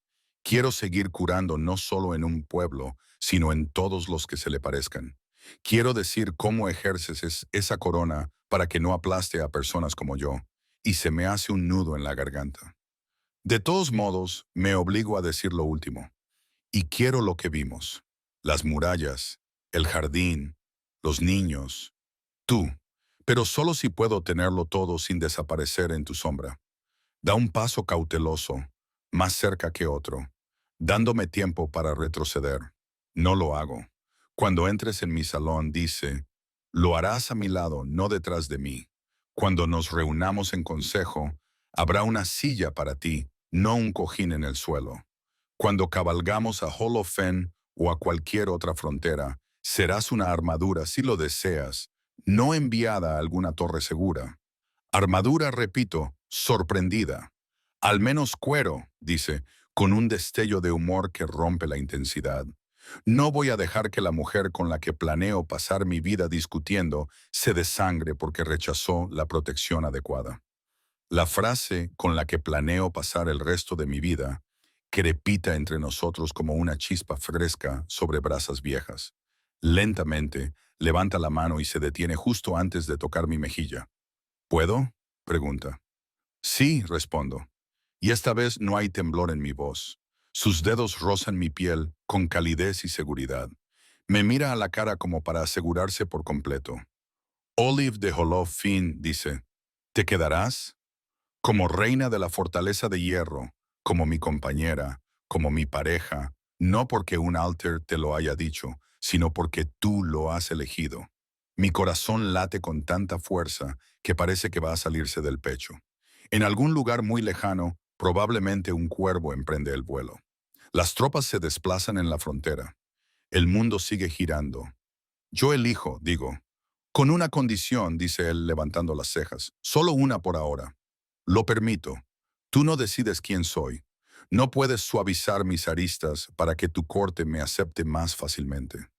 Quiero seguir curando no solo en un pueblo, sino en todos los que se le parezcan. Quiero decir cómo ejerces esa corona para que no aplaste a personas como yo, y se me hace un nudo en la garganta. De todos modos, me obligo a decir lo último. Y quiero lo que vimos. Las murallas, el jardín, los niños, tú. Pero solo si puedo tenerlo todo sin desaparecer en tu sombra. Da un paso cauteloso, más cerca que otro, dándome tiempo para retroceder. No lo hago. Cuando entres en mi salón, dice, lo harás a mi lado, no detrás de mí. Cuando nos reunamos en consejo, habrá una silla para ti, no un cojín en el suelo. Cuando cabalgamos a Holofen o a cualquier otra frontera, serás una armadura si lo deseas, no enviada a alguna torre segura. Armadura, repito, sorprendida. Al menos cuero, dice, con un destello de humor que rompe la intensidad. No voy a dejar que la mujer con la que planeo pasar mi vida discutiendo se desangre porque rechazó la protección adecuada. La frase con la que planeo pasar el resto de mi vida crepita entre nosotros como una chispa fresca sobre brasas viejas. Lentamente, levanta la mano y se detiene justo antes de tocar mi mejilla. ¿Puedo? Pregunta. Sí, respondo. Y esta vez no hay temblor en mi voz. Sus dedos rozan mi piel con calidez y seguridad. Me mira a la cara como para asegurarse por completo. Olive de Holofin dice, ¿te quedarás? Como reina de la fortaleza de hierro, como mi compañera, como mi pareja, no porque un alter te lo haya dicho, sino porque tú lo has elegido. Mi corazón late con tanta fuerza que parece que va a salirse del pecho. En algún lugar muy lejano, probablemente un cuervo emprende el vuelo. Las tropas se desplazan en la frontera. El mundo sigue girando. Yo elijo, digo. Con una condición, dice él levantando las cejas. Solo una por ahora. Lo permito. Tú no decides quién soy. No puedes suavizar mis aristas para que tu corte me acepte más fácilmente.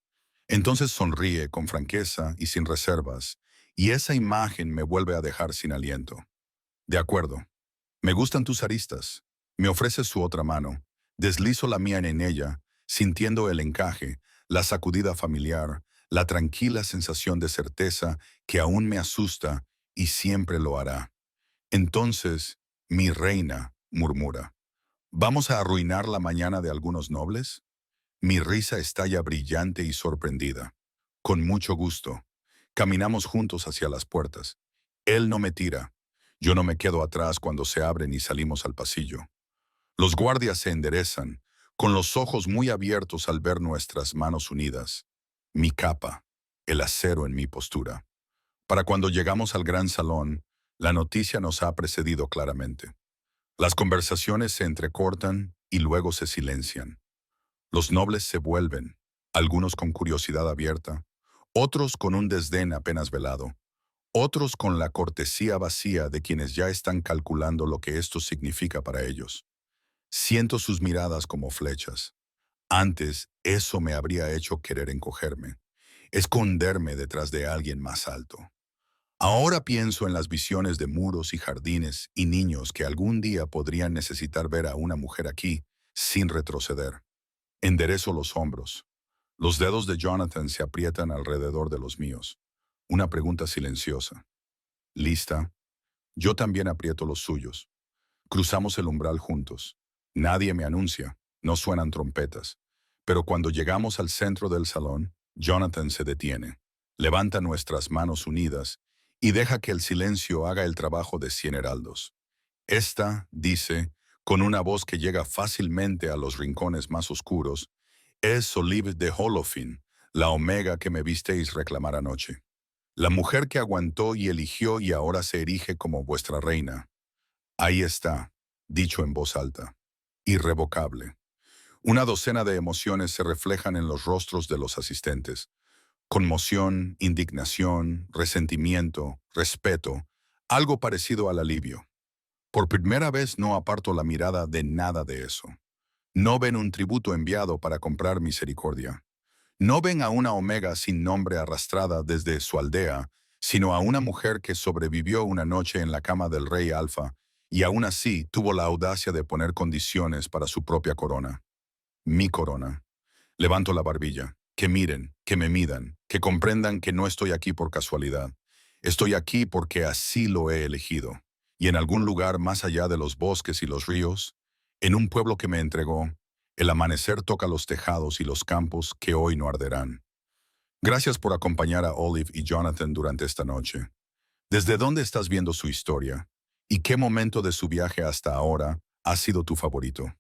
Entonces sonríe con franqueza y sin reservas, y esa imagen me vuelve a dejar sin aliento. De acuerdo. Me gustan tus aristas. Me ofrece su otra mano. Deslizo la mía en ella, sintiendo el encaje, la sacudida familiar, la tranquila sensación de certeza que aún me asusta y siempre lo hará. Entonces, mi reina, murmura, ¿vamos a arruinar la mañana de algunos nobles? Mi risa estalla brillante y sorprendida. Con mucho gusto. Caminamos juntos hacia las puertas. Él no me tira. Yo no me quedo atrás cuando se abren y salimos al pasillo. Los guardias se enderezan, con los ojos muy abiertos al ver nuestras manos unidas. Mi capa, el acero en mi postura. Para cuando llegamos al gran salón, la noticia nos ha precedido claramente. Las conversaciones se entrecortan y luego se silencian. Los nobles se vuelven, algunos con curiosidad abierta, otros con un desdén apenas velado, otros con la cortesía vacía de quienes ya están calculando lo que esto significa para ellos. Siento sus miradas como flechas. Antes, eso me habría hecho querer encogerme, esconderme detrás de alguien más alto. Ahora pienso en las visiones de muros y jardines y niños que algún día podrían necesitar ver a una mujer aquí, sin retroceder. Enderezo los hombros. Los dedos de Jonathan se aprietan alrededor de los míos. Una pregunta silenciosa. ¿Lista? Yo también aprieto los suyos. Cruzamos el umbral juntos. Nadie me anuncia, no suenan trompetas. Pero cuando llegamos al centro del salón, Jonathan se detiene, levanta nuestras manos unidas y deja que el silencio haga el trabajo de 100 heraldos. Esta, dice, con una voz que llega fácilmente a los rincones más oscuros, es Soliv de Holofin, la omega que me visteis reclamar anoche. La mujer que aguantó y eligió y ahora se erige como vuestra reina. Ahí está, dicho en voz alta. Irrevocable. Una docena de emociones se reflejan en los rostros de los asistentes. Conmoción, indignación, resentimiento, respeto, algo parecido al alivio. Por primera vez no aparto la mirada de nada de eso. No ven un tributo enviado para comprar misericordia. No ven a una omega sin nombre arrastrada desde su aldea, sino a una mujer que sobrevivió una noche en la cama del rey Alfa y aún así tuvo la audacia de poner condiciones para su propia corona. Mi corona. Levanto la barbilla. Que miren, que me midan, que comprendan que no estoy aquí por casualidad. Estoy aquí porque así lo he elegido. Y en algún lugar más allá de los bosques y los ríos, en un pueblo que me entregó, el amanecer toca los tejados y los campos que hoy no arderán. Gracias por acompañar a Olive y Jonathan durante esta noche. ¿Desde dónde estás viendo su historia? ¿Y qué momento de su viaje hasta ahora ha sido tu favorito?